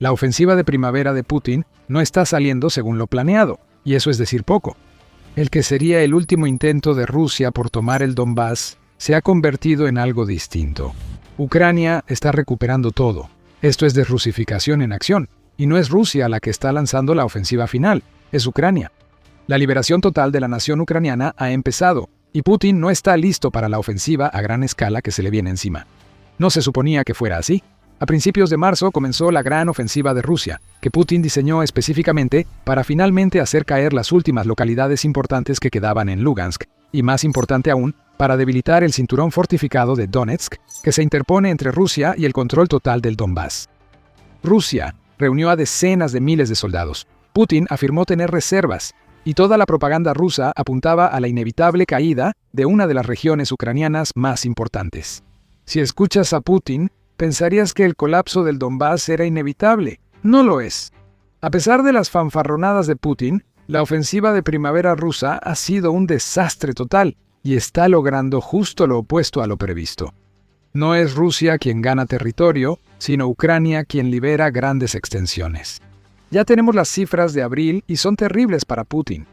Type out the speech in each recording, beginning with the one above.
La ofensiva de primavera de Putin no está saliendo según lo planeado, y eso es decir poco. El que sería el último intento de Rusia por tomar el Donbass se ha convertido en algo distinto. Ucrania está recuperando todo. Esto es desrusificación en acción, y no es Rusia la que está lanzando la ofensiva final, es Ucrania. La liberación total de la nación ucraniana ha empezado, y Putin no está listo para la ofensiva a gran escala que se le viene encima. No se suponía que fuera así. A principios de marzo comenzó la gran ofensiva de Rusia, que Putin diseñó específicamente para finalmente hacer caer las últimas localidades importantes que quedaban en Lugansk, y más importante aún, para debilitar el cinturón fortificado de Donetsk, que se interpone entre Rusia y el control total del Donbass. Rusia reunió a decenas de miles de soldados. Putin afirmó tener reservas, y toda la propaganda rusa apuntaba a la inevitable caída de una de las regiones ucranianas más importantes. Si escuchas a Putin, pensarías que el colapso del Donbass era inevitable. No lo es. A pesar de las fanfarronadas de Putin, la ofensiva de primavera rusa ha sido un desastre total y está logrando justo lo opuesto a lo previsto. No es Rusia quien gana territorio, sino Ucrania quien libera grandes extensiones. Ya tenemos las cifras de abril y son terribles para Putin.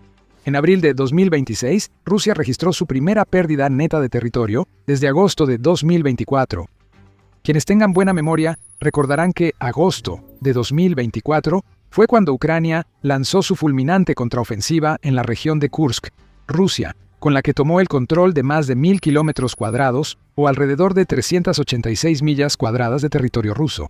En abril de 2026, Rusia registró su primera pérdida neta de territorio desde agosto de 2024. Quienes tengan buena memoria recordarán que agosto de 2024 fue cuando Ucrania lanzó su fulminante contraofensiva en la región de Kursk, Rusia, con la que tomó el control de más de 1.000 kilómetros cuadrados o alrededor de 386 millas cuadradas de territorio ruso.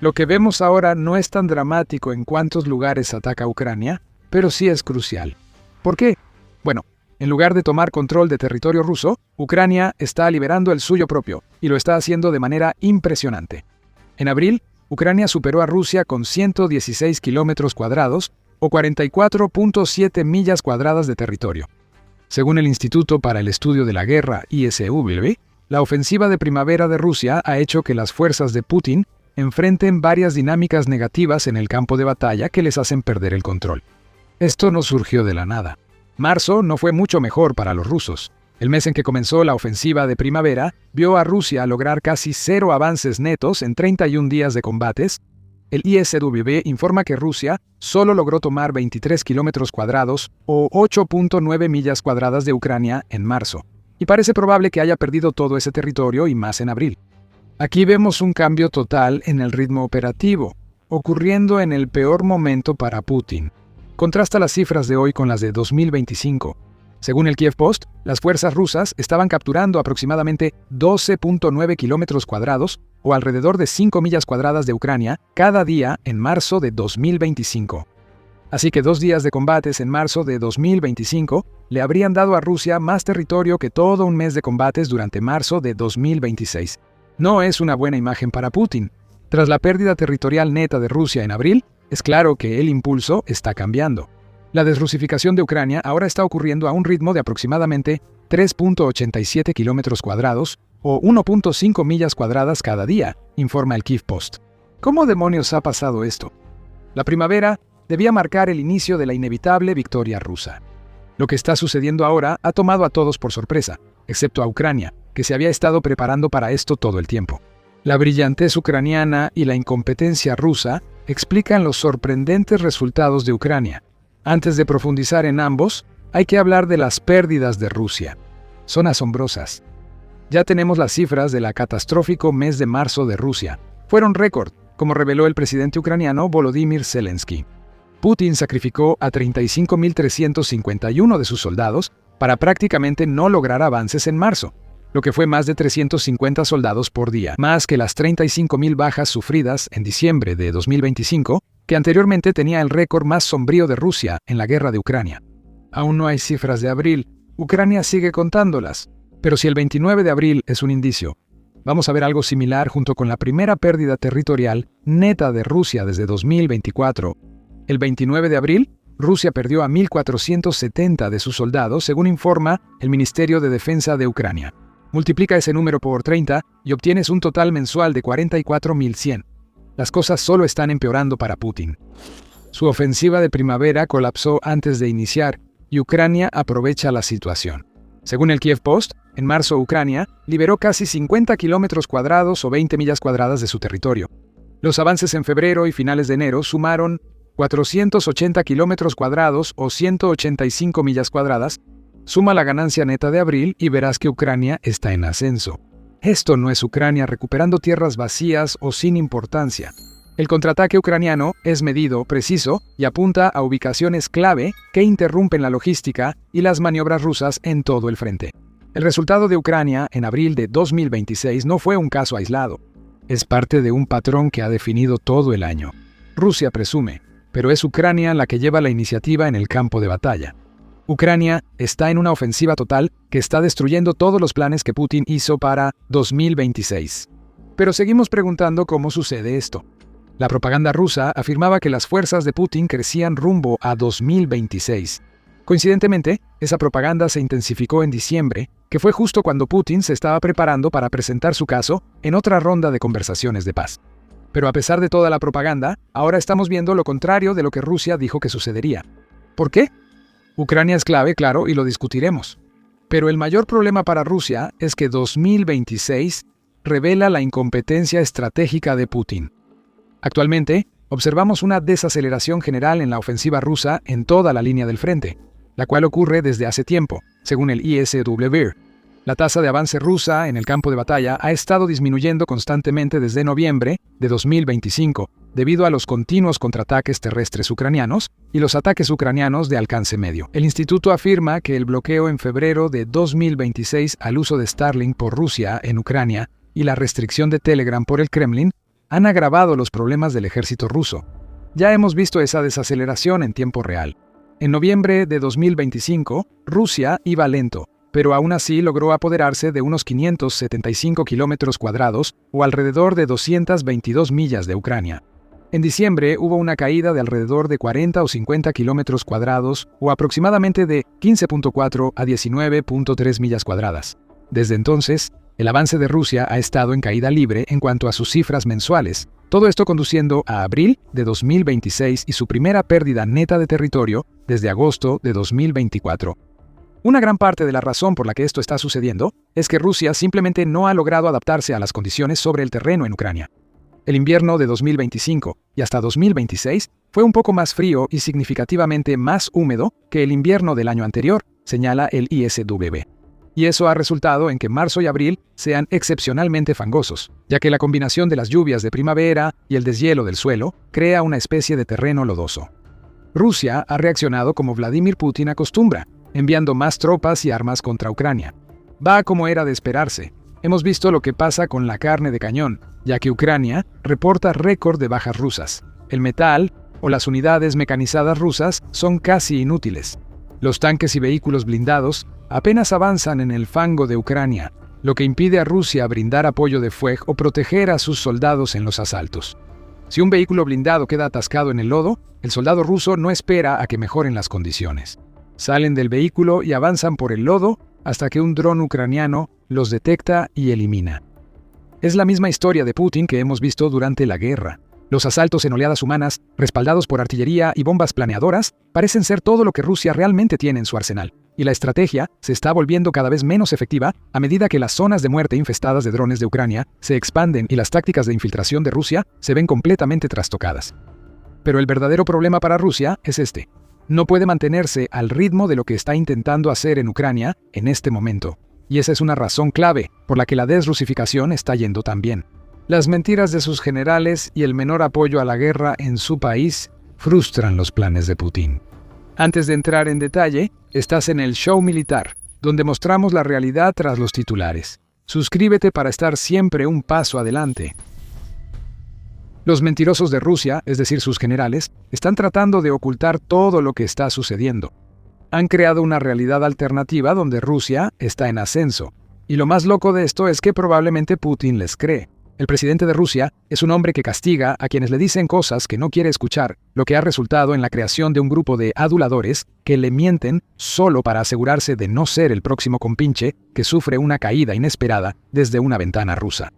Lo que vemos ahora no es tan dramático en cuántos lugares ataca Ucrania, pero sí es crucial. ¿Por qué? Bueno, en lugar de tomar control de territorio ruso, Ucrania está liberando el suyo propio, y lo está haciendo de manera impresionante. En abril, Ucrania superó a Rusia con 116 kilómetros cuadrados o 44.7 millas cuadradas de territorio. Según el Instituto para el Estudio de la Guerra, ISW, la ofensiva de primavera de Rusia ha hecho que las fuerzas de Putin enfrenten varias dinámicas negativas en el campo de batalla que les hacen perder el control. Esto no surgió de la nada. Marzo no fue mucho mejor para los rusos. El mes en que comenzó la ofensiva de primavera vio a Rusia lograr casi 0 avances netos en 31 días de combates. El ISW informa que Rusia solo logró tomar 23 kilómetros cuadrados o 8.9 millas cuadradas de Ucrania en marzo, y parece probable que haya perdido todo ese territorio y más en abril. Aquí vemos un cambio total en el ritmo operativo, ocurriendo en el peor momento para Putin. Contrasta las cifras de hoy con las de 2025. Según el Kiev Post, las fuerzas rusas estaban capturando aproximadamente 12.9 kilómetros cuadrados o alrededor de 5 millas cuadradas de Ucrania cada día en marzo de 2025. Así que 2 días de combates en marzo de 2025 le habrían dado a Rusia más territorio que todo un mes de combates durante marzo de 2026. No es una buena imagen para Putin. Tras la pérdida territorial neta de Rusia en abril, es claro que el impulso está cambiando. La desrusificación de Ucrania ahora está ocurriendo a un ritmo de aproximadamente 3.87 kilómetros cuadrados o 1.5 millas cuadradas cada día, informa el Kiev Post. ¿Cómo demonios ha pasado esto? La primavera debía marcar el inicio de la inevitable victoria rusa. Lo que está sucediendo ahora ha tomado a todos por sorpresa, excepto a Ucrania, que se había estado preparando para esto todo el tiempo. La brillantez ucraniana y la incompetencia rusa explican los sorprendentes resultados de Ucrania. Antes de profundizar en ambos, hay que hablar de las pérdidas de Rusia. Son asombrosas. Ya tenemos las cifras del catastrófico mes de marzo de Rusia. Fueron récord, como reveló el presidente ucraniano Volodymyr Zelensky. Putin sacrificó a 35.351 de sus soldados para prácticamente no lograr avances en marzo, lo que fue más de 350 soldados por día, más que las 35.000 bajas sufridas en diciembre de 2025, que anteriormente tenía el récord más sombrío de Rusia en la guerra de Ucrania. Aún no hay cifras de abril, Ucrania sigue contándolas, pero si el 29 de abril es un indicio, vamos a ver algo similar junto con la primera pérdida territorial neta de Rusia desde 2024. El 29 de abril, Rusia perdió a 1.470 de sus soldados, según informa el Ministerio de Defensa de Ucrania. Multiplica ese número por 30 y obtienes un total mensual de 44.100. Las cosas solo están empeorando para Putin. Su ofensiva de primavera colapsó antes de iniciar y Ucrania aprovecha la situación. Según el Kiev Post, en marzo Ucrania liberó casi 50 kilómetros cuadrados o 20 millas cuadradas de su territorio. Los avances en febrero y finales de enero sumaron 480 kilómetros cuadrados o 185 millas cuadradas. Suma la ganancia neta de abril y verás que Ucrania está en ascenso. Esto no es Ucrania recuperando tierras vacías o sin importancia. El contraataque ucraniano es medido, preciso y apunta a ubicaciones clave que interrumpen la logística y las maniobras rusas en todo el frente. El resultado de Ucrania en abril de 2026 no fue un caso aislado. Es parte de un patrón que ha definido todo el año. Rusia presume, pero es Ucrania la que lleva la iniciativa en el campo de batalla. Ucrania está en una ofensiva total que está destruyendo todos los planes que Putin hizo para 2026. Pero seguimos preguntando cómo sucede esto. La propaganda rusa afirmaba que las fuerzas de Putin crecían rumbo a 2026. Coincidentemente, esa propaganda se intensificó en diciembre, que fue justo cuando Putin se estaba preparando para presentar su caso en otra ronda de conversaciones de paz. Pero a pesar de toda la propaganda, ahora estamos viendo lo contrario de lo que Rusia dijo que sucedería. ¿Por qué? Ucrania es clave, claro, y lo discutiremos. Pero el mayor problema para Rusia es que 2026 revela la incompetencia estratégica de Putin. Actualmente, observamos una desaceleración general en la ofensiva rusa en toda la línea del frente, la cual ocurre desde hace tiempo, según el ISW. La tasa de avance rusa en el campo de batalla ha estado disminuyendo constantemente desde noviembre de 2025, debido a los continuos contraataques terrestres ucranianos y los ataques ucranianos de alcance medio. El instituto afirma que el bloqueo en febrero de 2026 al uso de Starlink por Rusia en Ucrania y la restricción de Telegram por el Kremlin han agravado los problemas del ejército ruso. Ya hemos visto esa desaceleración en tiempo real. En noviembre de 2025, Rusia iba lento, pero aún así logró apoderarse de unos 575 kilómetros cuadrados o alrededor de 222 millas de Ucrania. En diciembre hubo una caída de alrededor de 40 o 50 kilómetros cuadrados o aproximadamente de 15.4 a 19.3 millas cuadradas. Desde entonces, el avance de Rusia ha estado en caída libre en cuanto a sus cifras mensuales, todo esto conduciendo a abril de 2026 y su primera pérdida neta de territorio desde agosto de 2024. Una gran parte de la razón por la que esto está sucediendo es que Rusia simplemente no ha logrado adaptarse a las condiciones sobre el terreno en Ucrania. El invierno de 2025 y hasta 2026 fue un poco más frío y significativamente más húmedo que el invierno del año anterior, señala el ISW. Y eso ha resultado en que marzo y abril sean excepcionalmente fangosos, ya que la combinación de las lluvias de primavera y el deshielo del suelo crea una especie de terreno lodoso. Rusia ha reaccionado como Vladimir Putin acostumbra, enviando más tropas y armas contra Ucrania. Va como era de esperarse. Hemos visto lo que pasa con la carne de cañón, ya que Ucrania reporta récord de bajas rusas. El metal o las unidades mecanizadas rusas son casi inútiles. Los tanques y vehículos blindados apenas avanzan en el fango de Ucrania, lo que impide a Rusia brindar apoyo de fuego o proteger a sus soldados en los asaltos. Si un vehículo blindado queda atascado en el lodo, el soldado ruso no espera a que mejoren las condiciones. Salen del vehículo y avanzan por el lodo hasta que un dron ucraniano los detecta y elimina. Es la misma historia de Putin que hemos visto durante la guerra. Los asaltos en oleadas humanas, respaldados por artillería y bombas planeadoras, parecen ser todo lo que Rusia realmente tiene en su arsenal, y la estrategia se está volviendo cada vez menos efectiva a medida que las zonas de muerte infestadas de drones de Ucrania se expanden y las tácticas de infiltración de Rusia se ven completamente trastocadas. Pero el verdadero problema para Rusia es este. No puede mantenerse al ritmo de lo que está intentando hacer en Ucrania en este momento. Y esa es una razón clave por la que la desrusificación está yendo tan bien. Las mentiras de sus generales y el menor apoyo a la guerra en su país frustran los planes de Putin. Antes de entrar en detalle, estás en el Show Militar, donde mostramos la realidad tras los titulares. Suscríbete para estar siempre un paso adelante. Los mentirosos de Rusia, es decir, sus generales, están tratando de ocultar todo lo que está sucediendo. Han creado una realidad alternativa donde Rusia está en ascenso. Y lo más loco de esto es que probablemente Putin les cree. El presidente de Rusia es un hombre que castiga a quienes le dicen cosas que no quiere escuchar, lo que ha resultado en la creación de un grupo de aduladores que le mienten solo para asegurarse de no ser el próximo compinche que sufre una caída inesperada desde una ventana rusa.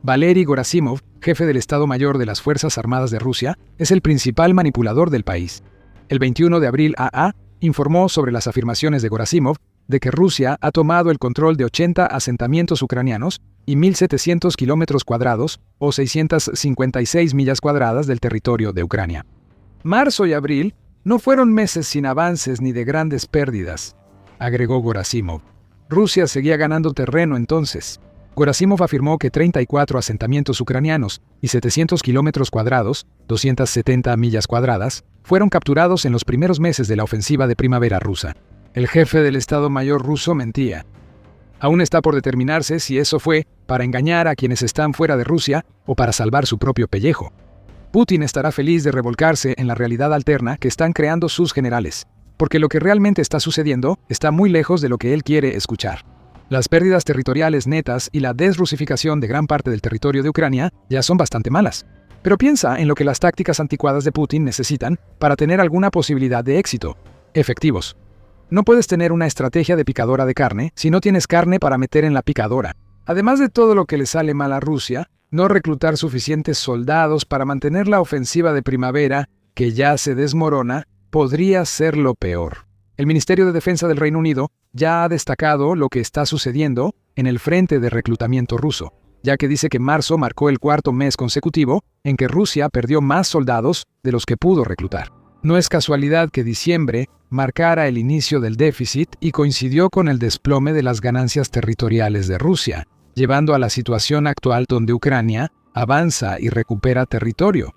Valery Gerasimov, jefe del Estado Mayor de las Fuerzas Armadas de Rusia, es el principal manipulador del país. El 21 de abril AA informó sobre las afirmaciones de Gerasimov de que Rusia ha tomado el control de 80 asentamientos ucranianos y 1.700 kilómetros cuadrados o 656 millas cuadradas del territorio de Ucrania. Marzo y abril no fueron meses sin avances ni de grandes pérdidas, agregó Gorasimov. Rusia seguía ganando terreno entonces. Gorasimov afirmó que 34 asentamientos ucranianos y 700 kilómetros cuadrados, 270 millas cuadradas, fueron capturados en los primeros meses de la ofensiva de primavera rusa. El jefe del Estado Mayor ruso mentía. Aún está por determinarse si eso fue para engañar a quienes están fuera de Rusia o para salvar su propio pellejo. Putin estará feliz de revolcarse en la realidad alterna que están creando sus generales, porque lo que realmente está sucediendo está muy lejos de lo que él quiere escuchar. Las pérdidas territoriales netas y la desrusificación de gran parte del territorio de Ucrania ya son bastante malas. Pero piensa en lo que las tácticas anticuadas de Putin necesitan para tener alguna posibilidad de éxito. Efectivos. No puedes tener una estrategia de picadora de carne si no tienes carne para meter en la picadora. Además de todo lo que le sale mal a Rusia, no reclutar suficientes soldados para mantener la ofensiva de primavera, que ya se desmorona, podría ser lo peor. El Ministerio de Defensa del Reino Unido ya ha destacado lo que está sucediendo en el frente de reclutamiento ruso, ya que dice que marzo marcó el cuarto mes consecutivo en que Rusia perdió más soldados de los que pudo reclutar. No es casualidad que diciembre marcara el inicio del déficit y coincidió con el desplome de las ganancias territoriales de Rusia, llevando a la situación actual donde Ucrania avanza y recupera territorio.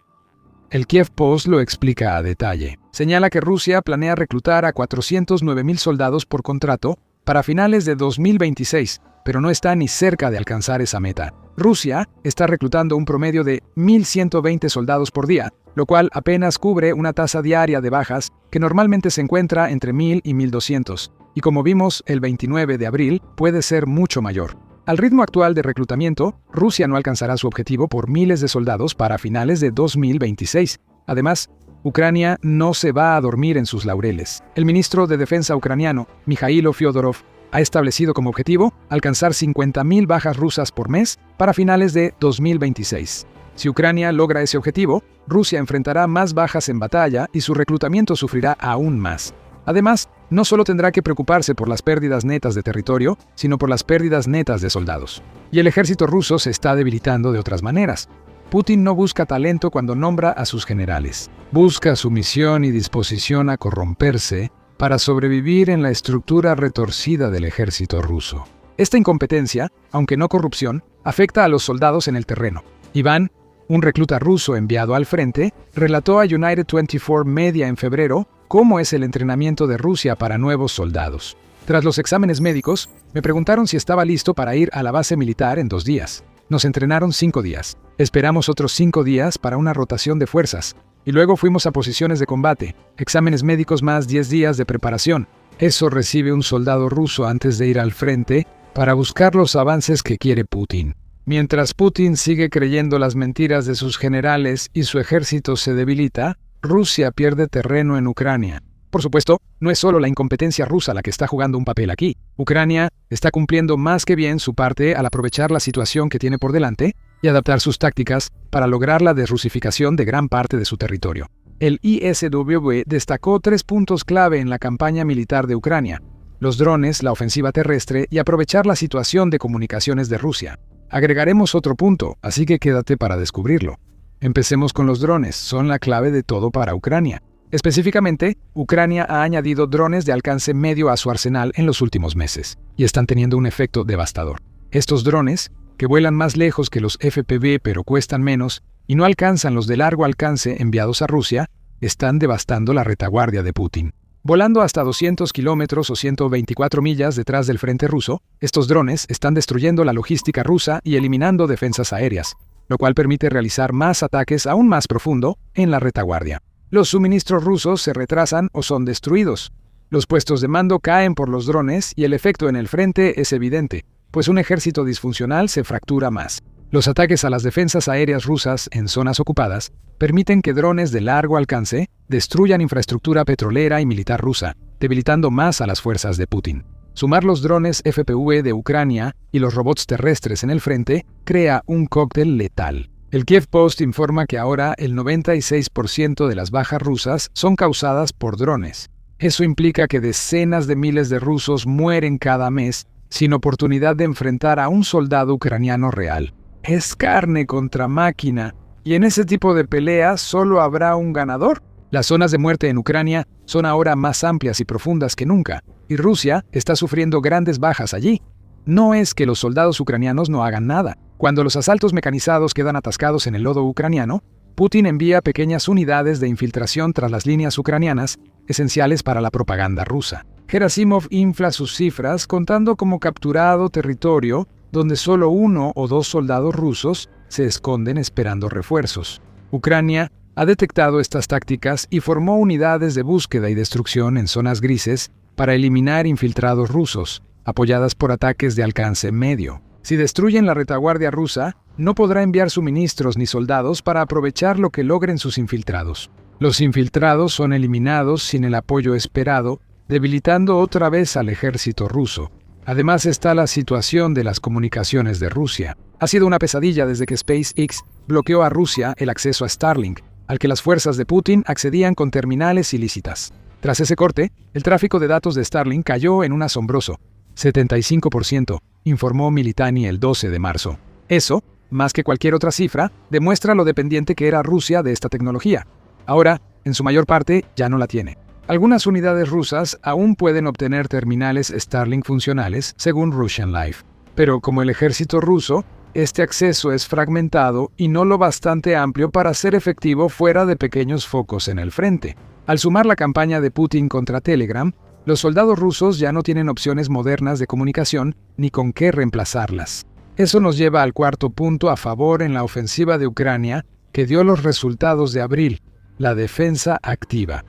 El Kiev Post lo explica a detalle. Señala que Rusia planea reclutar a 409.000 soldados por contrato para finales de 2026, pero no está ni cerca de alcanzar esa meta. Rusia está reclutando un promedio de 1.120 soldados por día, lo cual apenas cubre una tasa diaria de bajas que normalmente se encuentra entre 1.000 y 1.200, y como vimos el 29 de abril, puede ser mucho mayor. Al ritmo actual de reclutamiento, Rusia no alcanzará su objetivo por miles de soldados para finales de 2026. Además, Ucrania no se va a dormir en sus laureles. El ministro de Defensa ucraniano, Mikhailo Fyodorov, ha establecido como objetivo alcanzar 50.000 bajas rusas por mes para finales de 2026. Si Ucrania logra ese objetivo, Rusia enfrentará más bajas en batalla y su reclutamiento sufrirá aún más. Además, no solo tendrá que preocuparse por las pérdidas netas de territorio, sino por las pérdidas netas de soldados. Y el ejército ruso se está debilitando de otras maneras. Putin no busca talento cuando nombra a sus generales. Busca sumisión y disposición a corromperse para sobrevivir en la estructura retorcida del ejército ruso. Esta incompetencia, aunque no corrupción, afecta a los soldados en el terreno. Iván, un recluta ruso enviado al frente, relató a United 24 Media en febrero cómo es el entrenamiento de Rusia para nuevos soldados. Tras los exámenes médicos, me preguntaron si estaba listo para ir a la base militar en 2 días. Nos entrenaron 5 días. Esperamos otros 5 días para una rotación de fuerzas. Y luego fuimos a posiciones de combate, exámenes médicos más 10 días de preparación. Eso recibe un soldado ruso antes de ir al frente para buscar los avances que quiere Putin. Mientras Putin sigue creyendo las mentiras de sus generales y su ejército se debilita, Rusia pierde terreno en Ucrania. Por supuesto, no es solo la incompetencia rusa la que está jugando un papel aquí. Ucrania está cumpliendo más que bien su parte al aprovechar la situación que tiene por delante y adaptar sus tácticas para lograr la desrusificación de gran parte de su territorio. El ISW destacó 3 puntos clave en la campaña militar de Ucrania: los drones, la ofensiva terrestre y aprovechar la situación de comunicaciones de Rusia. Agregaremos otro punto, así que quédate para descubrirlo. Empecemos con los drones, son la clave de todo para Ucrania. Específicamente, Ucrania ha añadido drones de alcance medio a su arsenal en los últimos meses, y están teniendo un efecto devastador. Estos drones, que vuelan más lejos que los FPV pero cuestan menos, y no alcanzan los de largo alcance enviados a Rusia, están devastando la retaguardia de Putin. Volando hasta 200 kilómetros o 124 millas detrás del frente ruso, estos drones están destruyendo la logística rusa y eliminando defensas aéreas, lo cual permite realizar más ataques aún más profundo en la retaguardia. Los suministros rusos se retrasan o son destruidos. Los puestos de mando caen por los drones y el efecto en el frente es evidente, pues un ejército disfuncional se fractura más. Los ataques a las defensas aéreas rusas en zonas ocupadas permiten que drones de largo alcance destruyan infraestructura petrolera y militar rusa, debilitando más a las fuerzas de Putin. Sumar los drones FPV de Ucrania y los robots terrestres en el frente crea un cóctel letal. El Kiev Post informa que ahora el 96% de las bajas rusas son causadas por drones. Eso implica que decenas de miles de rusos mueren cada mes sin oportunidad de enfrentar a un soldado ucraniano real. Es carne contra máquina, y en ese tipo de peleas solo habrá un ganador. Las zonas de muerte en Ucrania son ahora más amplias y profundas que nunca, y Rusia está sufriendo grandes bajas allí. No es que los soldados ucranianos no hagan nada. Cuando los asaltos mecanizados quedan atascados en el lodo ucraniano, Putin envía pequeñas unidades de infiltración tras las líneas ucranianas, esenciales para la propaganda rusa. Gerasimov infla sus cifras contando como capturado territorio donde solo 1 o 2 soldados rusos se esconden esperando refuerzos. Ucrania ha detectado estas tácticas y formó unidades de búsqueda y destrucción en zonas grises para eliminar infiltrados rusos, apoyadas por ataques de alcance medio. Si destruyen la retaguardia rusa, no podrá enviar suministros ni soldados para aprovechar lo que logren sus infiltrados. Los infiltrados son eliminados sin el apoyo esperado, debilitando otra vez al ejército ruso. Además está la situación de las comunicaciones de Rusia. Ha sido una pesadilla desde que SpaceX bloqueó a Rusia el acceso a Starlink, al que las fuerzas de Putin accedían con terminales ilícitas. Tras ese corte, el tráfico de datos de Starlink cayó en un asombroso 75%, informó Militani el 12 de marzo. Eso, más que cualquier otra cifra, demuestra lo dependiente que era Rusia de esta tecnología. Ahora, en su mayor parte, ya no la tiene. Algunas unidades rusas aún pueden obtener terminales Starlink funcionales, según Russian Life. Pero como el ejército ruso, este acceso es fragmentado y no lo bastante amplio para ser efectivo fuera de pequeños focos en el frente. Al sumar la campaña de Putin contra Telegram, los soldados rusos ya no tienen opciones modernas de comunicación ni con qué reemplazarlas. Eso nos lleva al cuarto punto a favor en la ofensiva de Ucrania, que dio los resultados de abril: la defensa activa.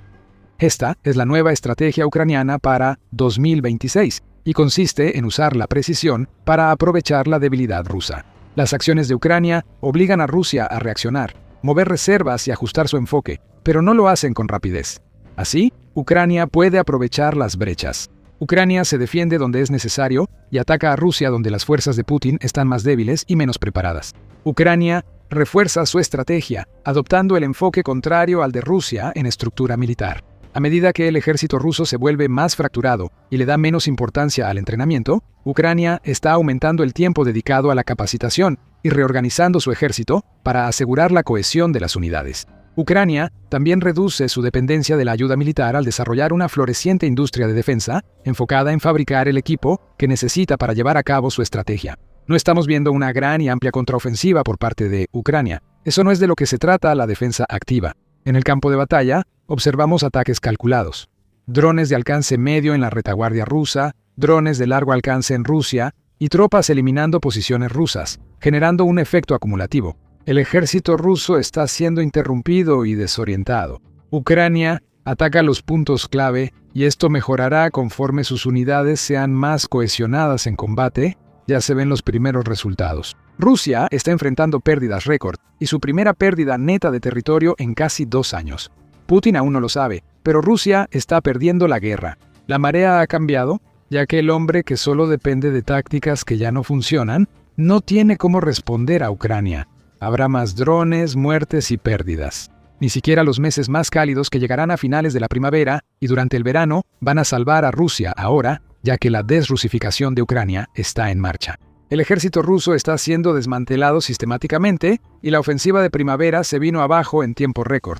Esta es la nueva estrategia ucraniana para 2026 y consiste en usar la precisión para aprovechar la debilidad rusa. Las acciones de Ucrania obligan a Rusia a reaccionar, mover reservas y ajustar su enfoque, pero no lo hacen con rapidez. Así, Ucrania puede aprovechar las brechas. Ucrania se defiende donde es necesario y ataca a Rusia donde las fuerzas de Putin están más débiles y menos preparadas. Ucrania refuerza su estrategia, adoptando el enfoque contrario al de Rusia en estructura militar. A medida que el ejército ruso se vuelve más fracturado y le da menos importancia al entrenamiento, Ucrania está aumentando el tiempo dedicado a la capacitación y reorganizando su ejército para asegurar la cohesión de las unidades. Ucrania también reduce su dependencia de la ayuda militar al desarrollar una floreciente industria de defensa enfocada en fabricar el equipo que necesita para llevar a cabo su estrategia. No estamos viendo una gran y amplia contraofensiva por parte de Ucrania. Eso no es de lo que se trata la defensa activa. En el campo de batalla, observamos ataques calculados. Drones de alcance medio en la retaguardia rusa, drones de largo alcance en Rusia y tropas eliminando posiciones rusas, generando un efecto acumulativo. El ejército ruso está siendo interrumpido y desorientado. Ucrania ataca los puntos clave y esto mejorará conforme sus unidades sean más cohesionadas en combate. Ya se ven los primeros resultados. Rusia está enfrentando pérdidas récord y su primera pérdida neta de territorio en casi 2 años. Putin aún no lo sabe, pero Rusia está perdiendo la guerra. La marea ha cambiado, ya que el hombre que solo depende de tácticas que ya no funcionan, no tiene cómo responder a Ucrania. Habrá más drones, muertes y pérdidas. Ni siquiera los meses más cálidos que llegarán a finales de la primavera y durante el verano van a salvar a Rusia ahora, ya que la desrusificación de Ucrania está en marcha. El ejército ruso está siendo desmantelado sistemáticamente y la ofensiva de primavera se vino abajo en tiempo récord.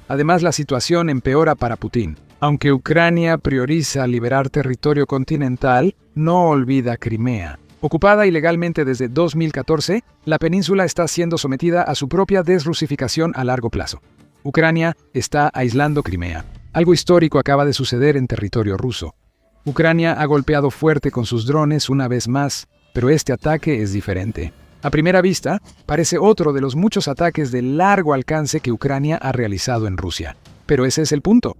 Además, la situación empeora para Putin. Aunque Ucrania prioriza liberar territorio continental, no olvida Crimea. Ocupada ilegalmente desde 2014, la península está siendo sometida a su propia desrusificación a largo plazo. Ucrania está aislando Crimea. Algo histórico acaba de suceder en territorio ruso. Ucrania ha golpeado fuerte con sus drones una vez más, pero este ataque es diferente. A primera vista, parece otro de los muchos ataques de largo alcance que Ucrania ha realizado en Rusia. Pero ese es el punto.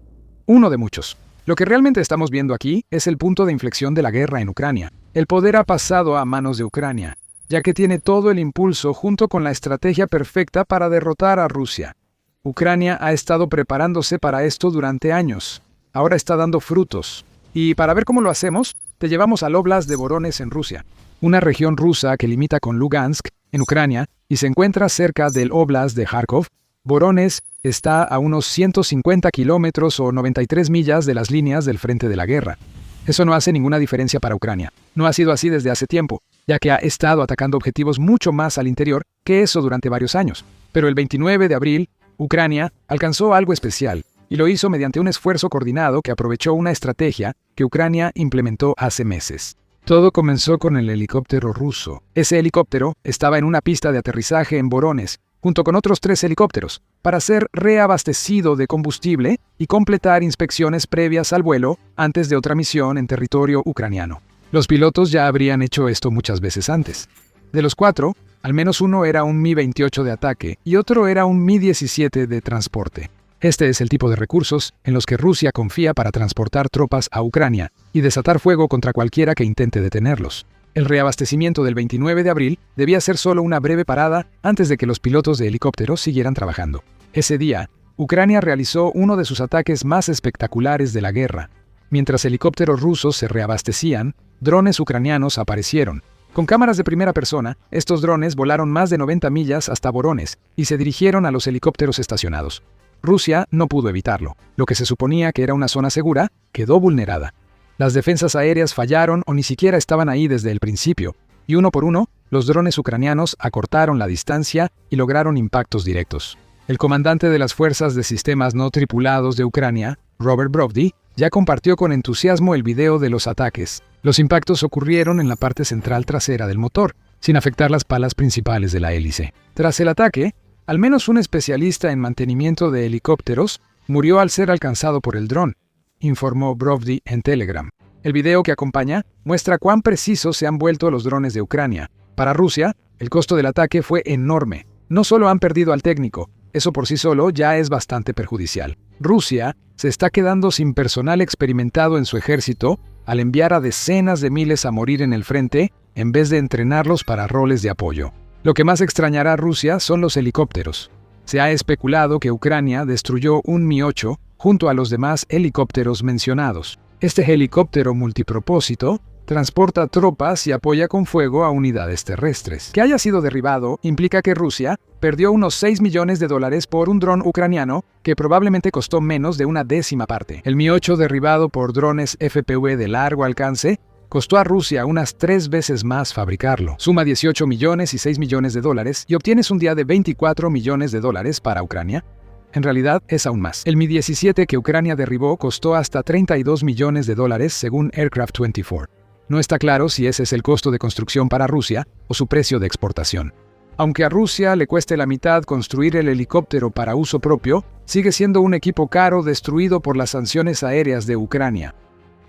Uno de muchos. Lo que realmente estamos viendo aquí es el punto de inflexión de la guerra en Ucrania. El poder ha pasado a manos de Ucrania, ya que tiene todo el impulso junto con la estrategia perfecta para derrotar a Rusia. Ucrania ha estado preparándose para esto durante años. Ahora está dando frutos. Y para ver cómo lo hacemos, te llevamos al Oblast de Voronezh en Rusia, una región rusa que limita con Lugansk, en Ucrania, y se encuentra cerca del Oblast de Kharkov, Voronezh está a unos 150 kilómetros o 93 millas de las líneas del frente de la guerra. Eso no hace ninguna diferencia para Ucrania. No ha sido así desde hace tiempo, ya que ha estado atacando objetivos mucho más al interior que eso durante varios años. Pero el 29 de abril, Ucrania alcanzó algo especial, y lo hizo mediante un esfuerzo coordinado que aprovechó una estrategia que Ucrania implementó hace meses. Todo comenzó con el helicóptero ruso. Ese helicóptero estaba en una pista de aterrizaje en Voronezh, junto con otros 3 helicópteros, para ser reabastecido de combustible y completar inspecciones previas al vuelo antes de otra misión en territorio ucraniano. Los pilotos ya habrían hecho esto muchas veces antes. De los 4, al menos uno era un Mi-28 de ataque y otro era un Mi-17 de transporte. Este es el tipo de recursos en los que Rusia confía para transportar tropas a Ucrania y desatar fuego contra cualquiera que intente detenerlos. El reabastecimiento del 29 de abril debía ser solo una breve parada antes de que los pilotos de helicópteros siguieran trabajando. Ese día, Ucrania realizó uno de sus ataques más espectaculares de la guerra. Mientras helicópteros rusos se reabastecían, drones ucranianos aparecieron. Con cámaras de primera persona, estos drones volaron más de 90 millas hasta Voronezh y se dirigieron a los helicópteros estacionados. Rusia no pudo evitarlo. Lo que se suponía que era una zona segura quedó vulnerada. Las defensas aéreas fallaron o ni siquiera estaban ahí desde el principio, y uno por uno, los drones ucranianos acortaron la distancia y lograron impactos directos. El comandante de las Fuerzas de Sistemas No Tripulados de Ucrania, Robert Brovdy, ya compartió con entusiasmo el video de los ataques. Los impactos ocurrieron en la parte central trasera del motor, sin afectar las palas principales de la hélice. Tras el ataque, al menos un especialista en mantenimiento de helicópteros murió al ser alcanzado por el dron, informó Brovdy en Telegram. El video que acompaña muestra cuán precisos se han vuelto los drones de Ucrania. Para Rusia, el costo del ataque fue enorme. No solo han perdido al técnico, eso por sí solo ya es bastante perjudicial. Rusia se está quedando sin personal experimentado en su ejército al enviar a decenas de miles a morir en el frente en vez de entrenarlos para roles de apoyo. Lo que más extrañará a Rusia son los helicópteros. Se ha especulado que Ucrania destruyó un Mi-8 junto a los demás helicópteros mencionados. Este helicóptero multipropósito transporta tropas y apoya con fuego a unidades terrestres. Que haya sido derribado implica que Rusia perdió unos $6 millones por un dron ucraniano que probablemente costó menos de una décima parte. El Mi-8 derribado por drones FPV de largo alcance costó a Rusia unas 3 veces más fabricarlo. Suma 18 millones y $6 millones y obtienes un día de $24 millones para Ucrania. En realidad, es aún más. El Mi-17 que Ucrania derribó costó hasta $32 millones según Aircraft 24. No está claro si ese es el costo de construcción para Rusia o su precio de exportación. Aunque a Rusia le cueste la mitad construir el helicóptero para uso propio, sigue siendo un equipo caro destruido por las sanciones aéreas de Ucrania.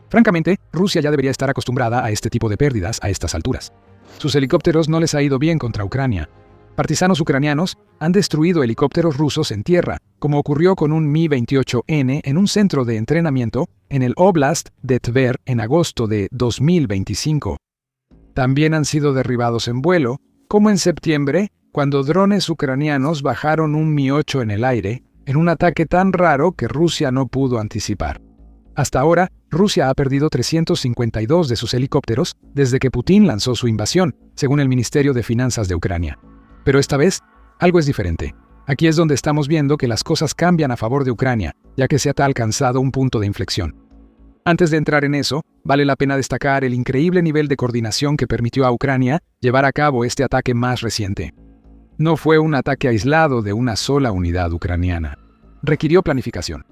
Francamente, Rusia ya debería estar acostumbrada a este tipo de pérdidas a estas alturas. Sus helicópteros no les ha ido bien contra Ucrania. Partisanos ucranianos han destruido helicópteros rusos en tierra, como ocurrió con un Mi-28N en un centro de entrenamiento en el Oblast de Tver en agosto de 2025. También han sido derribados en vuelo, como en septiembre, cuando drones ucranianos bajaron un Mi-8 en el aire, en un ataque tan raro que Rusia no pudo anticipar. Hasta ahora, Rusia ha perdido 352 de sus helicópteros desde que Putin lanzó su invasión, según el Ministerio de Finanzas de Ucrania. Pero esta vez, algo es diferente. Aquí es donde estamos viendo que las cosas cambian a favor de Ucrania, ya que se ha alcanzado un punto de inflexión. Antes de entrar en eso, vale la pena destacar el increíble nivel de coordinación que permitió a Ucrania llevar a cabo este ataque más reciente. No fue un ataque aislado de una sola unidad ucraniana. Requirió planificación.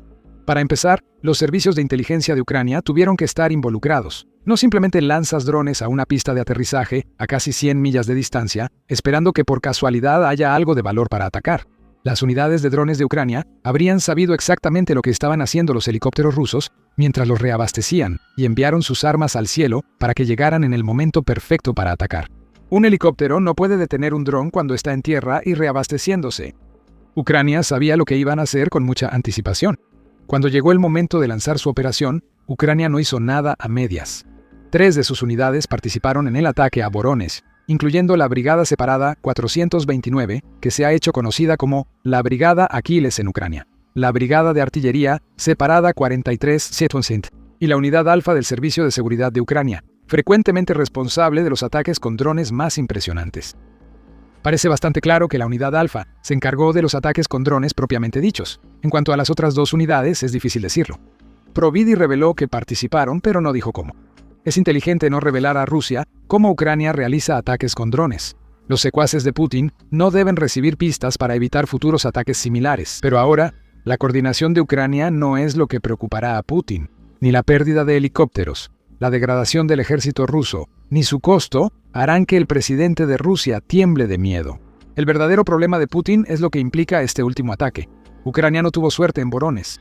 Para empezar, los servicios de inteligencia de Ucrania tuvieron que estar involucrados. No simplemente lanzas drones a una pista de aterrizaje a casi 100 millas de distancia, esperando que por casualidad haya algo de valor para atacar. Las unidades de drones de Ucrania habrían sabido exactamente lo que estaban haciendo los helicópteros rusos mientras los reabastecían y enviaron sus armas al cielo para que llegaran en el momento perfecto para atacar. Un helicóptero no puede detener un dron cuando está en tierra y reabasteciéndose. Ucrania sabía lo que iban a hacer con mucha anticipación. Cuando llegó el momento de lanzar su operación, Ucrania no hizo nada a medias. 3 de sus unidades participaron en el ataque a Voronezh, incluyendo la Brigada Separada 429, que se ha hecho conocida como la Brigada Aquiles en Ucrania, la Brigada de Artillería Separada 43 Setunsint y la Unidad Alfa del Servicio de Seguridad de Ucrania, frecuentemente responsable de los ataques con drones más impresionantes. Parece bastante claro que la unidad Alfa se encargó de los ataques con drones propiamente dichos. En cuanto a las otras dos unidades, es difícil decirlo. Providi reveló que participaron, pero no dijo cómo. Es inteligente no revelar a Rusia cómo Ucrania realiza ataques con drones. Los secuaces de Putin no deben recibir pistas para evitar futuros ataques similares. Pero ahora, la coordinación de Ucrania no es lo que preocupará a Putin, ni la pérdida de helicópteros, la degradación del ejército ruso, ni su costo harán que el presidente de Rusia tiemble de miedo. El verdadero problema de Putin es lo que implica este último ataque. Ucrania no tuvo suerte en Voronezh.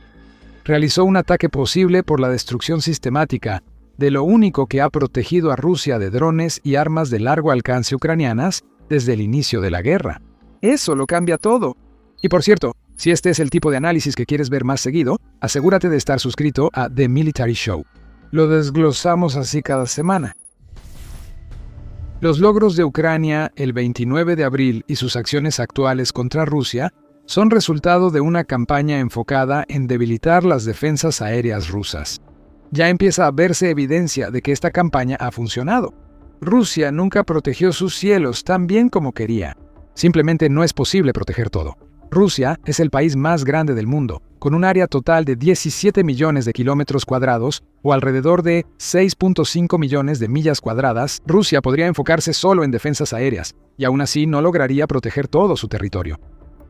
Realizó un ataque posible por la destrucción sistemática de lo único que ha protegido a Rusia de drones y armas de largo alcance ucranianas desde el inicio de la guerra. Eso lo cambia todo. Y por cierto, si este es el tipo de análisis que quieres ver más seguido, asegúrate de estar suscrito a The Military Show. Lo desglosamos así cada semana. Los logros de Ucrania el 29 de abril y sus acciones actuales contra Rusia son resultado de una campaña enfocada en debilitar las defensas aéreas rusas. Ya empieza a verse evidencia de que esta campaña ha funcionado. Rusia nunca protegió sus cielos tan bien como quería. Simplemente no es posible proteger todo. Rusia es el país más grande del mundo, con un área total de 17 millones de kilómetros cuadrados o alrededor de 6.5 millones de millas cuadradas. Rusia podría enfocarse solo en defensas aéreas, y aún así no lograría proteger todo su territorio.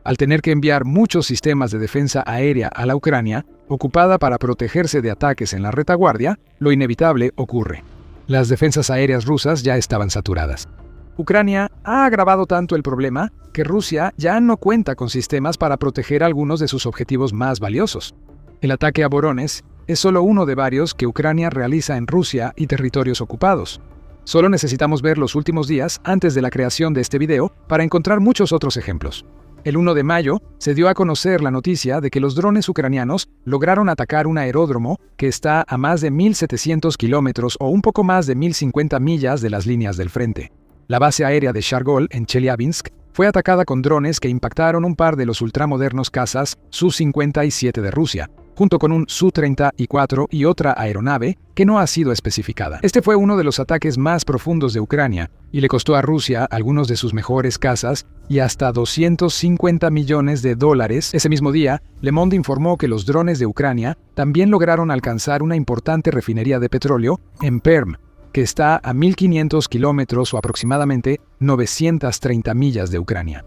Al tener que enviar muchos sistemas de defensa aérea a la Ucrania, ocupada para protegerse de ataques en la retaguardia, lo inevitable ocurre. Las defensas aéreas rusas ya estaban saturadas. Ucrania ha agravado tanto el problema que Rusia ya no cuenta con sistemas para proteger algunos de sus objetivos más valiosos. El ataque a Voronezh es solo uno de varios que Ucrania realiza en Rusia y territorios ocupados. Solo necesitamos ver los últimos días antes de la creación de este video para encontrar muchos otros ejemplos. El 1 de mayo se dio a conocer la noticia de que los drones ucranianos lograron atacar un aeródromo que está a más de 1.700 kilómetros o un poco más de 1.050 millas de las líneas del frente. La base aérea de Shargol, en Chelyabinsk, fue atacada con drones que impactaron un par de los ultramodernos cazas Su-57 de Rusia, junto con un Su-34 y otra aeronave que no ha sido especificada. Este fue uno de los ataques más profundos de Ucrania y le costó a Rusia algunos de sus mejores cazas y hasta $250 millones. Ese mismo día, Le Monde informó que los drones de Ucrania también lograron alcanzar una importante refinería de petróleo en Perm, que está a 1.500 kilómetros o aproximadamente 930 millas de Ucrania.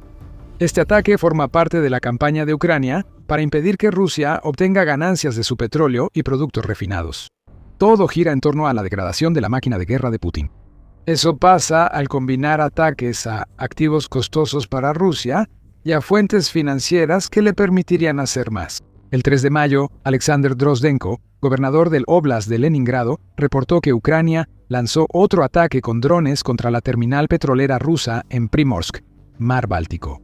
Este ataque forma parte de la campaña de Ucrania para impedir que Rusia obtenga ganancias de su petróleo y productos refinados. Todo gira en torno a la degradación de la máquina de guerra de Putin. Eso pasa al combinar ataques a activos costosos para Rusia y a fuentes financieras que le permitirían hacer más. El 3 de mayo, Alexander Drozdenko, gobernador del Oblast de Leningrado, reportó que Ucrania lanzó otro ataque con drones contra la terminal petrolera rusa en Primorsk, Mar Báltico.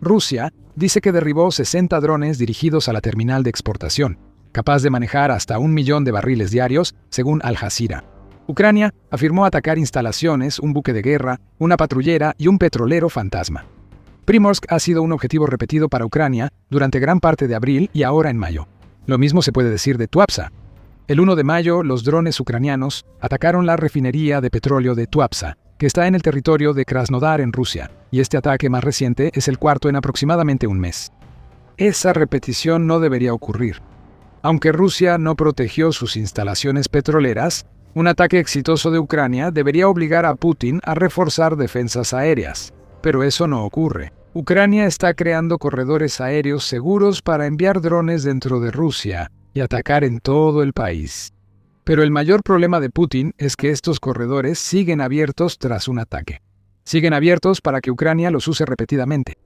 Rusia dice que derribó 60 drones dirigidos a la terminal de exportación, capaz de manejar hasta 1 millón de barriles diarios, según Al Jazeera. Ucrania afirmó atacar instalaciones, un buque de guerra, una patrullera y un petrolero fantasma. Primorsk ha sido un objetivo repetido para Ucrania durante gran parte de abril y ahora en mayo. Lo mismo se puede decir de Tuapsa. El 1 de mayo, los drones ucranianos atacaron la refinería de petróleo de Tuapsa, que está en el territorio de Krasnodar en Rusia, y este ataque más reciente es el cuarto en aproximadamente un mes. Esa repetición no debería ocurrir. Aunque Rusia no protegió sus instalaciones petroleras, un ataque exitoso de Ucrania debería obligar a Putin a reforzar defensas aéreas. Pero eso no ocurre. Ucrania está creando corredores aéreos seguros para enviar drones dentro de Rusia y atacar en todo el país. Pero el mayor problema de Putin es que estos corredores siguen abiertos tras un ataque. Siguen abiertos para que Ucrania los use repetidamente.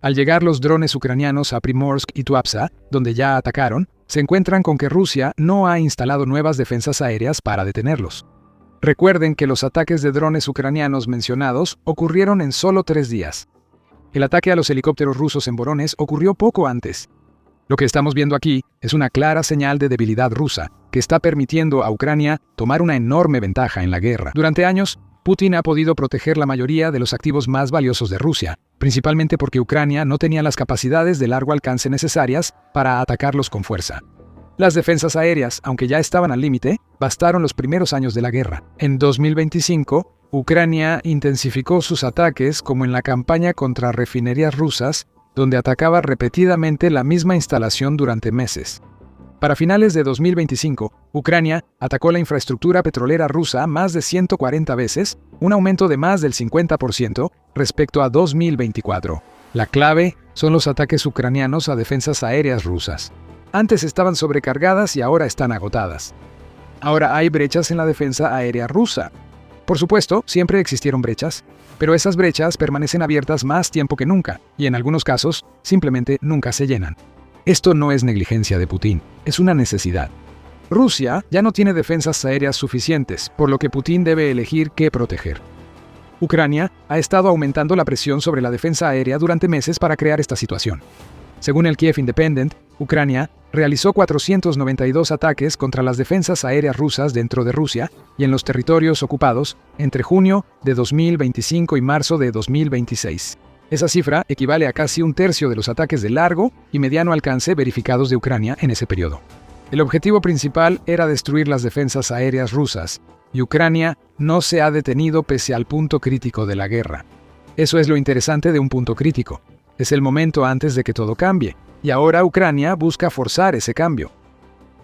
Al llegar los drones ucranianos a Primorsk y Tuapsa, donde ya atacaron, se encuentran con que Rusia no ha instalado nuevas defensas aéreas para detenerlos. Recuerden que los ataques de drones ucranianos mencionados ocurrieron en solo 3 días. El ataque a los helicópteros rusos en Voronezh ocurrió poco antes. Lo que estamos viendo aquí es una clara señal de debilidad rusa, que está permitiendo a Ucrania tomar una enorme ventaja en la guerra. Durante años, Putin ha podido proteger la mayoría de los activos más valiosos de Rusia, principalmente porque Ucrania no tenía las capacidades de largo alcance necesarias para atacarlos con fuerza. Las defensas aéreas, aunque ya estaban al límite, bastaron los primeros años de la guerra. En 2025, Ucrania intensificó sus ataques como en la campaña contra refinerías rusas, donde atacaba repetidamente la misma instalación durante meses. Para finales de 2025, Ucrania atacó la infraestructura petrolera rusa más de 140 veces, un aumento de más del 50% respecto a 2024. La clave son los ataques ucranianos a defensas aéreas rusas. Antes estaban sobrecargadas y ahora están agotadas. Ahora hay brechas en la defensa aérea rusa. Por supuesto, siempre existieron brechas, pero esas brechas permanecen abiertas más tiempo que nunca, y en algunos casos, simplemente nunca se llenan. Esto no es negligencia de Putin, es una necesidad. Rusia ya no tiene defensas aéreas suficientes, por lo que Putin debe elegir qué proteger. Ucrania ha estado aumentando la presión sobre la defensa aérea durante meses para crear esta situación. Según el Kiev Independent, Ucrania realizó 492 ataques contra las defensas aéreas rusas dentro de Rusia y en los territorios ocupados entre junio de 2025 y marzo de 2026. Esa cifra equivale a casi un tercio de los ataques de largo y mediano alcance verificados de Ucrania en ese periodo. El objetivo principal era destruir las defensas aéreas rusas, y Ucrania no se ha detenido pese al punto crítico de la guerra. Eso es lo interesante de un punto crítico. Es el momento antes de que todo cambie, y ahora Ucrania busca forzar ese cambio.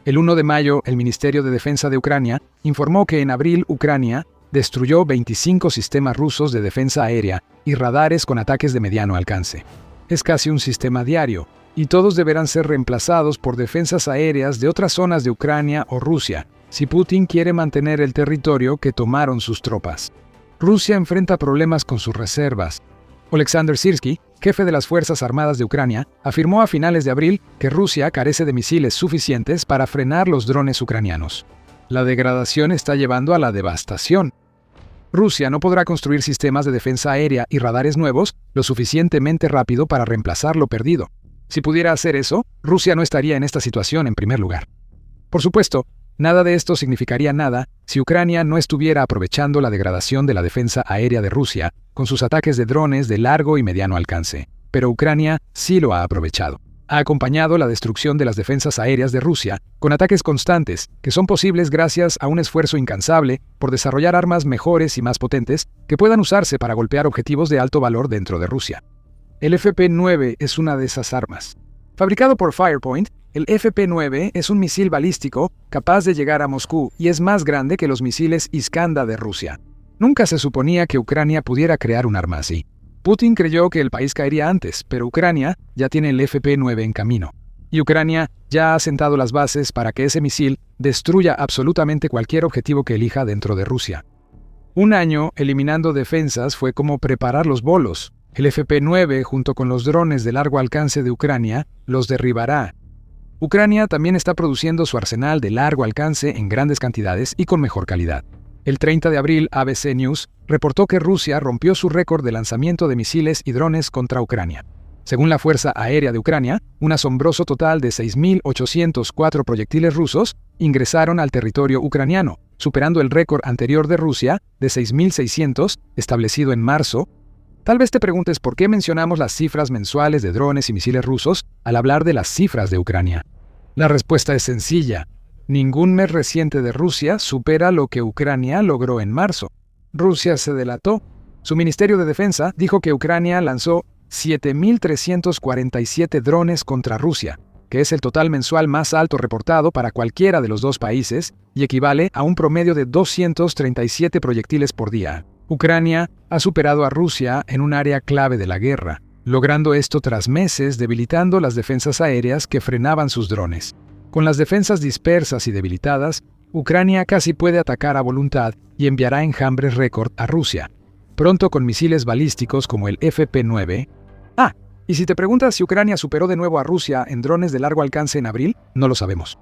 El 1 de mayo, el Ministerio de Defensa de Ucrania informó que en abril Ucrania destruyó 25 sistemas rusos de defensa aérea y radares con ataques de mediano alcance. Es casi un sistema diario, y todos deberán ser reemplazados por defensas aéreas de otras zonas de Ucrania o Rusia, si Putin quiere mantener el territorio que tomaron sus tropas. Rusia enfrenta problemas con sus reservas. Oleksandr Syrskyi, jefe de las Fuerzas Armadas de Ucrania, afirmó a finales de abril que Rusia carece de misiles suficientes para frenar los drones ucranianos. La degradación está llevando a la devastación. Rusia no podrá construir sistemas de defensa aérea y radares nuevos lo suficientemente rápido para reemplazar lo perdido. Si pudiera hacer eso, Rusia no estaría en esta situación en primer lugar. Por supuesto, nada de esto significaría nada si Ucrania no estuviera aprovechando la degradación de la defensa aérea de Rusia con sus ataques de drones de largo y mediano alcance. Pero Ucrania sí lo ha aprovechado. Ha acompañado la destrucción de las defensas aéreas de Rusia con ataques constantes que son posibles gracias a un esfuerzo incansable por desarrollar armas mejores y más potentes que puedan usarse para golpear objetivos de alto valor dentro de Rusia. El FP-9 es una de esas armas. Fabricado por Firepoint, el FP-9 es un misil balístico capaz de llegar a Moscú y es más grande que los misiles Iskander de Rusia. Nunca se suponía que Ucrania pudiera crear un arma así. Putin creyó que el país caería antes, pero Ucrania ya tiene el FP-9 en camino. Y Ucrania ya ha sentado las bases para que ese misil destruya absolutamente cualquier objetivo que elija dentro de Rusia. Un año eliminando defensas fue como preparar los bolos. El FP-9, junto con los drones de largo alcance de Ucrania, los derribará. Ucrania también está produciendo su arsenal de largo alcance en grandes cantidades y con mejor calidad. El 30 de abril, ABC News reportó que Rusia rompió su récord de lanzamiento de misiles y drones contra Ucrania. Según la Fuerza Aérea de Ucrania, un asombroso total de 6.804 proyectiles rusos ingresaron al territorio ucraniano, superando el récord anterior de Rusia de 6.600, establecido en marzo. Tal vez te preguntes por qué mencionamos las cifras mensuales de drones y misiles rusos al hablar de las cifras de Ucrania. La respuesta es sencilla. Ningún mes reciente de Rusia supera lo que Ucrania logró en marzo. Rusia se delató. Su Ministerio de Defensa dijo que Ucrania lanzó 7.347 drones contra Rusia, que es el total mensual más alto reportado para cualquiera de los dos países y equivale a un promedio de 237 proyectiles por día. Ucrania ha superado a Rusia en un área clave de la guerra, logrando esto tras meses debilitando las defensas aéreas que frenaban sus drones. Con las defensas dispersas y debilitadas, Ucrania casi puede atacar a voluntad y enviará enjambres récord a Rusia, pronto con misiles balísticos como el FP-9. Y si te preguntas si Ucrania superó de nuevo a Rusia en drones de largo alcance en abril, no lo sabemos.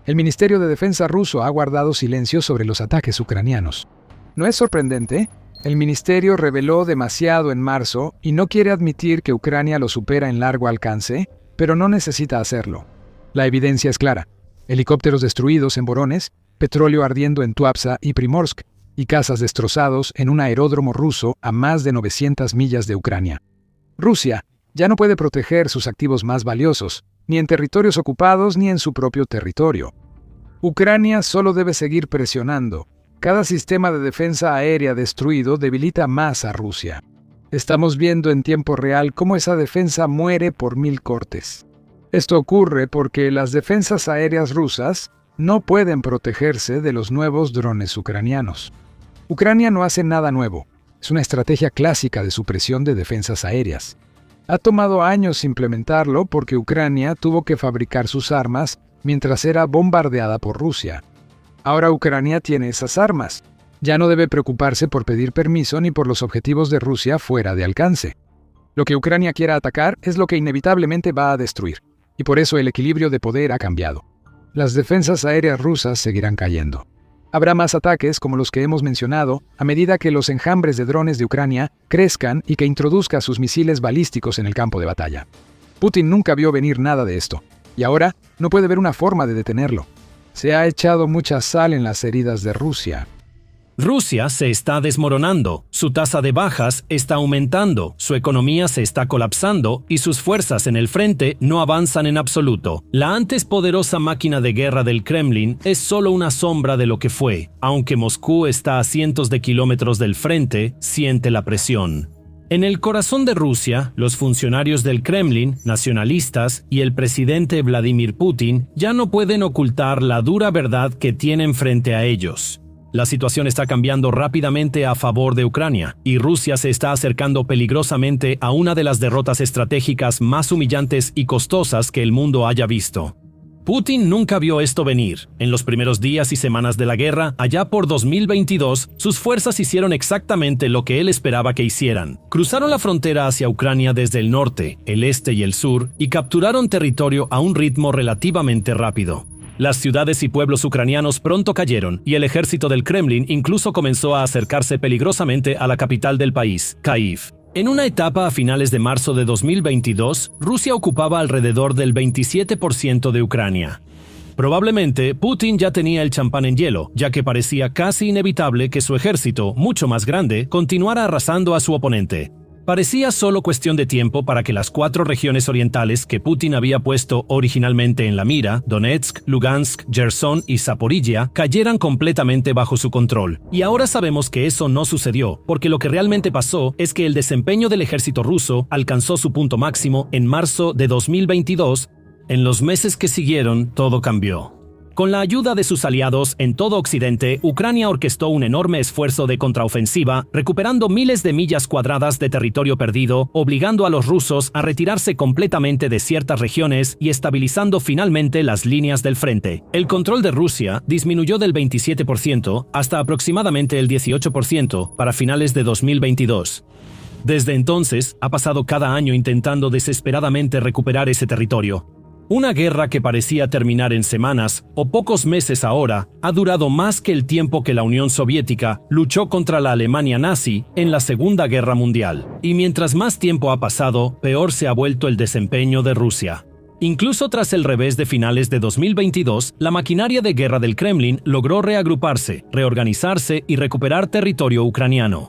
El Ministerio de Defensa ruso ha guardado silencio sobre los ataques ucranianos. ¿No es sorprendente? El ministerio reveló demasiado en marzo y no quiere admitir que Ucrania lo supera en largo alcance, pero no necesita hacerlo. La evidencia es clara. Helicópteros destruidos en Voronezh, petróleo ardiendo en Tuapsa y Primorsk, y casas destrozados en un aeródromo ruso a más de 900 millas de Ucrania. Rusia ya no puede proteger sus activos más valiosos, ni en territorios ocupados ni en su propio territorio. Ucrania solo debe seguir presionando. Cada sistema de defensa aérea destruido debilita más a Rusia. Estamos viendo en tiempo real cómo esa defensa muere por 1000 cortes. Esto ocurre porque las defensas aéreas rusas no pueden protegerse de los nuevos drones ucranianos. Ucrania no hace nada nuevo. Es una estrategia clásica de supresión de defensas aéreas. Ha tomado años implementarlo porque Ucrania tuvo que fabricar sus armas mientras era bombardeada por Rusia. Ahora Ucrania tiene esas armas. Ya no debe preocuparse por pedir permiso ni por los objetivos de Rusia fuera de alcance. Lo que Ucrania quiera atacar es lo que inevitablemente va a destruir, y por eso el equilibrio de poder ha cambiado. Las defensas aéreas rusas seguirán cayendo. Habrá más ataques como los que hemos mencionado a medida que los enjambres de drones de Ucrania crezcan y que introduzca sus misiles balísticos en el campo de batalla. Putin nunca vio venir nada de esto, y ahora no puede ver una forma de detenerlo. Se ha echado mucha sal en las heridas de Rusia. Rusia se está desmoronando, su tasa de bajas está aumentando, su economía se está colapsando y sus fuerzas en el frente no avanzan en absoluto. La antes poderosa máquina de guerra del Kremlin es solo una sombra de lo que fue. Aunque Moscú está a cientos de kilómetros del frente, siente la presión. En el corazón de Rusia, los funcionarios del Kremlin, nacionalistas y el presidente Vladimir Putin ya no pueden ocultar la dura verdad que tienen frente a ellos. La situación está cambiando rápidamente a favor de Ucrania, y Rusia se está acercando peligrosamente a una de las derrotas estratégicas más humillantes y costosas que el mundo haya visto. Putin nunca vio esto venir. En los primeros días y semanas de la guerra, allá por 2022, sus fuerzas hicieron exactamente lo que él esperaba que hicieran. Cruzaron la frontera hacia Ucrania desde el norte, el este y el sur, y capturaron territorio a un ritmo relativamente rápido. Las ciudades y pueblos ucranianos pronto cayeron, y el ejército del Kremlin incluso comenzó a acercarse peligrosamente a la capital del país, Kyiv. En una etapa a finales de marzo de 2022, Rusia ocupaba alrededor del 27% de Ucrania. Probablemente, Putin ya tenía el champán en hielo, ya que parecía casi inevitable que su ejército, mucho más grande, continuara arrasando a su oponente. Parecía solo cuestión de tiempo para que las 4 regiones orientales que Putin había puesto originalmente en la mira, Donetsk, Lugansk, Jersón y Zaporizhia, cayeran completamente bajo su control. Y ahora sabemos que eso no sucedió, porque lo que realmente pasó es que el desempeño del ejército ruso alcanzó su punto máximo en marzo de 2022. En los meses que siguieron, todo cambió. Con la ayuda de sus aliados en todo Occidente, Ucrania orquestó un enorme esfuerzo de contraofensiva, recuperando miles de millas cuadradas de territorio perdido, obligando a los rusos a retirarse completamente de ciertas regiones y estabilizando finalmente las líneas del frente. El control de Rusia disminuyó del 27% hasta aproximadamente el 18% para finales de 2022. Desde entonces, ha pasado cada año intentando desesperadamente recuperar ese territorio. Una guerra que parecía terminar en semanas o pocos meses ahora ha durado más que el tiempo que la Unión Soviética luchó contra la Alemania nazi en la Segunda Guerra Mundial. Y mientras más tiempo ha pasado, peor se ha vuelto el desempeño de Rusia. Incluso tras el revés de finales de 2022, la maquinaria de guerra del Kremlin logró reagruparse, reorganizarse y recuperar territorio ucraniano.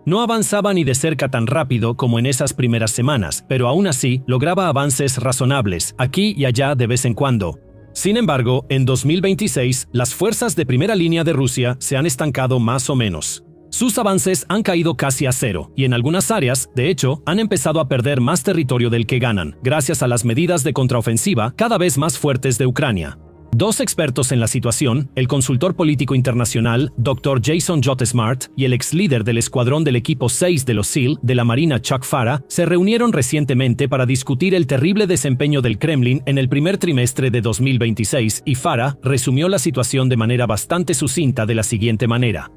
No avanzaba ni de cerca tan rápido como en esas primeras semanas, pero aún así lograba avances razonables, aquí y allá de vez en cuando. Sin embargo, en 2026, las fuerzas de primera línea de Rusia se han estancado más o menos. Sus avances han caído casi a cero, y en algunas áreas, de hecho, han empezado a perder más territorio del que ganan, gracias a las medidas de contraofensiva cada vez más fuertes de Ucrania. 2 expertos en la situación, el consultor político internacional Dr. Jason J. Smart y el ex líder del escuadrón del equipo 6 de los SEAL de la Marina Chuck Farah, se reunieron recientemente para discutir el terrible desempeño del Kremlin en el primer trimestre de 2026, y Farah resumió la situación de manera bastante sucinta de la siguiente manera.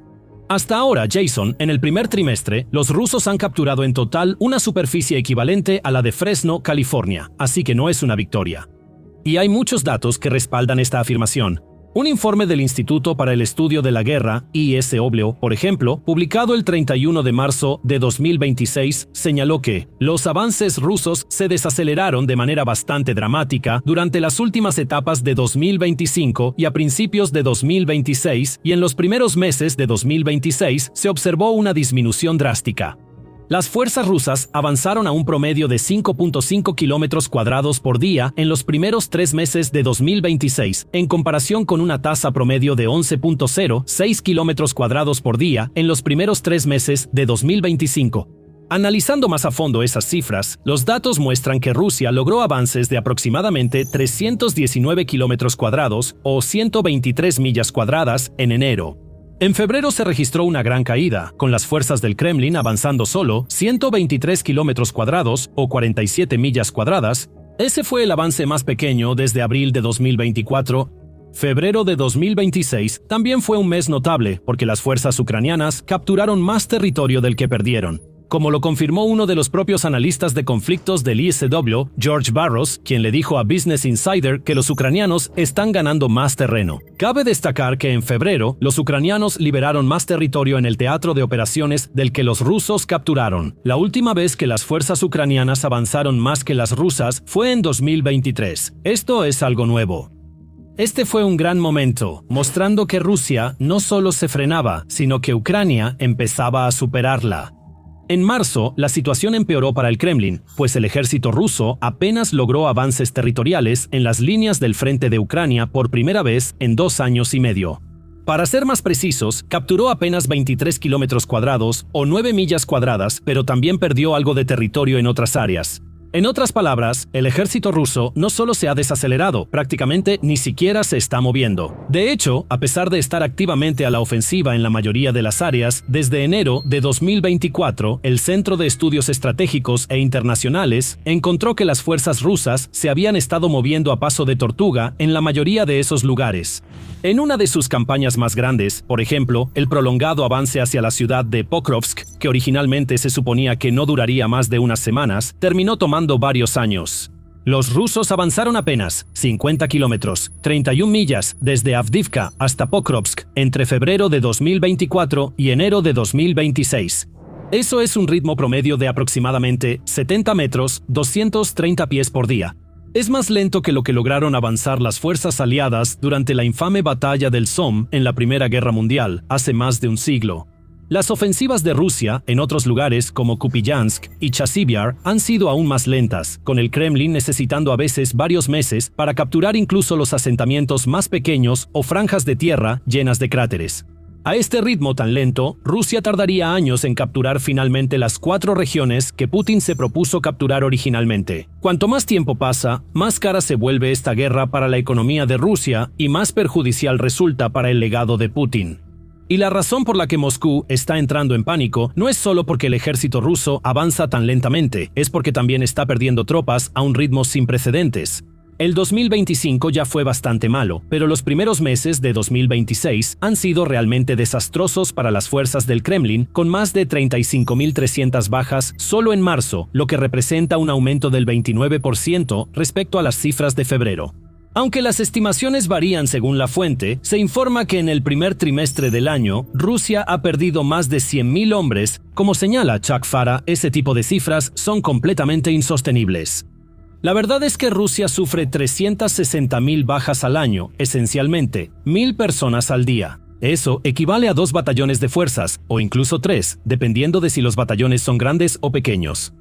Hasta ahora, Jason, en el primer trimestre, los rusos han capturado en total una superficie equivalente a la de Fresno, California, así que no es una victoria. Y hay muchos datos que respaldan esta afirmación. Un informe del Instituto para el Estudio de la Guerra, ISW, por ejemplo, publicado el 31 de marzo de 2026, señaló que los avances rusos se desaceleraron de manera bastante dramática durante las últimas etapas de 2025 y a principios de 2026, y en los primeros meses de 2026 se observó una disminución drástica. Las fuerzas rusas avanzaron a un promedio de 5.5 kilómetros cuadrados por día en los primeros 3 meses de 2026, en comparación con una tasa promedio de 11.06 kilómetros cuadrados por día en los primeros 3 meses de 2025. Analizando más a fondo esas cifras, los datos muestran que Rusia logró avances de aproximadamente 319 kilómetros cuadrados o 123 millas cuadradas en enero. En febrero se registró una gran caída, con las fuerzas del Kremlin avanzando solo 123 kilómetros cuadrados o 47 millas cuadradas. Ese fue el avance más pequeño desde abril de 2024. Febrero de 2026 también fue un mes notable porque las fuerzas ucranianas capturaron más territorio del que perdieron, como lo confirmó uno de los propios analistas de conflictos del ISW, George Barros, quien le dijo a Business Insider que los ucranianos están ganando más terreno. Cabe destacar que en febrero, los ucranianos liberaron más territorio en el teatro de operaciones del que los rusos capturaron. La última vez que las fuerzas ucranianas avanzaron más que las rusas fue en 2023. Esto es algo nuevo. Este fue un gran momento, mostrando que Rusia no solo se frenaba, sino que Ucrania empezaba a superarla. En marzo, la situación empeoró para el Kremlin, pues el ejército ruso apenas logró avances territoriales en las líneas del frente de Ucrania por primera vez en 2 años y medio. Para ser más precisos, capturó apenas 23 kilómetros cuadrados o 9 millas cuadradas, pero también perdió algo de territorio en otras áreas. En otras palabras, el ejército ruso no solo se ha desacelerado, prácticamente ni siquiera se está moviendo. De hecho, a pesar de estar activamente a la ofensiva en la mayoría de las áreas, desde enero de 2024, el Centro de Estudios Estratégicos e Internacionales encontró que las fuerzas rusas se habían estado moviendo a paso de tortuga en la mayoría de esos lugares. En una de sus campañas más grandes, por ejemplo, el prolongado avance hacia la ciudad de Pokrovsk, que originalmente se suponía que no duraría más de unas semanas, terminó tomando varios años. Los rusos avanzaron apenas 50 kilómetros, 31 millas, desde Avdiivka hasta Pokrovsk entre febrero de 2024 y enero de 2026. Eso es un ritmo promedio de aproximadamente 70 metros, 230 pies por día. Es más lento que lo que lograron avanzar las fuerzas aliadas durante la infame batalla del Somme en la Primera Guerra Mundial, hace más de un siglo. Las ofensivas de Rusia en otros lugares como Kupiansk y Chasivyar han sido aún más lentas, con el Kremlin necesitando a veces varios meses para capturar incluso los asentamientos más pequeños o franjas de tierra llenas de cráteres. A este ritmo tan lento, Rusia tardaría años en capturar finalmente las 4 regiones que Putin se propuso capturar originalmente. Cuanto más tiempo pasa, más cara se vuelve esta guerra para la economía de Rusia y más perjudicial resulta para el legado de Putin. Y la razón por la que Moscú está entrando en pánico no es solo porque el ejército ruso avanza tan lentamente, es porque también está perdiendo tropas a un ritmo sin precedentes. El 2025 ya fue bastante malo, pero los primeros meses de 2026 han sido realmente desastrosos para las fuerzas del Kremlin, con más de 35.300 bajas solo en marzo, lo que representa un aumento del 29% respecto a las cifras de febrero. Aunque las estimaciones varían según la fuente, se informa que en el primer trimestre del año, Rusia ha perdido más de 100.000 hombres. Como señala Chuck Farah, ese tipo de cifras son completamente insostenibles. La verdad es que Rusia sufre 360.000 bajas al año, esencialmente 1.000 personas al día. Eso equivale a 2 batallones de fuerzas, o incluso 3, dependiendo de si los batallones son grandes o pequeños.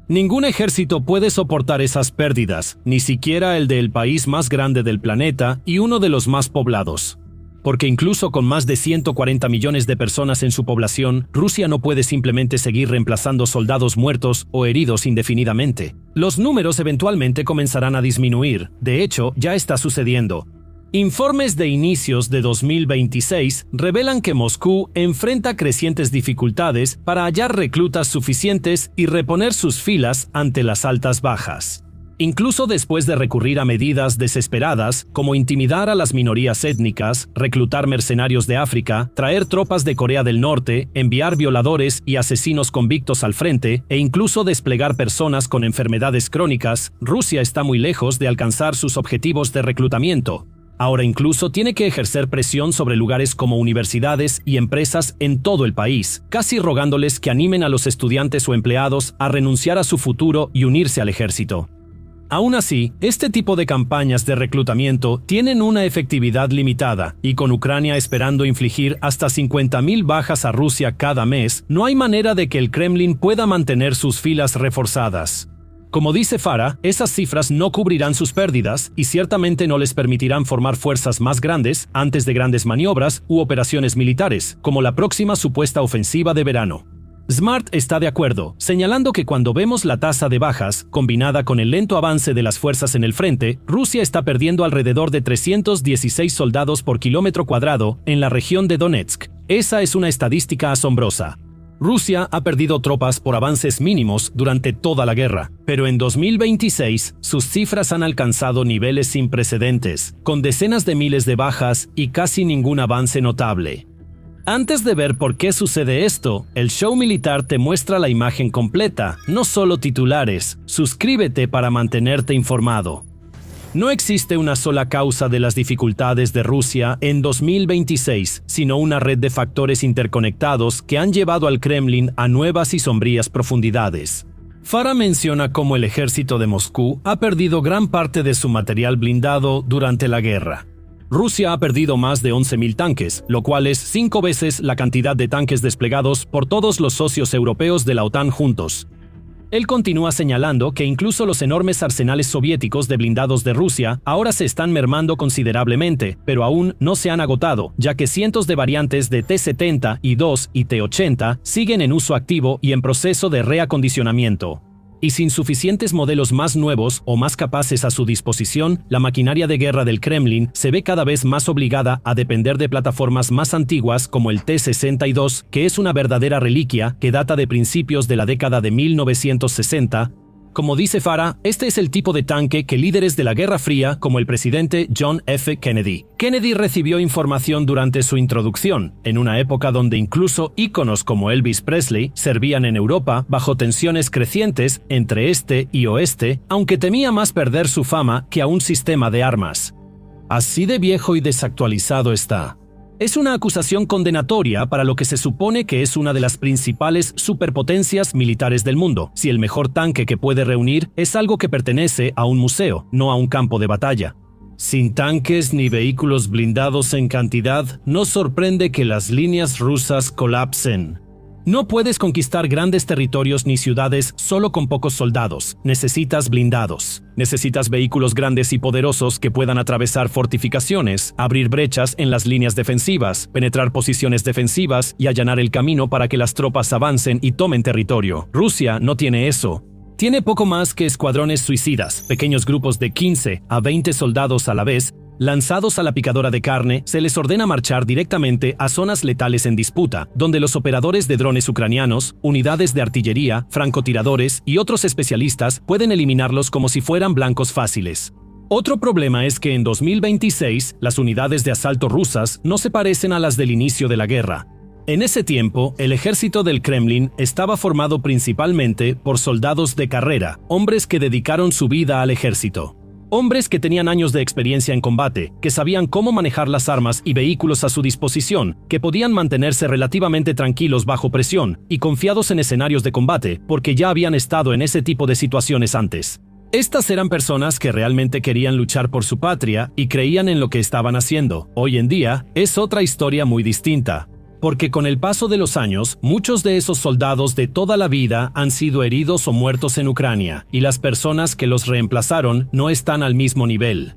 Ningún ejército puede soportar esas pérdidas, ni siquiera el del país más grande del planeta y uno de los más poblados. Porque incluso con más de 140 millones de personas en su población, Rusia no puede simplemente seguir reemplazando soldados muertos o heridos indefinidamente. Los números eventualmente comenzarán a disminuir, de hecho, ya está sucediendo. Informes de inicios de 2026 revelan que Moscú enfrenta crecientes dificultades para hallar reclutas suficientes y reponer sus filas ante las altas bajas. Incluso después de recurrir a medidas desesperadas como intimidar a las minorías étnicas, reclutar mercenarios de África, traer tropas de Corea del Norte, enviar violadores y asesinos convictos al frente e incluso desplegar personas con enfermedades crónicas, Rusia está muy lejos de alcanzar sus objetivos de reclutamiento. Ahora incluso tiene que ejercer presión sobre lugares como universidades y empresas en todo el país, casi rogándoles que animen a los estudiantes o empleados a renunciar a su futuro y unirse al ejército. Aún así, este tipo de campañas de reclutamiento tienen una efectividad limitada, y con Ucrania esperando infligir hasta 50.000 bajas a Rusia cada mes, no hay manera de que el Kremlin pueda mantener sus filas reforzadas. Como dice Farah, esas cifras no cubrirán sus pérdidas y ciertamente no les permitirán formar fuerzas más grandes antes de grandes maniobras u operaciones militares, como la próxima supuesta ofensiva de verano. Smart está de acuerdo, señalando que cuando vemos la tasa de bajas, combinada con el lento avance de las fuerzas en el frente, Rusia está perdiendo alrededor de 316 soldados por kilómetro cuadrado en la región de Donetsk. Esa es una estadística asombrosa. Rusia ha perdido tropas por avances mínimos durante toda la guerra, pero en 2026 sus cifras han alcanzado niveles sin precedentes, con decenas de miles de bajas y casi ningún avance notable. Antes de ver por qué sucede esto, el show militar te muestra la imagen completa, no solo titulares. Suscríbete para mantenerte informado. No existe una sola causa de las dificultades de Rusia en 2026, sino una red de factores interconectados que han llevado al Kremlin a nuevas y sombrías profundidades. Farah menciona cómo el ejército de Moscú ha perdido gran parte de su material blindado durante la guerra. Rusia ha perdido más de 11.000 tanques, lo cual es 5 veces la cantidad de tanques desplegados por todos los socios europeos de la OTAN juntos. Él continúa señalando que incluso los enormes arsenales soviéticos de blindados de Rusia ahora se están mermando considerablemente, pero aún no se han agotado, ya que cientos de variantes de T-70, I-2 y T-80 siguen en uso activo y en proceso de reacondicionamiento. Y sin suficientes modelos más nuevos o más capaces a su disposición, la maquinaria de guerra del Kremlin se ve cada vez más obligada a depender de plataformas más antiguas como el T-62, que es una verdadera reliquia que data de principios de la década de 1960. Como dice Farah, este es el tipo de tanque que líderes de la Guerra Fría como el presidente John F. Kennedy. Kennedy recibió información durante su introducción, en una época donde incluso íconos como Elvis Presley servían en Europa bajo tensiones crecientes entre este y oeste, aunque temía más perder su fama que a un sistema de armas. Así de viejo y desactualizado está. Es una acusación condenatoria para lo que se supone que es una de las principales superpotencias militares del mundo, si el mejor tanque que puede reunir es algo que pertenece a un museo, no a un campo de batalla. Sin tanques ni vehículos blindados en cantidad, no sorprende que las líneas rusas colapsen. No puedes conquistar grandes territorios ni ciudades solo con pocos soldados. Necesitas blindados. Necesitas vehículos grandes y poderosos que puedan atravesar fortificaciones, abrir brechas en las líneas defensivas, penetrar posiciones defensivas y allanar el camino para que las tropas avancen y tomen territorio. Rusia no tiene eso. Tiene poco más que escuadrones suicidas, pequeños grupos de 15 a 20 soldados a la vez. Lanzados a la picadora de carne, se les ordena marchar directamente a zonas letales en disputa, donde los operadores de drones ucranianos, unidades de artillería, francotiradores y otros especialistas pueden eliminarlos como si fueran blancos fáciles. Otro problema es que en 2026, las unidades de asalto rusas no se parecen a las del inicio de la guerra. En ese tiempo, el ejército del Kremlin estaba formado principalmente por soldados de carrera, hombres que dedicaron su vida al ejército. Hombres que tenían años de experiencia en combate, que sabían cómo manejar las armas y vehículos a su disposición, que podían mantenerse relativamente tranquilos bajo presión y confiados en escenarios de combate, porque ya habían estado en ese tipo de situaciones antes. Estas eran personas que realmente querían luchar por su patria y creían en lo que estaban haciendo. Hoy en día, es otra historia muy distinta. Porque con el paso de los años, muchos de esos soldados de toda la vida han sido heridos o muertos en Ucrania, y las personas que los reemplazaron no están al mismo nivel.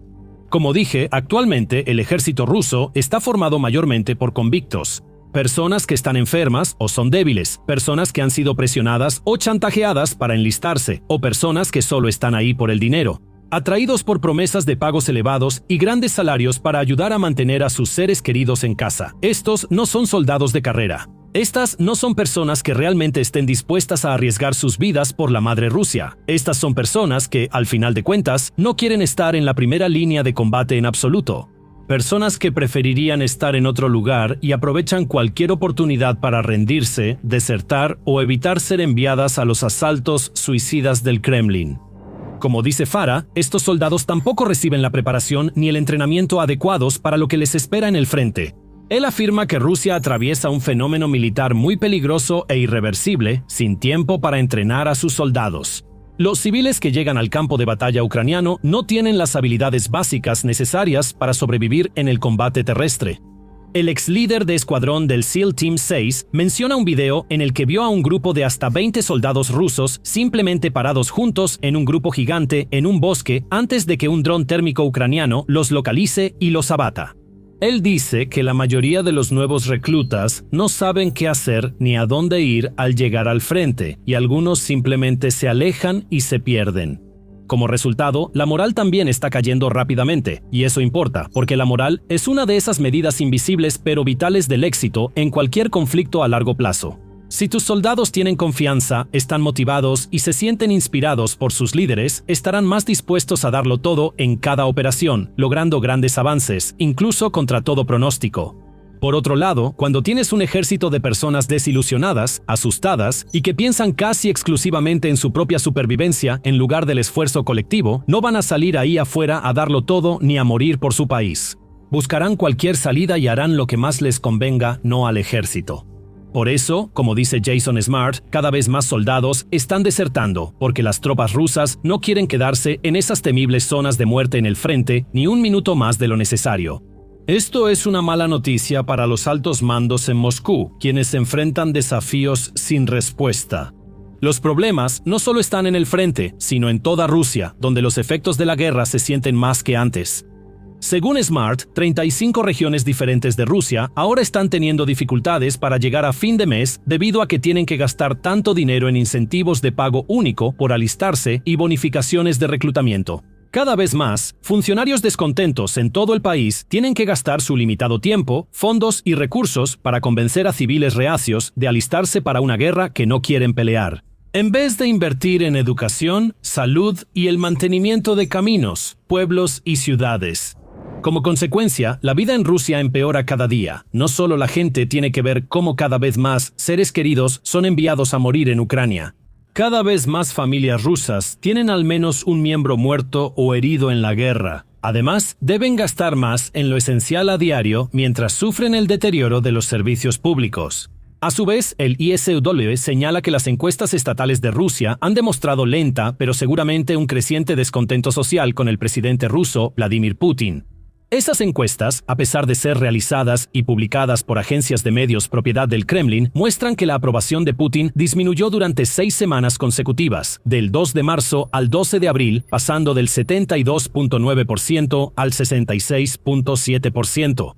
Como dije, actualmente el ejército ruso está formado mayormente por convictos, personas que están enfermas o son débiles, personas que han sido presionadas o chantajeadas para enlistarse, o personas que solo están ahí por el dinero, atraídos por promesas de pagos elevados y grandes salarios para ayudar a mantener a sus seres queridos en casa. Estos no son soldados de carrera. Estas no son personas que realmente estén dispuestas a arriesgar sus vidas por la madre Rusia. Estas son personas que, al final de cuentas, no quieren estar en la primera línea de combate en absoluto. Personas que preferirían estar en otro lugar y aprovechan cualquier oportunidad para rendirse, desertar o evitar ser enviadas a los asaltos suicidas del Kremlin. Como dice Farah, estos soldados tampoco reciben la preparación ni el entrenamiento adecuados para lo que les espera en el frente. Él afirma que Rusia atraviesa un fenómeno militar muy peligroso e irreversible, sin tiempo para entrenar a sus soldados. Los civiles que llegan al campo de batalla ucraniano no tienen las habilidades básicas necesarias para sobrevivir en el combate terrestre. El ex líder de escuadrón del SEAL Team 6 menciona un video en el que vio a un grupo de hasta 20 soldados rusos simplemente parados juntos en un grupo gigante en un bosque antes de que un dron térmico ucraniano los localice y los abata. Él dice que la mayoría de los nuevos reclutas no saben qué hacer ni a dónde ir al llegar al frente, y algunos simplemente se alejan y se pierden. Como resultado, la moral también está cayendo rápidamente, y eso importa, porque la moral es una de esas medidas invisibles pero vitales del éxito en cualquier conflicto a largo plazo. Si tus soldados tienen confianza, están motivados y se sienten inspirados por sus líderes, estarán más dispuestos a darlo todo en cada operación, logrando grandes avances, incluso contra todo pronóstico. Por otro lado, cuando tienes un ejército de personas desilusionadas, asustadas y que piensan casi exclusivamente en su propia supervivencia en lugar del esfuerzo colectivo, no van a salir ahí afuera a darlo todo ni a morir por su país. Buscarán cualquier salida y harán lo que más les convenga, no al ejército. Por eso, como dice Jason Smart, cada vez más soldados están desertando, porque las tropas rusas no quieren quedarse en esas temibles zonas de muerte en el frente ni un minuto más de lo necesario. Esto es una mala noticia para los altos mandos en Moscú, quienes enfrentan desafíos sin respuesta. Los problemas no solo están en el frente, sino en toda Rusia, donde los efectos de la guerra se sienten más que antes. Según Smart, 35 regiones diferentes de Rusia ahora están teniendo dificultades para llegar a fin de mes debido a que tienen que gastar tanto dinero en incentivos de pago único por alistarse y bonificaciones de reclutamiento. Cada vez más, funcionarios descontentos en todo el país tienen que gastar su limitado tiempo, fondos y recursos para convencer a civiles reacios de alistarse para una guerra que no quieren pelear, en vez de invertir en educación, salud y el mantenimiento de caminos, pueblos y ciudades. Como consecuencia, la vida en Rusia empeora cada día. No solo la gente tiene que ver cómo cada vez más seres queridos son enviados a morir en Ucrania. Cada vez más familias rusas tienen al menos un miembro muerto o herido en la guerra. Además, deben gastar más en lo esencial a diario mientras sufren el deterioro de los servicios públicos. A su vez, el ISW señala que las encuestas estatales de Rusia han demostrado lenta, pero seguramente un creciente descontento social con el presidente ruso, Vladimir Putin. Esas encuestas, a pesar de ser realizadas y publicadas por agencias de medios propiedad del Kremlin, muestran que la aprobación de Putin disminuyó durante 6 semanas consecutivas, del 2 de marzo al 12 de abril, pasando del 72.9% al 66.7%.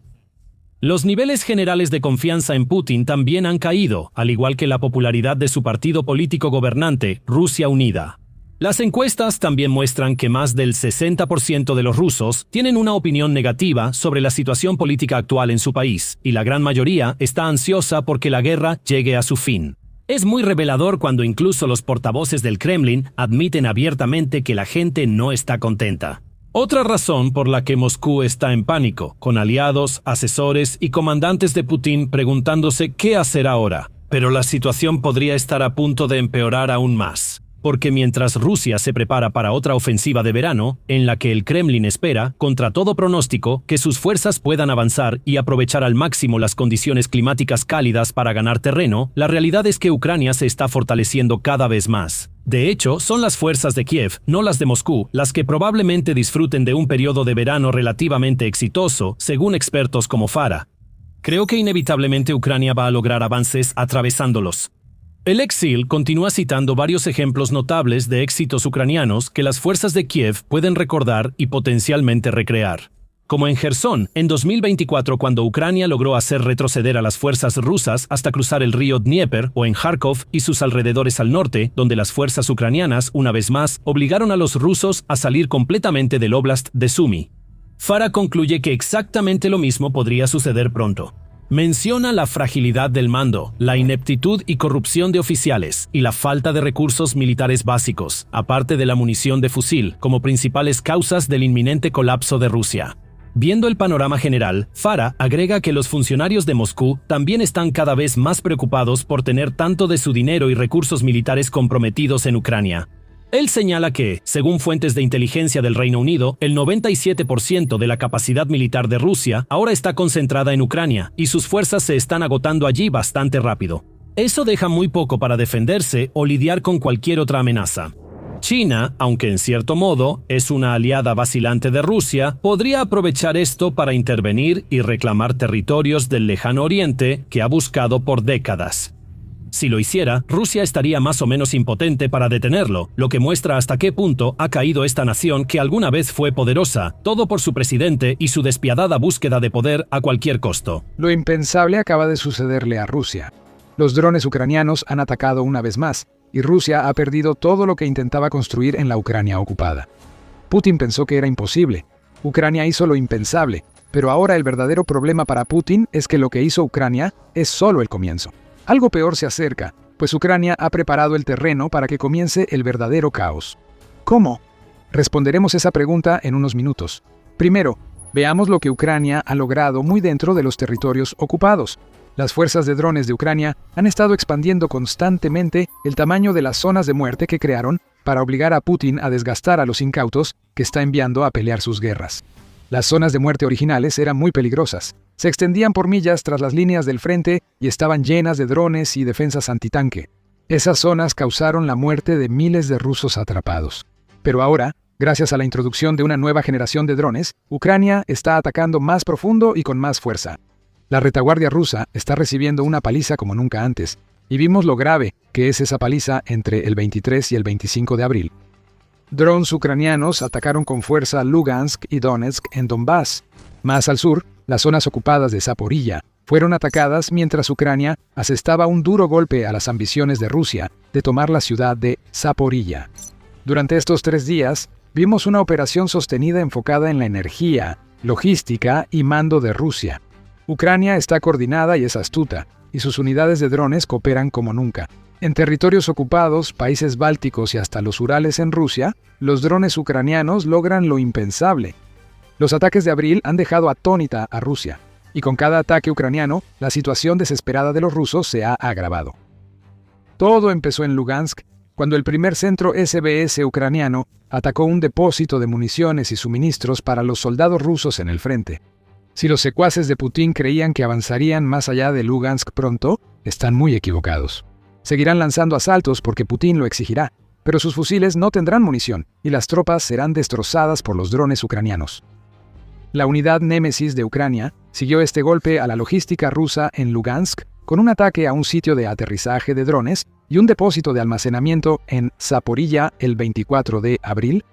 Los niveles generales de confianza en Putin también han caído, al igual que la popularidad de su partido político gobernante, Rusia Unida. Las encuestas también muestran que más del 60% de los rusos tienen una opinión negativa sobre la situación política actual en su país, y la gran mayoría está ansiosa porque la guerra llegue a su fin. Es muy revelador cuando incluso los portavoces del Kremlin admiten abiertamente que la gente no está contenta. Otra razón por la que Moscú está en pánico, con aliados, asesores y comandantes de Putin preguntándose qué hacer ahora. Pero la situación podría estar a punto de empeorar aún más. Porque mientras Rusia se prepara para otra ofensiva de verano, en la que el Kremlin espera, contra todo pronóstico, que sus fuerzas puedan avanzar y aprovechar al máximo las condiciones climáticas cálidas para ganar terreno, la realidad es que Ucrania se está fortaleciendo cada vez más. De hecho, son las fuerzas de Kiev, no las de Moscú, las que probablemente disfruten de un periodo de verano relativamente exitoso, según expertos como Farah. Creo que inevitablemente Ucrania va a lograr avances atravesándolos. El ex-SEAL continúa citando varios ejemplos notables de éxitos ucranianos que las fuerzas de Kiev pueden recordar y potencialmente recrear. Como en Jersón, en 2024, cuando Ucrania logró hacer retroceder a las fuerzas rusas hasta cruzar el río Dnieper, o en Kharkov y sus alrededores al norte, donde las fuerzas ucranianas, una vez más, obligaron a los rusos a salir completamente del óblast de Sumy. Farah concluye que exactamente lo mismo podría suceder pronto. Menciona la fragilidad del mando, la ineptitud y corrupción de oficiales y la falta de recursos militares básicos, aparte de la munición de fusil, como principales causas del inminente colapso de Rusia. Viendo el panorama general, Farah agrega que los funcionarios de Moscú también están cada vez más preocupados por tener tanto de su dinero y recursos militares comprometidos en Ucrania. Él señala que, según fuentes de inteligencia del Reino Unido, el 97% de la capacidad militar de Rusia ahora está concentrada en Ucrania y sus fuerzas se están agotando allí bastante rápido. Eso deja muy poco para defenderse o lidiar con cualquier otra amenaza. China, aunque en cierto modo es una aliada vacilante de Rusia, podría aprovechar esto para intervenir y reclamar territorios del lejano oriente que ha buscado por décadas. Si lo hiciera, Rusia estaría más o menos impotente para detenerlo, lo que muestra hasta qué punto ha caído esta nación que alguna vez fue poderosa, todo por su presidente y su despiadada búsqueda de poder a cualquier costo. Lo impensable acaba de sucederle a Rusia. Los drones ucranianos han atacado una vez más, y Rusia ha perdido todo lo que intentaba construir en la Ucrania ocupada. Putin pensó que era imposible. Ucrania hizo lo impensable, pero ahora el verdadero problema para Putin es que lo que hizo Ucrania es solo el comienzo. Algo peor se acerca, pues Ucrania ha preparado el terreno para que comience el verdadero caos. ¿Cómo? Responderemos esa pregunta en unos minutos. Primero, veamos lo que Ucrania ha logrado muy dentro de los territorios ocupados. Las fuerzas de drones de Ucrania han estado expandiendo constantemente el tamaño de las zonas de muerte que crearon para obligar a Putin a desgastar a los incautos que está enviando a pelear sus guerras. Las zonas de muerte originales eran muy peligrosas. Se extendían por millas tras las líneas del frente y estaban llenas de drones y defensas antitanque. Esas zonas causaron la muerte de miles de rusos atrapados. Pero ahora, gracias a la introducción de una nueva generación de drones, Ucrania está atacando más profundo y con más fuerza. La retaguardia rusa está recibiendo una paliza como nunca antes, y vimos lo grave que es esa paliza entre el 23 y el 25 de abril. Drones ucranianos atacaron con fuerza Lugansk y Donetsk en Donbass. Más al sur, las zonas ocupadas de Zaporilla fueron atacadas mientras Ucrania asestaba un duro golpe a las ambiciones de Rusia de tomar la ciudad de Zaporilla. Durante estos 3 días, vimos una operación sostenida enfocada en la energía, logística y mando de Rusia. Ucrania está coordinada y es astuta, y sus unidades de drones cooperan como nunca. En territorios ocupados, países bálticos y hasta los Urales en Rusia, los drones ucranianos logran lo impensable. Los ataques de abril han dejado atónita a Rusia, y con cada ataque ucraniano, la situación desesperada de los rusos se ha agravado. Todo empezó en Lugansk, cuando el primer centro SBS ucraniano atacó un depósito de municiones y suministros para los soldados rusos en el frente. Si los secuaces de Putin creían que avanzarían más allá de Lugansk pronto, están muy equivocados. Seguirán lanzando asaltos porque Putin lo exigirá, pero sus fusiles no tendrán munición y las tropas serán destrozadas por los drones ucranianos. La unidad Nemesis de Ucrania siguió este golpe a la logística rusa en Lugansk con un ataque a un sitio de aterrizaje de drones y un depósito de almacenamiento en Zaporilla el 24 de abril.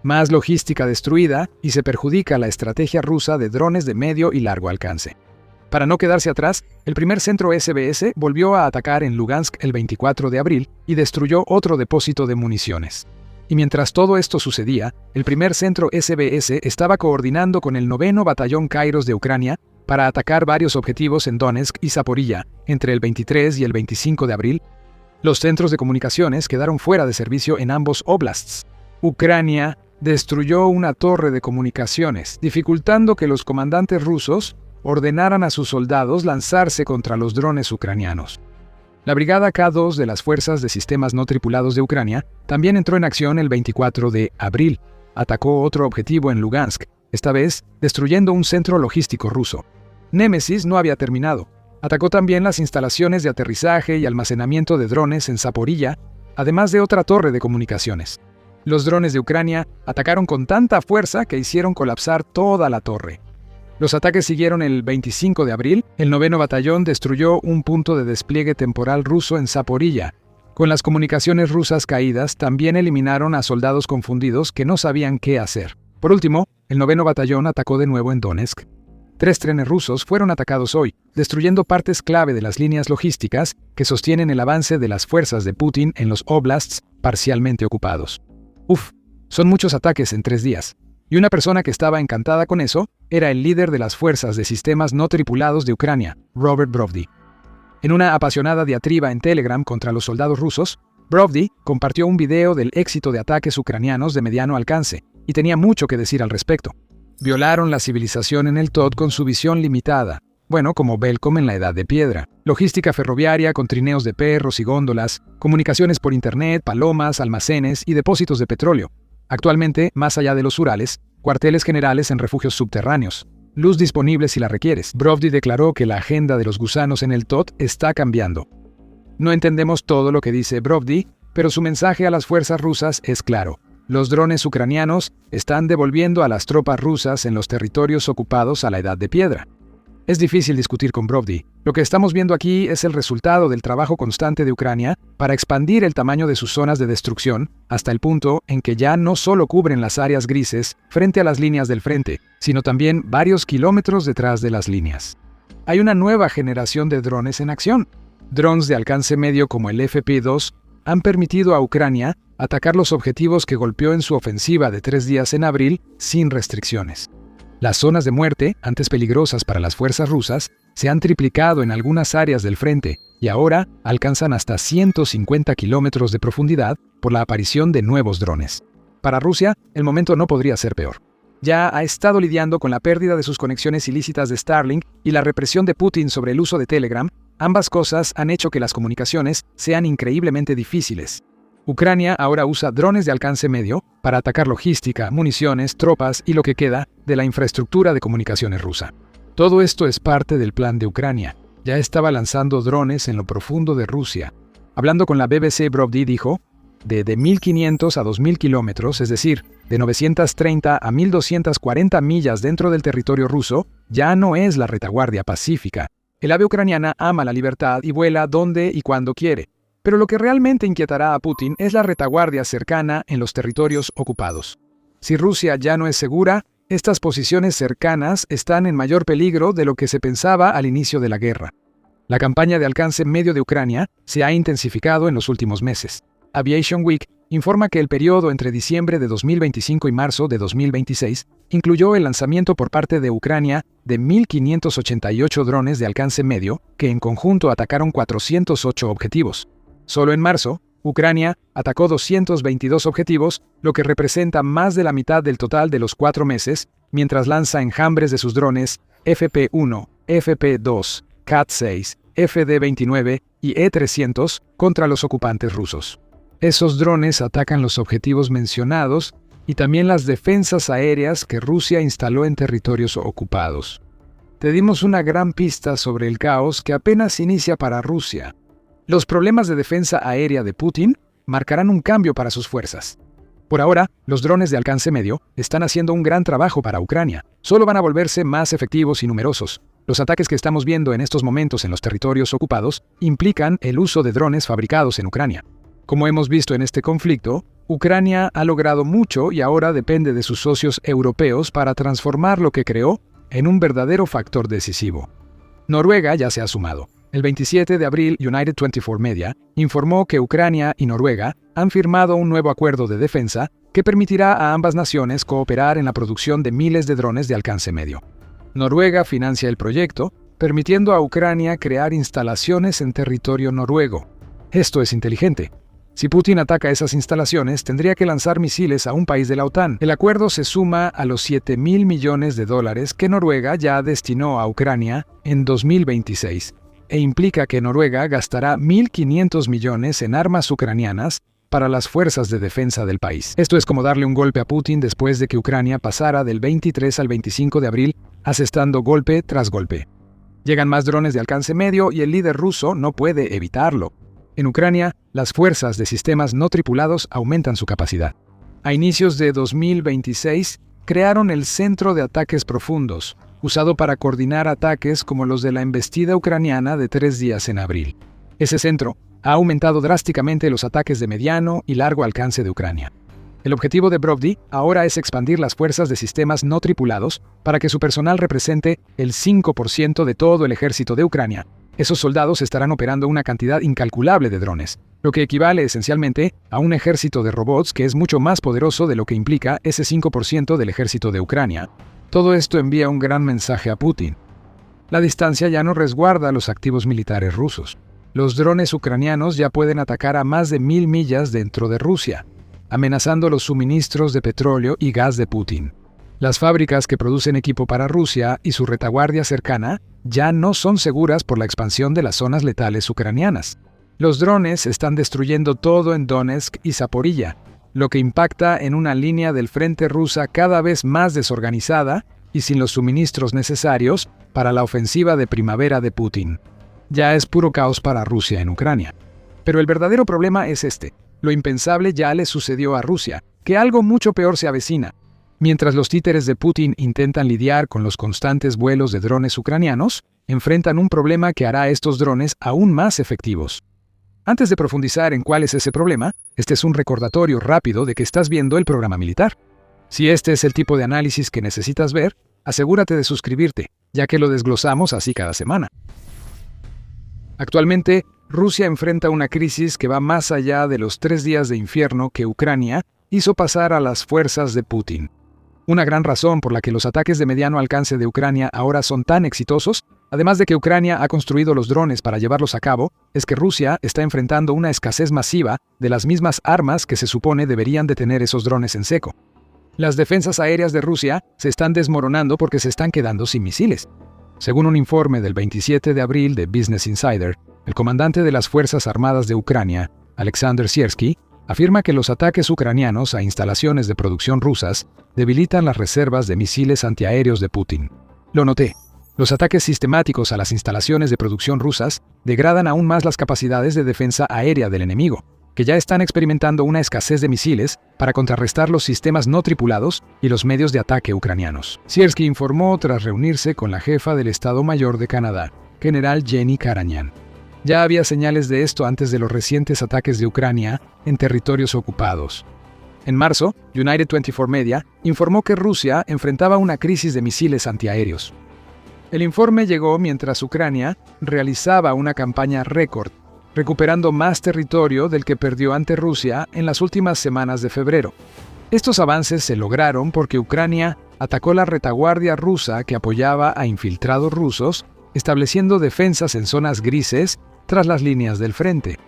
Más logística destruida y se perjudica la estrategia rusa de drones de medio y largo alcance. Para no quedarse atrás, el primer centro SBS volvió a atacar en Lugansk el 24 de abril y destruyó otro depósito de municiones. Y mientras todo esto sucedía, el primer centro SBS estaba coordinando con el 9º Batallón Kairos de Ucrania para atacar varios objetivos en Donetsk y Zaporilla entre el 23 y el 25 de abril. Los centros de comunicaciones quedaron fuera de servicio en ambos oblasts. Ucrania destruyó una torre de comunicaciones, dificultando que los comandantes rusos ordenaran a sus soldados lanzarse contra los drones ucranianos. La Brigada K2 de las Fuerzas de Sistemas No Tripulados de Ucrania también entró en acción el 24 de abril. Atacó otro objetivo en Lugansk, esta vez destruyendo un centro logístico ruso. Nemesis no había terminado. Atacó también las instalaciones de aterrizaje y almacenamiento de drones en Zaporilla, además de otra torre de comunicaciones. Los drones de Ucrania atacaron con tanta fuerza que hicieron colapsar toda la torre. Los ataques siguieron el 25 de abril. El 9º Batallón destruyó un punto de despliegue temporal ruso en Zaporilla. Con las comunicaciones rusas caídas, también eliminaron a soldados confundidos que no sabían qué hacer. Por último, el 9º Batallón atacó de nuevo en Donetsk. 3 trenes rusos fueron atacados hoy, destruyendo partes clave de las líneas logísticas que sostienen el avance de las fuerzas de Putin en los oblasts parcialmente ocupados. Son muchos ataques en 3 días. Y una persona que estaba encantada con eso era el líder de las Fuerzas de Sistemas No Tripulados de Ucrania, Robert Brovdi. En una apasionada diatriba en Telegram contra los soldados rusos, Brovdi compartió un video del éxito de ataques ucranianos de mediano alcance, y tenía mucho que decir al respecto. Violaron la civilización en el TOD con su visión limitada, como Belcom en la Edad de Piedra. Logística ferroviaria con trineos de perros y góndolas, comunicaciones por internet, palomas, almacenes y depósitos de petróleo. Actualmente, más allá de los Urales, cuarteles generales en refugios subterráneos. Luz disponible si la requieres. Brovdi declaró que la agenda de los gusanos en el TOD está cambiando. No entendemos todo lo que dice Brovdi, pero su mensaje a las fuerzas rusas es claro. Los drones ucranianos están devolviendo a las tropas rusas en los territorios ocupados a la Edad de Piedra. Es difícil discutir con Brovdi. Lo que estamos viendo aquí es el resultado del trabajo constante de Ucrania para expandir el tamaño de sus zonas de destrucción hasta el punto en que ya no solo cubren las áreas grises frente a las líneas del frente, sino también varios kilómetros detrás de las líneas. Hay una nueva generación de drones en acción. Drones de alcance medio como el FP2 han permitido a Ucrania atacar los objetivos que golpeó en su ofensiva de 3 días en abril sin restricciones. Las zonas de muerte, antes peligrosas para las fuerzas rusas, se han triplicado en algunas áreas del frente y ahora alcanzan hasta 150 kilómetros de profundidad por la aparición de nuevos drones. Para Rusia, el momento no podría ser peor. Ya ha estado lidiando con la pérdida de sus conexiones ilícitas de Starlink y la represión de Putin sobre el uso de Telegram. Ambas cosas han hecho que las comunicaciones sean increíblemente difíciles. Ucrania ahora usa drones de alcance medio para atacar logística, municiones, tropas y lo que queda de la infraestructura de comunicaciones rusa. Todo esto es parte del plan de Ucrania. Ya estaba lanzando drones en lo profundo de Rusia. Hablando con la BBC, Brovdi dijo, de 1.500 a 2.000 kilómetros, es decir, de 930 a 1.240 millas dentro del territorio ruso, ya no es la retaguardia pacífica. El ave ucraniana ama la libertad y vuela donde y cuando quiere. Pero lo que realmente inquietará a Putin es la retaguardia cercana en los territorios ocupados. Si Rusia ya no es segura, estas posiciones cercanas están en mayor peligro de lo que se pensaba al inicio de la guerra. La campaña de alcance medio de Ucrania se ha intensificado en los últimos meses. Aviation Week informa que el periodo entre diciembre de 2025 y marzo de 2026 incluyó el lanzamiento por parte de Ucrania de 1.588 drones de alcance medio que en conjunto atacaron 408 objetivos. Solo en marzo, Ucrania atacó 222 objetivos, lo que representa más de la mitad del total de los 4 meses, mientras lanza enjambres de sus drones FP1, FP2, Cat-6, FD-29 y E-300 contra los ocupantes rusos. Esos drones atacan los objetivos mencionados y también las defensas aéreas que Rusia instaló en territorios ocupados. Te dimos una gran pista sobre el caos que apenas inicia para Rusia. Los problemas de defensa aérea de Putin marcarán un cambio para sus fuerzas. Por ahora, los drones de alcance medio están haciendo un gran trabajo para Ucrania. Solo van a volverse más efectivos y numerosos. Los ataques que estamos viendo en estos momentos en los territorios ocupados implican el uso de drones fabricados en Ucrania. Como hemos visto en este conflicto, Ucrania ha logrado mucho y ahora depende de sus socios europeos para transformar lo que creó en un verdadero factor decisivo. Noruega ya se ha sumado. El 27 de abril, United 24 Media informó que Ucrania y Noruega han firmado un nuevo acuerdo de defensa que permitirá a ambas naciones cooperar en la producción de miles de drones de alcance medio. Noruega financia el proyecto, permitiendo a Ucrania crear instalaciones en territorio noruego. Esto es inteligente. Si Putin ataca esas instalaciones, tendría que lanzar misiles a un país de la OTAN. El acuerdo se suma a los $7.000 millones que Noruega ya destinó a Ucrania en 2026. E implica que Noruega gastará 1.500 millones en armas ucranianas para las fuerzas de defensa del país. Esto es como darle un golpe a Putin después de que Ucrania pasara del 23 al 25 de abril asestando golpe tras golpe. Llegan más drones de alcance medio y el líder ruso no puede evitarlo. En Ucrania, las fuerzas de sistemas no tripulados aumentan su capacidad. A inicios de 2026, crearon el Centro de Ataques Profundos, usado para coordinar ataques como los de la embestida ucraniana de 3 días en abril. Ese centro ha aumentado drásticamente los ataques de mediano y largo alcance de Ucrania. El objetivo de Brovdi ahora es expandir las fuerzas de sistemas no tripulados para que su personal represente el 5% de todo el ejército de Ucrania. Esos soldados estarán operando una cantidad incalculable de drones, lo que equivale esencialmente a un ejército de robots que es mucho más poderoso de lo que implica ese 5% del ejército de Ucrania. Todo esto envía un gran mensaje a Putin. La distancia ya no resguarda los activos militares rusos. Los drones ucranianos ya pueden atacar a más de 1.000 millas dentro de Rusia, amenazando los suministros de petróleo y gas de Putin. Las fábricas que producen equipo para Rusia y su retaguardia cercana ya no son seguras por la expansión de las zonas letales ucranianas. Los drones están destruyendo todo en Donetsk y Zaporilla, lo que impacta en una línea del frente rusa cada vez más desorganizada y sin los suministros necesarios para la ofensiva de primavera de Putin. Ya es puro caos para Rusia en Ucrania. Pero el verdadero problema es este. Lo impensable ya le sucedió a Rusia, que algo mucho peor se avecina. Mientras los títeres de Putin intentan lidiar con los constantes vuelos de drones ucranianos, enfrentan un problema que hará a estos drones aún más efectivos. Antes de profundizar en cuál es ese problema, este es un recordatorio rápido de que estás viendo el programa militar. Si este es el tipo de análisis que necesitas ver, asegúrate de suscribirte, ya que lo desglosamos así cada semana. Actualmente, Rusia enfrenta una crisis que va más allá de los 3 días de infierno que Ucrania hizo pasar a las fuerzas de Putin. Una gran razón por la que los ataques de mediano alcance de Ucrania ahora son tan exitosos, además de que Ucrania ha construido los drones para llevarlos a cabo, es que Rusia está enfrentando una escasez masiva de las mismas armas que se supone deberían de tener esos drones en seco. Las defensas aéreas de Rusia se están desmoronando porque se están quedando sin misiles. Según un informe del 27 de abril de Business Insider, el comandante de las Fuerzas Armadas de Ucrania, Alexander Siersky, afirma que los ataques ucranianos a instalaciones de producción rusas debilitan las reservas de misiles antiaéreos de Putin. Lo noté. Los ataques sistemáticos a las instalaciones de producción rusas degradan aún más las capacidades de defensa aérea del enemigo, que ya están experimentando una escasez de misiles para contrarrestar los sistemas no tripulados y los medios de ataque ucranianos. Siersky informó tras reunirse con la jefa del Estado Mayor de Canadá, general Jenny Karayan. Ya había señales de esto antes de los recientes ataques de Ucrania en territorios ocupados. En marzo, United 24 Media informó que Rusia enfrentaba una crisis de misiles antiaéreos. El informe llegó mientras Ucrania realizaba una campaña récord, recuperando más territorio del que perdió ante Rusia en las últimas semanas de febrero. Estos avances se lograron porque Ucrania atacó la retaguardia rusa que apoyaba a infiltrados rusos, estableciendo defensas en zonas grises tras las líneas del frente.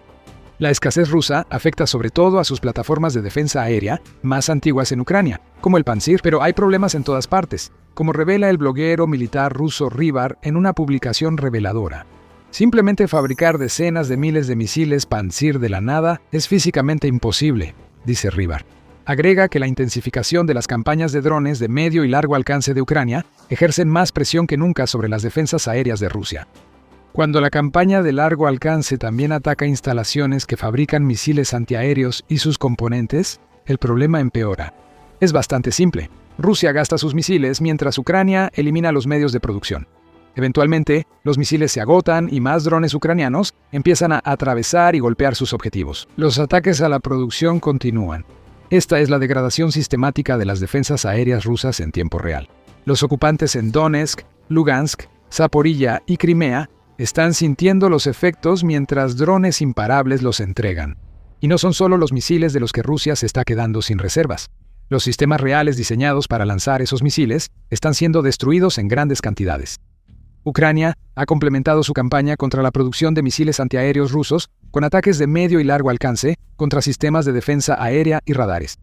La escasez rusa afecta sobre todo a sus plataformas de defensa aérea más antiguas en Ucrania, como el Pantsir, pero hay problemas en todas partes, como revela el bloguero militar ruso Rybar en una publicación reveladora. Simplemente fabricar decenas de miles de misiles Pantsir de la nada es físicamente imposible, dice Rybar. Agrega que la intensificación de las campañas de drones de medio y largo alcance de Ucrania ejercen más presión que nunca sobre las defensas aéreas de Rusia. Cuando la campaña de largo alcance también ataca instalaciones que fabrican misiles antiaéreos y sus componentes, el problema empeora. Es bastante simple. Rusia gasta sus misiles mientras Ucrania elimina los medios de producción. Eventualmente, los misiles se agotan y más drones ucranianos empiezan a atravesar y golpear sus objetivos. Los ataques a la producción continúan. Esta es la degradación sistemática de las defensas aéreas rusas en tiempo real. Los ocupantes en Donetsk, Lugansk, Zaporilla y Crimea están sintiendo los efectos mientras drones imparables los entregan. Y no son solo los misiles de los que Rusia se está quedando sin reservas. Los sistemas reales diseñados para lanzar esos misiles están siendo destruidos en grandes cantidades. Ucrania ha complementado su campaña contra la producción de misiles antiaéreos rusos con ataques de medio y largo alcance contra sistemas de defensa aérea y radares.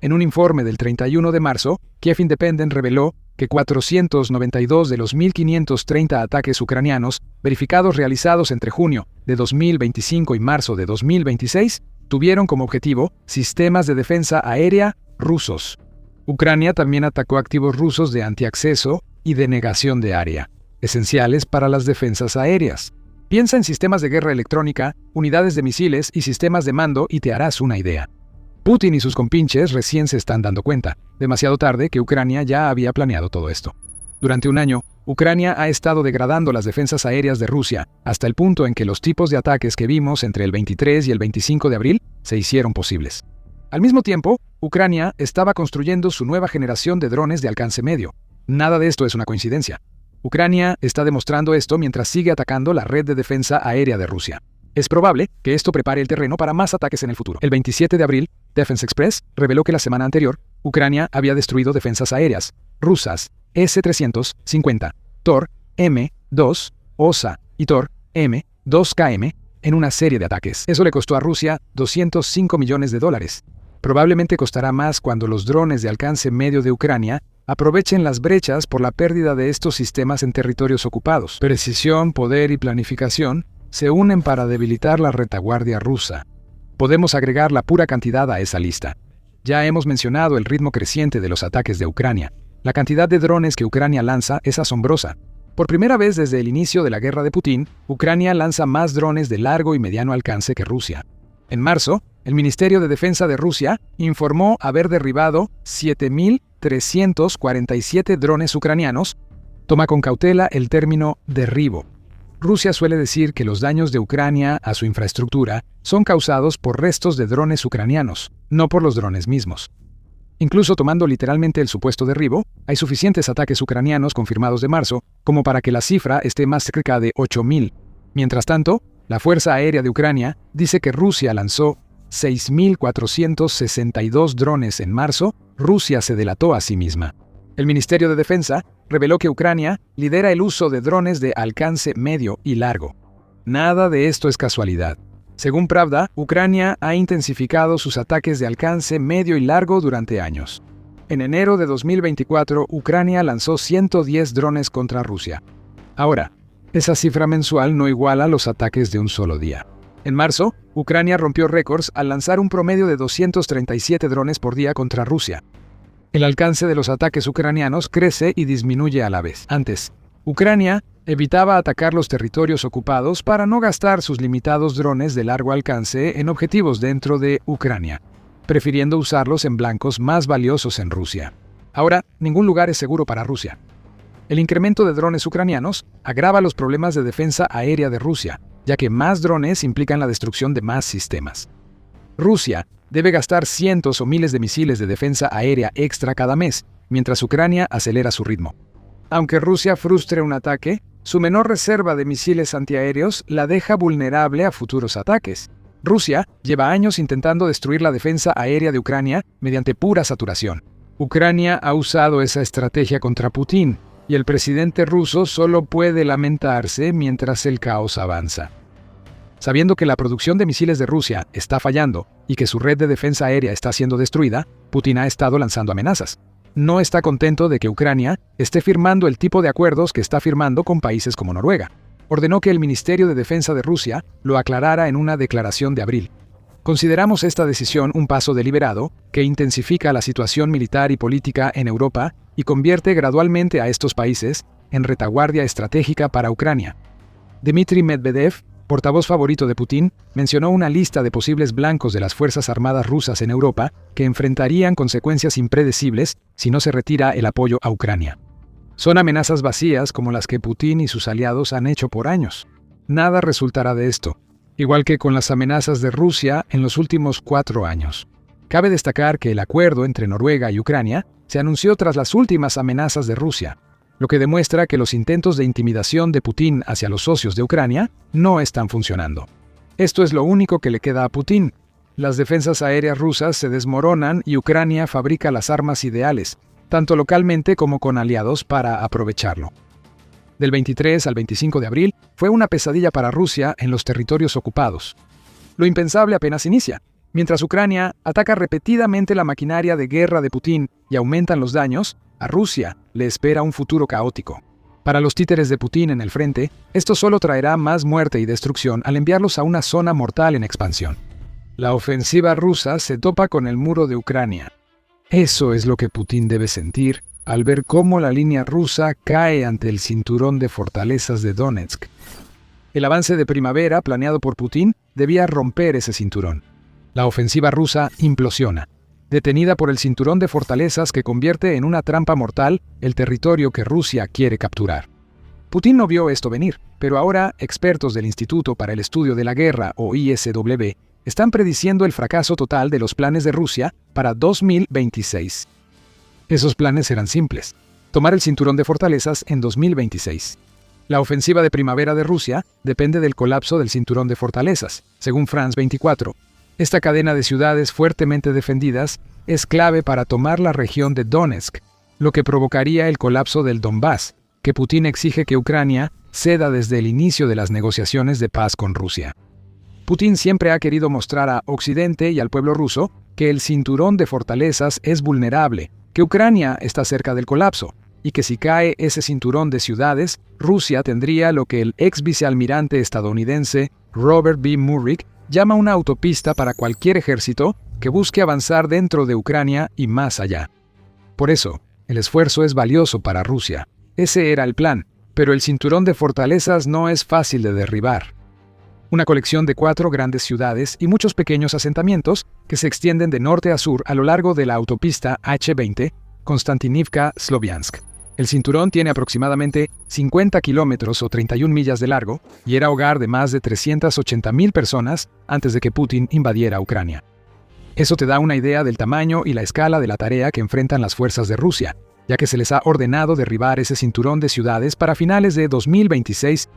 En un informe del 31 de marzo, Kiev Independent reveló que 492 de los 1.530 ataques ucranianos verificados realizados entre junio de 2025 y marzo de 2026 tuvieron como objetivo sistemas de defensa aérea rusos. Ucrania también atacó activos rusos de antiacceso y de negación de área, esenciales para las defensas aéreas. Piensa en sistemas de guerra electrónica, unidades de misiles y sistemas de mando y te harás una idea. Putin y sus compinches recién se están dando cuenta, demasiado tarde, que Ucrania ya había planeado todo esto. Durante un año, Ucrania ha estado degradando las defensas aéreas de Rusia hasta el punto en que los tipos de ataques que vimos entre el 23 y el 25 de abril se hicieron posibles. Al mismo tiempo, Ucrania estaba construyendo su nueva generación de drones de alcance medio. Nada de esto es una coincidencia. Ucrania está demostrando esto mientras sigue atacando la red de defensa aérea de Rusia. Es probable que esto prepare el terreno para más ataques en el futuro. El 27 de abril, Defense Express reveló que la semana anterior, Ucrania había destruido defensas aéreas rusas S-350, Tor-M2, OSA y Tor-M2KM en una serie de ataques. Eso le costó a Rusia $205 millones. Probablemente costará más cuando los drones de alcance medio de Ucrania aprovechen las brechas por la pérdida de estos sistemas en territorios ocupados. Precisión, poder y planificación se unen para debilitar la retaguardia rusa. Podemos agregar la pura cantidad a esa lista. Ya hemos mencionado el ritmo creciente de los ataques de Ucrania. La cantidad de drones que Ucrania lanza es asombrosa. Por primera vez desde el inicio de la guerra de Putin, Ucrania lanza más drones de largo y mediano alcance que Rusia. En marzo, El Ministerio de Defensa de Rusia informó haber derribado 7.347 drones ucranianos. Toma con cautela el término derribo. Rusia suele decir que los daños de Ucrania a su infraestructura son causados por restos de drones ucranianos, no por los drones mismos. Incluso tomando literalmente el supuesto derribo, hay suficientes ataques ucranianos confirmados de marzo como para que la cifra esté más cerca de 8.000. Mientras tanto, la Fuerza Aérea de Ucrania dice que Rusia lanzó 6.462 drones en marzo. Rusia se delató a sí misma. El Ministerio de Defensa reveló que Ucrania lidera el uso de drones de alcance medio y largo. Nada de esto es casualidad. Según Pravda, Ucrania ha intensificado sus ataques de alcance medio y largo durante años. En enero de 2024, Ucrania lanzó 110 drones contra Rusia. Ahora, esa cifra mensual no iguala los ataques de un solo día. En marzo, Ucrania rompió récords al lanzar un promedio de 237 drones por día contra Rusia. El alcance de los ataques ucranianos crece y disminuye a la vez. Antes, Ucrania evitaba atacar los territorios ocupados para no gastar sus limitados drones de largo alcance en objetivos dentro de Ucrania, prefiriendo usarlos en blancos más valiosos en Rusia. Ahora, ningún lugar es seguro para Rusia. El incremento de drones ucranianos agrava los problemas de defensa aérea de Rusia, ya que más drones implican la destrucción de más sistemas. Rusia debe gastar cientos o miles de misiles de defensa aérea extra cada mes, mientras Ucrania acelera su ritmo. Aunque Rusia frustre un ataque, su menor reserva de misiles antiaéreos la deja vulnerable a futuros ataques. Rusia lleva años intentando destruir la defensa aérea de Ucrania mediante pura saturación. Ucrania ha usado esa estrategia contra Putin, y el presidente ruso solo puede lamentarse mientras el caos avanza. Sabiendo que la producción de misiles de Rusia está fallando y que su red de defensa aérea está siendo destruida, Putin ha estado lanzando amenazas. No está contento de que Ucrania esté firmando el tipo de acuerdos que está firmando con países como Noruega. Ordenó que el Ministerio de Defensa de Rusia lo aclarara en una declaración de abril. Consideramos esta decisión un paso deliberado que intensifica la situación militar y política en Europa y convierte gradualmente a estos países en retaguardia estratégica para Ucrania. Dmitry Medvedev, portavoz favorito de Putin, mencionó una lista de posibles blancos de las Fuerzas Armadas rusas en Europa que enfrentarían consecuencias impredecibles si no se retira el apoyo a Ucrania. Son amenazas vacías como las que Putin y sus aliados han hecho por años. Nada resultará de esto, igual que con las amenazas de Rusia en los últimos 4 años. Cabe destacar que el acuerdo entre Noruega y Ucrania se anunció tras las últimas amenazas de Rusia, lo que demuestra que los intentos de intimidación de Putin hacia los socios de Ucrania no están funcionando. Esto es lo único que le queda a Putin. Las defensas aéreas rusas se desmoronan y Ucrania fabrica las armas ideales, tanto localmente como con aliados, para aprovecharlo. Del 23 al 25 de abril fue una pesadilla para Rusia en los territorios ocupados. Lo impensable apenas inicia. Mientras Ucrania ataca repetidamente la maquinaria de guerra de Putin y aumentan los daños, a Rusia le espera un futuro caótico. Para los títeres de Putin en el frente, esto solo traerá más muerte y destrucción al enviarlos a una zona mortal en expansión. La ofensiva rusa se topa con el muro de Ucrania. Eso es lo que Putin debe sentir al ver cómo la línea rusa cae ante el cinturón de fortalezas de Donetsk. El avance de primavera planeado por Putin debía romper ese cinturón. La ofensiva rusa implosiona, detenida por el cinturón de fortalezas que convierte en una trampa mortal el territorio que Rusia quiere capturar. Putin no vio esto venir, pero ahora expertos del Instituto para el Estudio de la Guerra, o ISW, están prediciendo el fracaso total de los planes de Rusia para 2026. Esos planes eran simples: tomar el cinturón de fortalezas en 2026. La ofensiva de primavera de Rusia depende del colapso del cinturón de fortalezas, según France 24. Esta cadena de ciudades fuertemente defendidas es clave para tomar la región de Donetsk, lo que provocaría el colapso del Donbass, que Putin exige que Ucrania ceda desde el inicio de las negociaciones de paz con Rusia. Putin siempre ha querido mostrar a Occidente y al pueblo ruso que el cinturón de fortalezas es vulnerable, que Ucrania está cerca del colapso, y que si cae ese cinturón de ciudades, Rusia tendría lo que el ex vicealmirante estadounidense Robert B. Murrick llama una autopista para cualquier ejército que busque avanzar dentro de Ucrania y más allá. Por eso, el esfuerzo es valioso para Rusia. Ese era el plan, pero el cinturón de fortalezas no es fácil de derribar. una colección de 4 grandes ciudades y muchos pequeños asentamientos que se extienden de norte a sur a lo largo de la autopista H20 Konstantinivka-Sloviansk. El cinturón tiene aproximadamente 50 kilómetros o 31 millas de largo y era hogar de más de 380.000 personas antes de que Putin invadiera Ucrania. Eso te da una idea del tamaño y la escala de la tarea que enfrentan las fuerzas de Rusia, ya que se les ha ordenado derribar ese cinturón de ciudades para finales de 2026.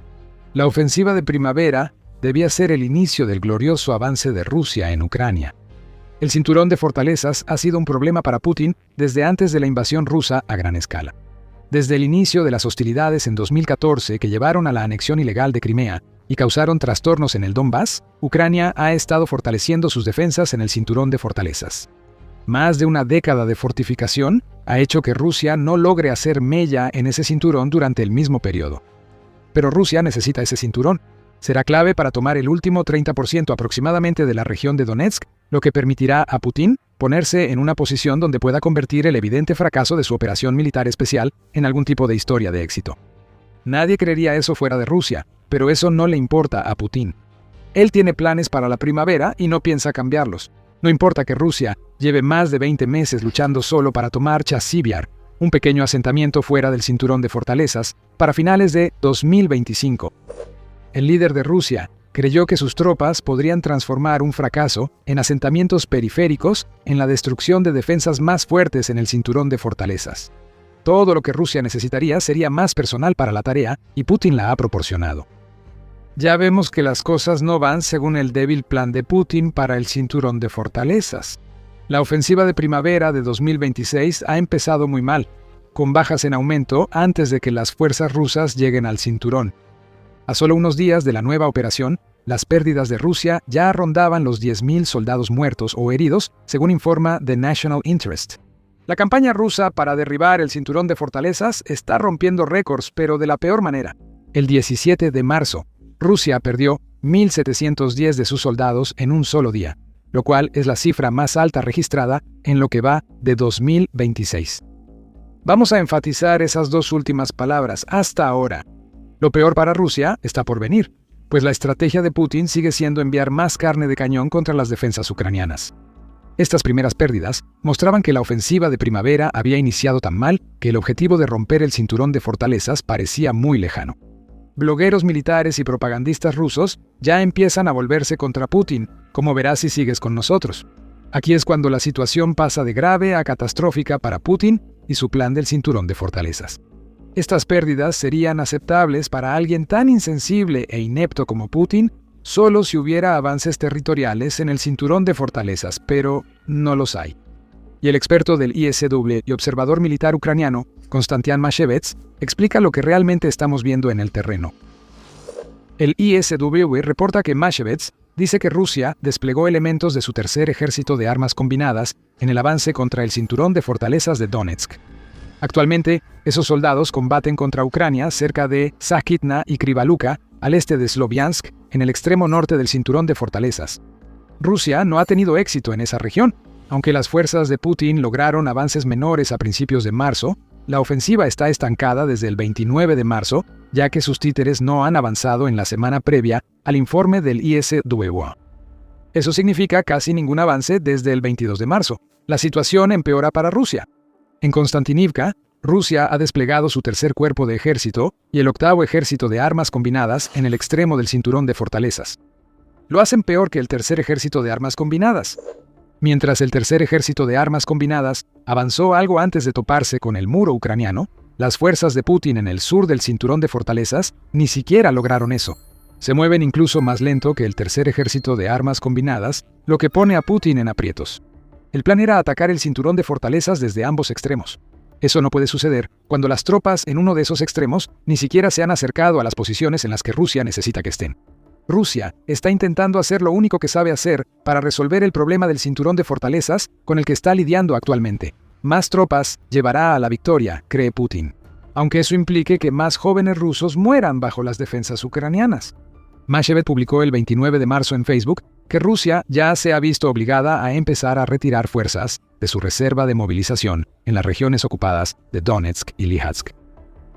La ofensiva de primavera debía ser el inicio del glorioso avance de Rusia en Ucrania. El cinturón de fortalezas ha sido un problema para Putin desde antes de la invasión rusa a gran escala. Desde el inicio de las hostilidades en 2014 que llevaron a la anexión ilegal de Crimea y causaron trastornos en el Donbass, Ucrania ha estado fortaleciendo sus defensas en el cinturón de fortalezas. Más de una década de fortificación ha hecho que Rusia no logre hacer mella en ese cinturón durante el mismo periodo. Pero Rusia necesita ese cinturón. Será clave para tomar el último 30% aproximadamente de la región de Donetsk, lo que permitirá a Putin ponerse en una posición donde pueda convertir el evidente fracaso de su operación militar especial en algún tipo de historia de éxito. Nadie creería eso fuera de Rusia, pero eso no le importa a Putin. Él tiene planes para la primavera y no piensa cambiarlos. No importa que Rusia lleve más de 20 meses luchando solo para tomar Chasivyar, un pequeño asentamiento fuera del cinturón de fortalezas, para finales de 2025. El líder de Rusia creyó que sus tropas podrían transformar un fracaso en asentamientos periféricos en la destrucción de defensas más fuertes en el cinturón de fortalezas. Todo lo que Rusia necesitaría sería más personal para la tarea y Putin la ha proporcionado. Ya vemos que las cosas no van según el débil plan de Putin para el cinturón de fortalezas. La ofensiva de primavera de 2026 ha empezado muy mal, con bajas en aumento antes de que las fuerzas rusas lleguen al cinturón. A solo unos días de la nueva operación, las pérdidas de Rusia ya rondaban los 10.000 soldados muertos o heridos, según informa The National Interest. La campaña rusa para derribar el cinturón de fortalezas está rompiendo récords, pero de la peor manera. El 17 de marzo, Rusia perdió 1.710 de sus soldados en un solo día, lo cual es la cifra más alta registrada en lo que va de 2026. Vamos a enfatizar esas dos últimas palabras, hasta ahora. Lo peor para Rusia está por venir, pues la estrategia de Putin sigue siendo enviar más carne de cañón contra las defensas ucranianas. Estas primeras pérdidas mostraban que la ofensiva de primavera había iniciado tan mal que el objetivo de romper el cinturón de fortalezas parecía muy lejano. Blogueros militares y propagandistas rusos ya empiezan a volverse contra Putin, como verás si sigues con nosotros. Aquí es cuando la situación pasa de grave a catastrófica para Putin y su plan del cinturón de fortalezas. Estas pérdidas serían aceptables para alguien tan insensible e inepto como Putin solo si hubiera avances territoriales en el cinturón de fortalezas, pero no los hay. Y el experto del ISW y observador militar ucraniano, Konstantin Mashevets, explica lo que realmente estamos viendo en el terreno. El ISW reporta que Mashevets dice que Rusia desplegó elementos de su tercer ejército de armas combinadas en el avance contra el cinturón de fortalezas de Donetsk. Actualmente, esos soldados combaten contra Ucrania cerca de Sakhitna y Krivaluka, al este de Sloviansk, en el extremo norte del cinturón de fortalezas. Rusia no ha tenido éxito en esa región. Aunque las fuerzas de Putin lograron avances menores a principios de marzo, la ofensiva está estancada desde el 29 de marzo, ya que sus títeres no han avanzado en la semana previa al informe del ISW. Eso significa casi ningún avance desde el 22 de marzo. La situación empeora para Rusia. En Konstantinivka, Rusia ha desplegado su tercer cuerpo de ejército y el octavo ejército de armas combinadas en el extremo del cinturón de fortalezas. Lo hacen peor que el tercer ejército de armas combinadas. Mientras el tercer ejército de armas combinadas avanzó algo antes de toparse con el muro ucraniano, las fuerzas de Putin en el sur del cinturón de fortalezas ni siquiera lograron eso. Se mueven incluso más lento que el tercer ejército de armas combinadas, lo que pone a Putin en aprietos. El plan era atacar el cinturón de fortalezas desde ambos extremos. Eso no puede suceder cuando las tropas en uno de esos extremos ni siquiera se han acercado a las posiciones en las que Rusia necesita que estén. Rusia está intentando hacer lo único que sabe hacer para resolver el problema del cinturón de fortalezas con el que está lidiando actualmente. Más tropas llevará a la victoria, cree Putin, aunque eso implique que más jóvenes rusos mueran bajo las defensas ucranianas. Mashevets publicó el 29 de marzo en Facebook que Rusia ya se ha visto obligada a empezar a retirar fuerzas de su reserva de movilización en las regiones ocupadas de Donetsk y Luhansk.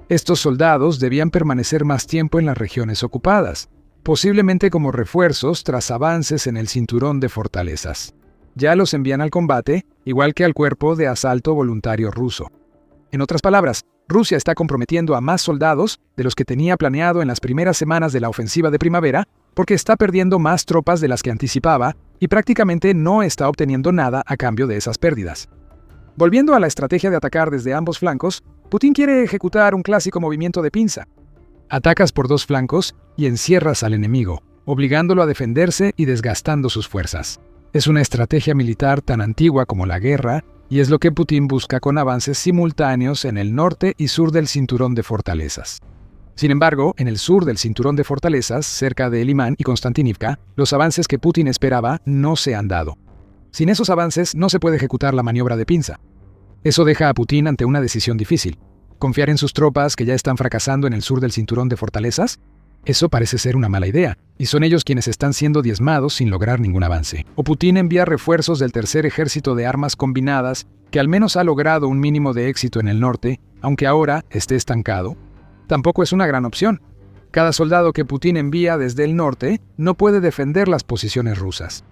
Estos soldados debían permanecer más tiempo en las regiones ocupadas. posiblemente como refuerzos tras avances en el cinturón de fortalezas. Ya los envían al combate, igual que al cuerpo de asalto voluntario ruso. En otras palabras, Rusia está comprometiendo a más soldados de los que tenía planeado en las primeras semanas de la ofensiva de primavera, porque está perdiendo más tropas de las que anticipaba y prácticamente no está obteniendo nada a cambio de esas pérdidas. Volviendo a la estrategia de atacar desde ambos flancos, Putin quiere ejecutar un clásico movimiento de pinza. Atacas por dos flancos y encierras al enemigo, obligándolo a defenderse y desgastando sus fuerzas. Es una estrategia militar tan antigua como la guerra, y es lo que Putin busca con avances simultáneos en el norte y sur del cinturón de fortalezas. Sin embargo, en el sur del cinturón de fortalezas, cerca de Limán y Konstantinivka, los avances que Putin esperaba no se han dado. Sin esos avances no se puede ejecutar la maniobra de pinza. Eso deja a Putin ante una decisión difícil. ¿Confiar en sus tropas que ya están fracasando en el sur del cinturón de fortalezas? Eso parece ser una mala idea, y son ellos quienes están siendo diezmados sin lograr ningún avance. O Putin envía refuerzos del tercer ejército de armas combinadas, que al menos ha logrado un mínimo de éxito en el norte, aunque ahora esté estancado. Tampoco es una gran opción. Cada soldado que Putin envía desde el norte no puede defender las posiciones rusas.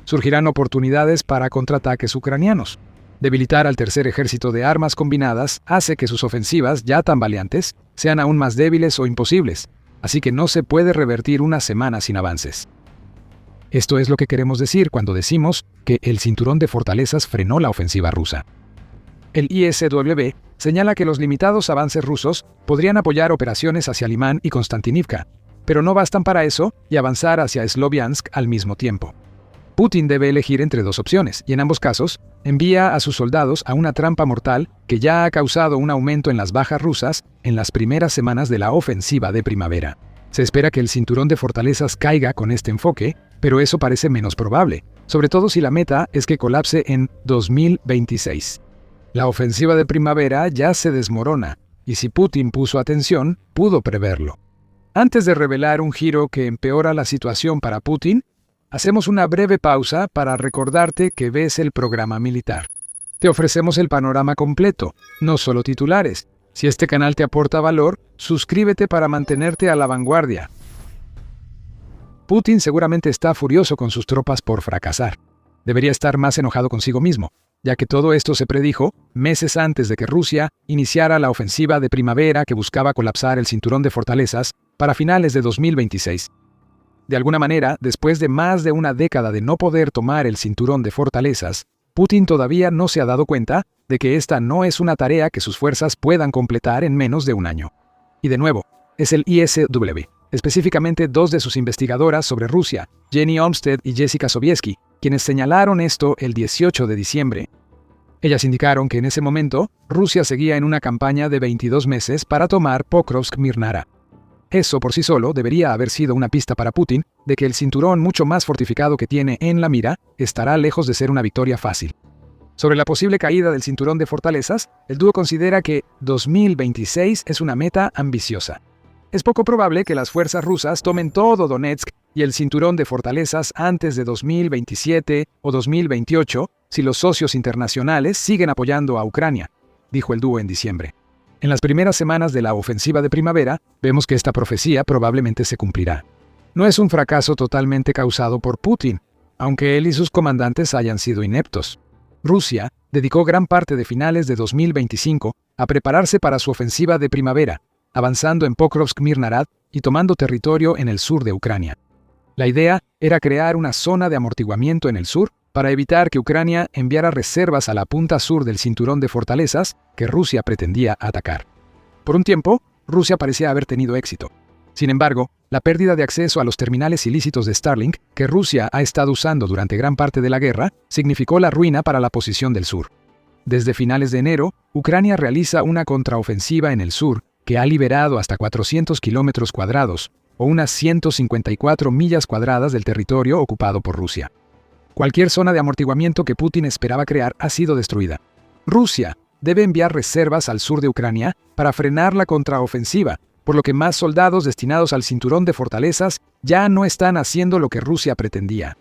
Surgirán oportunidades para contraataques ucranianos. Debilitar al tercer ejército de armas combinadas hace que sus ofensivas, ya tan valientes, sean aún más débiles o imposibles. Así que no se puede revertir una semana sin avances. Esto es lo que queremos decir cuando decimos que el cinturón de fortalezas frenó la ofensiva rusa. El ISW señala que los limitados avances rusos podrían apoyar operaciones hacia Limán y Konstantinivka, pero no bastan para eso y avanzar hacia Sloviansk al mismo tiempo. Putin debe elegir entre dos opciones, y en ambos casos, envía a sus soldados a una trampa mortal que ya ha causado un aumento en las bajas rusas en las primeras semanas de la ofensiva de primavera. Se espera que el cinturón de fortalezas caiga con este enfoque, pero eso parece menos probable, sobre todo si la meta es que colapse en 2026. La ofensiva de primavera ya se desmorona, y si Putin puso atención, pudo preverlo. Antes de revelar un giro que empeora la situación para Putin, hacemos una breve pausa para recordarte que ves el programa militar. Te ofrecemos el panorama completo, no solo titulares. Si este canal te aporta valor, suscríbete para mantenerte a la vanguardia. Putin seguramente está furioso con sus tropas por fracasar. Debería estar más enojado consigo mismo, ya que todo esto se predijo meses antes de que Rusia iniciara la ofensiva de primavera que buscaba colapsar el cinturón de fortalezas para finales de 2026. De alguna manera, después de más de una década de no poder tomar el cinturón de fortalezas, Putin todavía no se ha dado cuenta de que esta no es una tarea que sus fuerzas puedan completar en menos de un año. Y de nuevo, es el ISW, específicamente dos de sus investigadoras sobre Rusia, Jenny Olmsted y Jessica Sobieski, quienes señalaron esto el 18 de diciembre. Ellas indicaron que en ese momento, Rusia seguía en una campaña de 22 meses para tomar Pokrovsk-Mirnara. Eso por sí solo debería haber sido una pista para Putin de que el cinturón mucho más fortificado que tiene en la mira estará lejos de ser una victoria fácil. Sobre la posible caída del cinturón de fortalezas, el dúo considera que 2026 es una meta ambiciosa. Es poco probable que las fuerzas rusas tomen todo Donetsk y el cinturón de fortalezas antes de 2027 o 2028 si los socios internacionales siguen apoyando a Ucrania, dijo el dúo en diciembre. En las primeras semanas de la ofensiva de primavera, vemos que esta profecía probablemente se cumplirá. No es un fracaso totalmente causado por Putin, aunque él y sus comandantes hayan sido ineptos. Rusia dedicó gran parte de finales de 2025 a prepararse para su ofensiva de primavera, avanzando en Pokrovsk-Mirnarad y tomando territorio en el sur de Ucrania. La idea era crear una zona de amortiguamiento en el sur para evitar que Ucrania enviara reservas a la punta sur del cinturón de fortalezas que Rusia pretendía atacar. Por un tiempo, Rusia parecía haber tenido éxito. Sin embargo, la pérdida de acceso a los terminales ilícitos de Starlink que Rusia ha estado usando durante gran parte de la guerra significó la ruina para la posición del sur. Desde finales de enero, Ucrania realiza una contraofensiva en el sur que ha liberado hasta 400 kilómetros cuadrados, o unas 154 millas cuadradas del territorio ocupado por Rusia. Cualquier zona de amortiguamiento que Putin esperaba crear ha sido destruida. Rusia debe enviar reservas al sur de Ucrania para frenar la contraofensiva, por lo que más soldados destinados al cinturón de fortalezas ya no están haciendo lo que Rusia pretendía.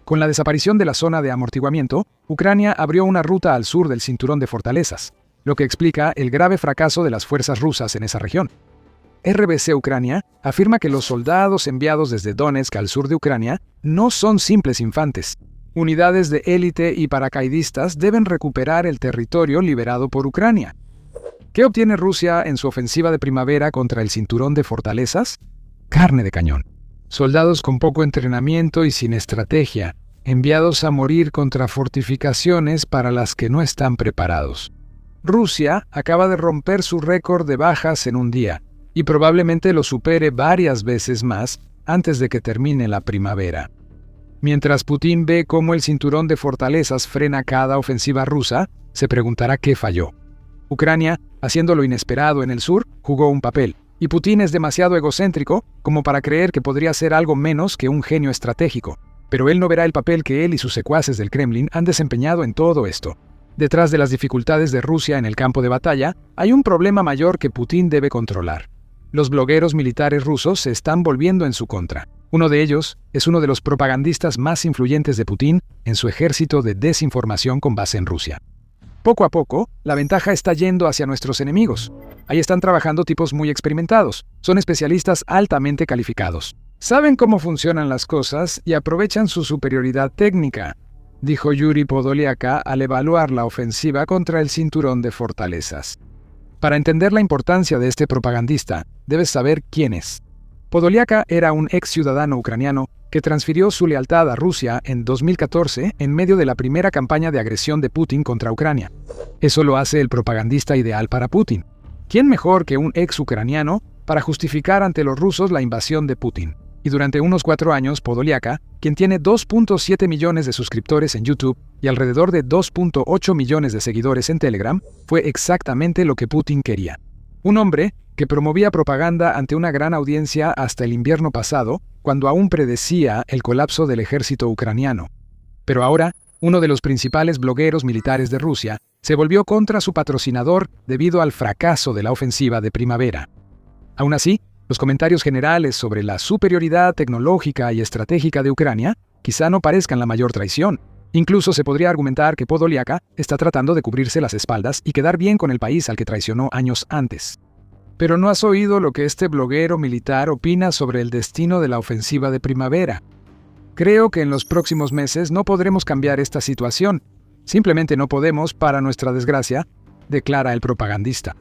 Con la desaparición de la zona de amortiguamiento, Ucrania abrió una ruta al sur del cinturón de fortalezas, lo que explica el grave fracaso de las fuerzas rusas en esa región. RBC Ucrania afirma que los soldados enviados desde Donetsk al sur de Ucrania no son simples infantes. Unidades de élite y paracaidistas deben recuperar el territorio liberado por Ucrania. ¿Qué obtiene Rusia en su ofensiva de primavera contra el cinturón de fortalezas? Carne de cañón. Soldados con poco entrenamiento y sin estrategia, enviados a morir contra fortificaciones para las que no están preparados. Rusia acaba de romper su récord de bajas en un día, y probablemente lo supere varias veces más antes de que termine la primavera. Mientras Putin ve cómo el cinturón de fortalezas frena cada ofensiva rusa, se preguntará qué falló. Ucrania, haciendo lo inesperado en el sur, jugó un papel, y Putin es demasiado egocéntrico como para creer que podría ser algo menos que un genio estratégico. Pero él no verá el papel que él y sus secuaces del Kremlin han desempeñado en todo esto. Detrás de las dificultades de Rusia en el campo de batalla, hay un problema mayor que Putin debe controlar. Los blogueros militares rusos se están volviendo en su contra. Uno de ellos es uno de los propagandistas más influyentes de Putin en su ejército de desinformación con base en Rusia. Poco a poco, la ventaja está yendo hacia nuestros enemigos. Ahí están trabajando tipos muy experimentados. Son especialistas altamente calificados. Saben cómo funcionan las cosas y aprovechan su superioridad técnica, dijo Yuri Podoliaka al evaluar la ofensiva contra el cinturón de fortalezas. Para entender la importancia de este propagandista, debes saber quién es. Podoliaka era un ex ciudadano ucraniano que transfirió su lealtad a Rusia en 2014 en medio de la primera campaña de agresión de Putin contra Ucrania. Eso lo hace el propagandista ideal para Putin. ¿Quién mejor que un ex ucraniano para justificar ante los rusos la invasión de Putin? Y durante unos 4 años, Podoliaka, quien tiene 2.7 millones de suscriptores en YouTube y alrededor de 2.8 millones de seguidores en Telegram, fue exactamente lo que Putin quería. Un hombre que promovía propaganda ante una gran audiencia hasta el invierno pasado, cuando aún predecía el colapso del ejército ucraniano. Pero ahora, uno de los principales blogueros militares de Rusia se volvió contra su patrocinador debido al fracaso de la ofensiva de primavera. Aún así, los comentarios generales sobre la superioridad tecnológica y estratégica de Ucrania quizá no parezcan la mayor traición. Incluso se podría argumentar que Podoliaka está tratando de cubrirse las espaldas y quedar bien con el país al que traicionó años antes. Pero no has oído lo que este bloguero militar opina sobre el destino de la ofensiva de primavera. Creo que en los próximos meses no podremos cambiar esta situación. Simplemente no podemos, para nuestra desgracia, declara el propagandista.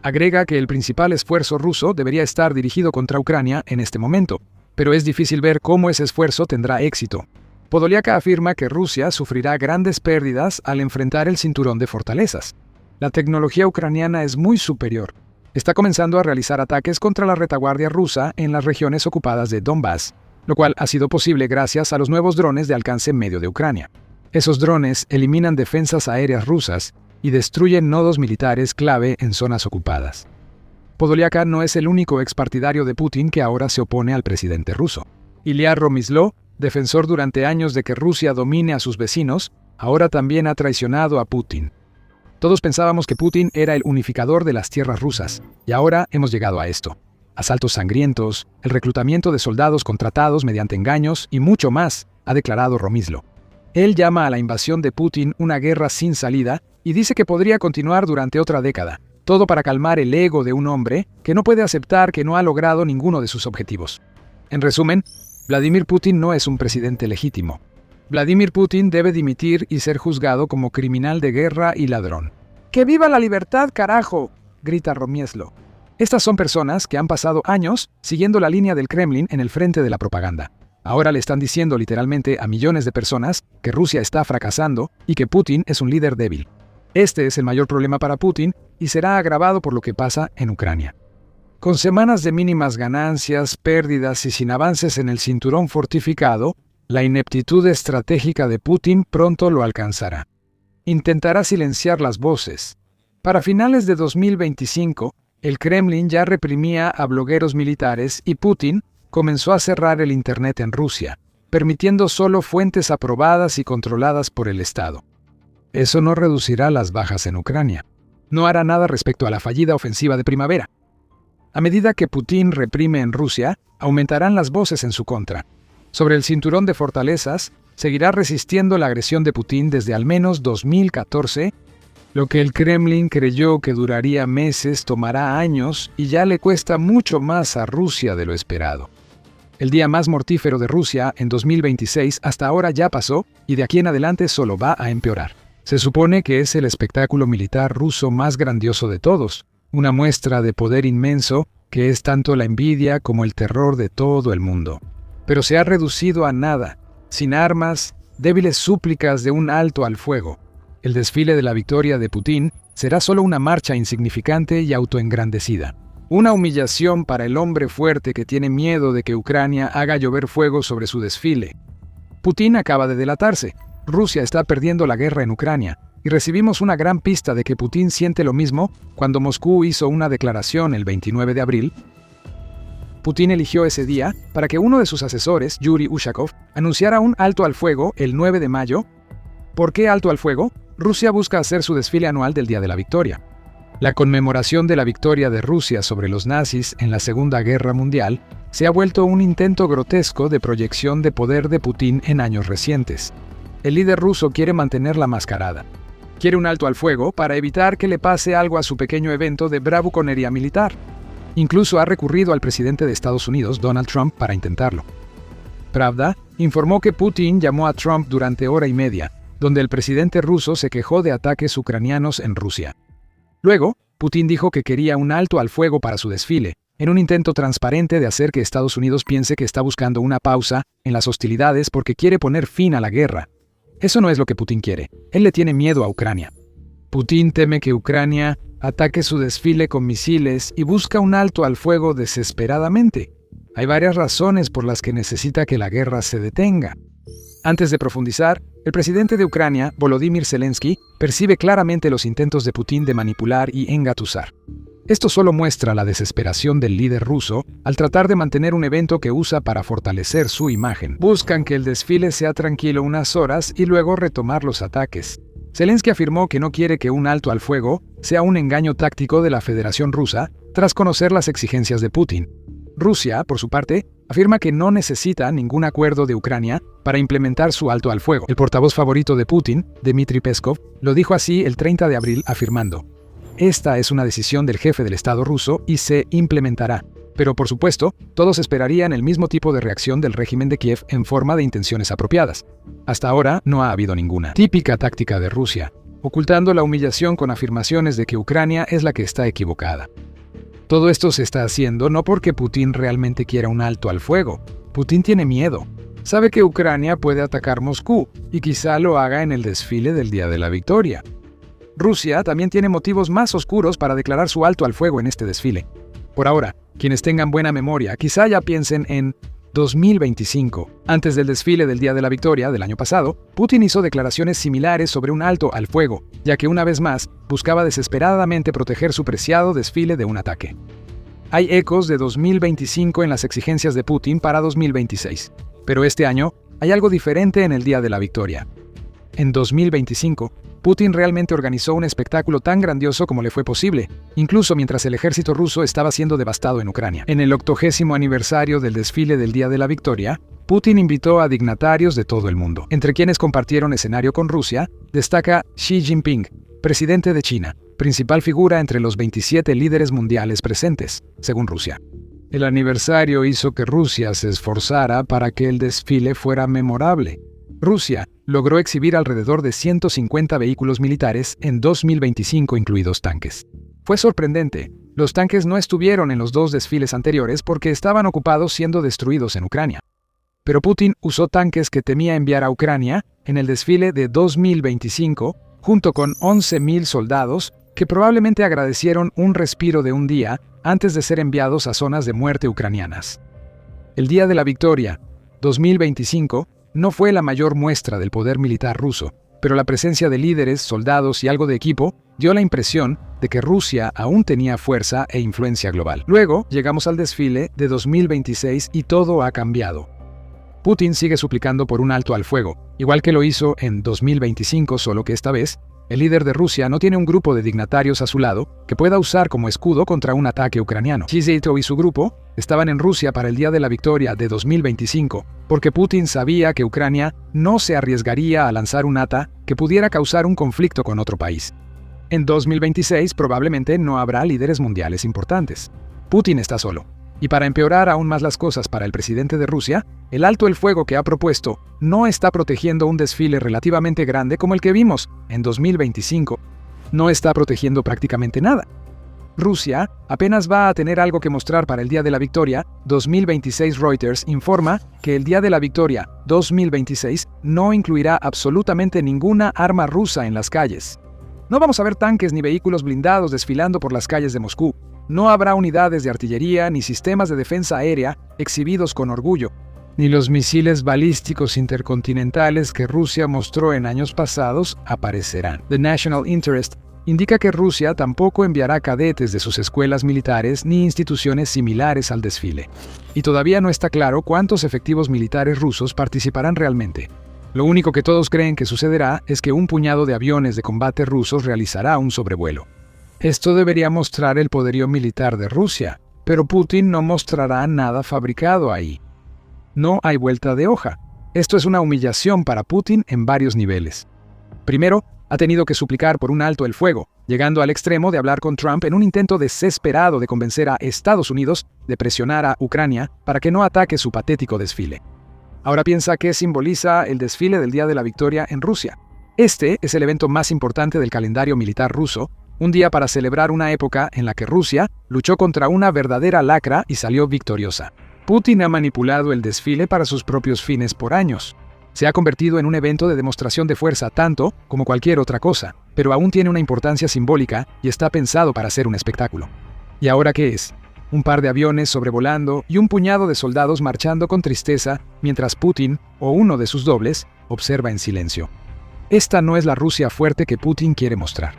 Agrega que el principal esfuerzo ruso debería estar dirigido contra Ucrania en este momento, pero es difícil ver cómo ese esfuerzo tendrá éxito. Podoliaka afirma que Rusia sufrirá grandes pérdidas al enfrentar el cinturón de fortalezas. La tecnología ucraniana es muy superior. Está comenzando a realizar ataques contra la retaguardia rusa en las regiones ocupadas de Donbass, lo cual ha sido posible gracias a los nuevos drones de alcance medio de Ucrania. Esos drones eliminan defensas aéreas rusas y destruyen nodos militares clave en zonas ocupadas. Podoliaka no es el único expartidario de Putin que ahora se opone al presidente ruso. Ilya Romyslov, defensor durante años de que Rusia domine a sus vecinos, ahora también ha traicionado a Putin. Todos pensábamos que Putin era el unificador de las tierras rusas, y ahora hemos llegado a esto. Asaltos sangrientos, el reclutamiento de soldados contratados mediante engaños y mucho más, ha declarado Romyslov. Él llama a la invasión de Putin una guerra sin salida y dice que podría continuar durante otra década, todo para calmar el ego de un hombre que no puede aceptar que no ha logrado ninguno de sus objetivos. En resumen, Vladimir Putin no es un presidente legítimo. Vladimir Putin debe dimitir y ser juzgado como criminal de guerra y ladrón. ¡Que viva la libertad, carajo!, grita Romyslov. Estas son personas que han pasado años siguiendo la línea del Kremlin en el frente de la propaganda. Ahora le están diciendo literalmente a millones de personas que Rusia está fracasando y que Putin es un líder débil. Este es el mayor problema para Putin y será agravado por lo que pasa en Ucrania. Con semanas de mínimas ganancias, pérdidas y sin avances en el cinturón fortificado, la ineptitud estratégica de Putin pronto lo alcanzará. Intentará silenciar las voces. Para finales de 2025, el Kremlin ya reprimía a blogueros militares y Putin comenzó a cerrar el Internet en Rusia, permitiendo solo fuentes aprobadas y controladas por el Estado. Eso no reducirá las bajas en Ucrania. No hará nada respecto a la fallida ofensiva de primavera. A medida que Putin reprime en Rusia, aumentarán las voces en su contra. Sobre el cinturón de fortalezas, seguirá resistiendo la agresión de Putin desde al menos 2014, Lo que el Kremlin creyó que duraría meses tomará años y ya le cuesta mucho más a Rusia de lo esperado. El día más mortífero de Rusia en 2026 hasta ahora ya pasó y de aquí en adelante solo va a empeorar. Se supone que es el espectáculo militar ruso más grandioso de todos, una muestra de poder inmenso que es tanto la envidia como el terror de todo el mundo. Pero se ha reducido a nada, sin armas, débiles súplicas de un alto al fuego. El desfile de la victoria de Putin será solo una marcha insignificante y autoengrandecida. Una humillación para el hombre fuerte que tiene miedo de que Ucrania haga llover fuego sobre su desfile. Putin acaba de delatarse. Rusia está perdiendo la guerra en Ucrania, y recibimos una gran pista de que Putin siente lo mismo cuando Moscú hizo una declaración el 29 de abril. Putin eligió ese día para que uno de sus asesores, Yuri Ushakov, anunciara un alto al fuego el 9 de mayo. ¿Por qué alto al fuego? Rusia busca hacer su desfile anual del Día de la Victoria. La conmemoración de la victoria de Rusia sobre los nazis en la Segunda Guerra Mundial se ha vuelto un intento grotesco de proyección de poder de Putin en años recientes. El líder ruso quiere mantener la mascarada. Quiere un alto al fuego para evitar que le pase algo a su pequeño evento de bravuconería militar. Incluso ha recurrido al presidente de Estados Unidos, Donald Trump, para intentarlo. Pravda informó que Putin llamó a Trump durante hora y media, donde el presidente ruso se quejó de ataques ucranianos en Rusia. Luego, Putin dijo que quería un alto al fuego para su desfile, en un intento transparente de hacer que Estados Unidos piense que está buscando una pausa en las hostilidades porque quiere poner fin a la guerra. Eso no es lo que Putin quiere. Él le tiene miedo a Ucrania. Putin teme que Ucrania ataque su desfile con misiles y busca un alto al fuego desesperadamente. Hay varias razones por las que necesita que la guerra se detenga. Antes de profundizar, el presidente de Ucrania, Volodymyr Zelensky, percibe claramente los intentos de Putin de manipular y engatusar. Esto solo muestra la desesperación del líder ruso al tratar de mantener un evento que usa para fortalecer su imagen. Buscan que el desfile sea tranquilo unas horas y luego retomar los ataques. Zelensky afirmó que no quiere que un alto al fuego sea un engaño táctico de la Federación Rusa tras conocer las exigencias de Putin. Rusia, por su parte, afirma que no necesita ningún acuerdo de Ucrania para implementar su alto al fuego. El portavoz favorito de Putin, Dmitry Peskov, lo dijo así el 30 de abril afirmando: "Esta es una decisión del jefe del Estado ruso y se implementará". Pero por supuesto, todos esperarían el mismo tipo de reacción del régimen de Kiev en forma de intenciones apropiadas. Hasta ahora no ha habido ninguna. Típica táctica de Rusia, ocultando la humillación con afirmaciones de que Ucrania es la que está equivocada. Todo esto se está haciendo no porque Putin realmente quiera un alto al fuego. Putin tiene miedo. Sabe que Ucrania puede atacar Moscú y quizá lo haga en el desfile del Día de la Victoria. Rusia también tiene motivos más oscuros para declarar su alto al fuego en este desfile. Por ahora, quienes tengan buena memoria quizá ya piensen en 2025. Antes del desfile del Día de la Victoria del año pasado, Putin hizo declaraciones similares sobre un alto al fuego, ya que una vez más buscaba desesperadamente proteger su preciado desfile de un ataque. Hay ecos de 2025 en las exigencias de Putin para 2026, pero este año hay algo diferente en el Día de la Victoria. En 2025, Putin realmente organizó un espectáculo tan grandioso como le fue posible, incluso mientras el ejército ruso estaba siendo devastado en Ucrania. En el 80º aniversario del desfile del Día de la Victoria, Putin invitó a dignatarios de todo el mundo. Entre quienes compartieron escenario con Rusia, destaca Xi Jinping, presidente de China, principal figura entre los 27 líderes mundiales presentes, según Rusia. El aniversario hizo que Rusia se esforzara para que el desfile fuera memorable. Rusia logró exhibir alrededor de 150 vehículos militares en 2025, incluidos tanques. Fue sorprendente. Los tanques no estuvieron en los dos desfiles anteriores porque estaban ocupados siendo destruidos en Ucrania. Pero Putin usó tanques que temía enviar a Ucrania en el desfile de 2025, junto con 11.000 soldados que probablemente agradecieron un respiro de un día antes de ser enviados a zonas de muerte ucranianas. El Día de la Victoria, 2025, no fue la mayor muestra del poder militar ruso, pero la presencia de líderes, soldados y algo de equipo dio la impresión de que Rusia aún tenía fuerza e influencia global. Luego llegamos al desfile de 2026 y todo ha cambiado. Putin sigue suplicando por un alto al fuego, igual que lo hizo en 2025, solo que esta vez, el líder de Rusia no tiene un grupo de dignatarios a su lado que pueda usar como escudo contra un ataque ucraniano. Xi Jinping y su grupo estaban en Rusia para el Día de la Victoria de 2025, porque Putin sabía que Ucrania no se arriesgaría a lanzar un ataque que pudiera causar un conflicto con otro país. En 2026 probablemente no habrá líderes mundiales importantes. Putin está solo. Y para empeorar aún más las cosas para el presidente de Rusia, el alto el fuego que ha propuesto no está protegiendo un desfile relativamente grande como el que vimos en 2025. No está protegiendo prácticamente nada. Rusia apenas va a tener algo que mostrar para el Día de la Victoria. 2026 Reuters informa que el Día de la Victoria 2026 no incluirá absolutamente ninguna arma rusa en las calles. No vamos a ver tanques ni vehículos blindados desfilando por las calles de Moscú. No habrá unidades de artillería ni sistemas de defensa aérea exhibidos con orgullo, ni los misiles balísticos intercontinentales que Rusia mostró en años pasados aparecerán. The National Interest indica que Rusia tampoco enviará cadetes de sus escuelas militares ni instituciones similares al desfile. Y todavía no está claro cuántos efectivos militares rusos participarán realmente. Lo único que todos creen que sucederá es que un puñado de aviones de combate rusos realizará un sobrevuelo. Esto debería mostrar el poderío militar de Rusia, pero Putin no mostrará nada fabricado ahí. No hay vuelta de hoja. Esto es una humillación para Putin en varios niveles. Primero, ha tenido que suplicar por un alto el fuego, llegando al extremo de hablar con Trump en un intento desesperado de convencer a Estados Unidos de presionar a Ucrania para que no ataque su patético desfile. Ahora piensa qué simboliza el desfile del Día de la Victoria en Rusia. Este es el evento más importante del calendario militar ruso, un día para celebrar una época en la que Rusia luchó contra una verdadera lacra y salió victoriosa. Putin ha manipulado el desfile para sus propios fines por años. Se ha convertido en un evento de demostración de fuerza tanto como cualquier otra cosa, pero aún tiene una importancia simbólica y está pensado para ser un espectáculo. ¿Y ahora qué es? Un par de aviones sobrevolando y un puñado de soldados marchando con tristeza mientras Putin, o uno de sus dobles, observa en silencio. Esta no es la Rusia fuerte que Putin quiere mostrar.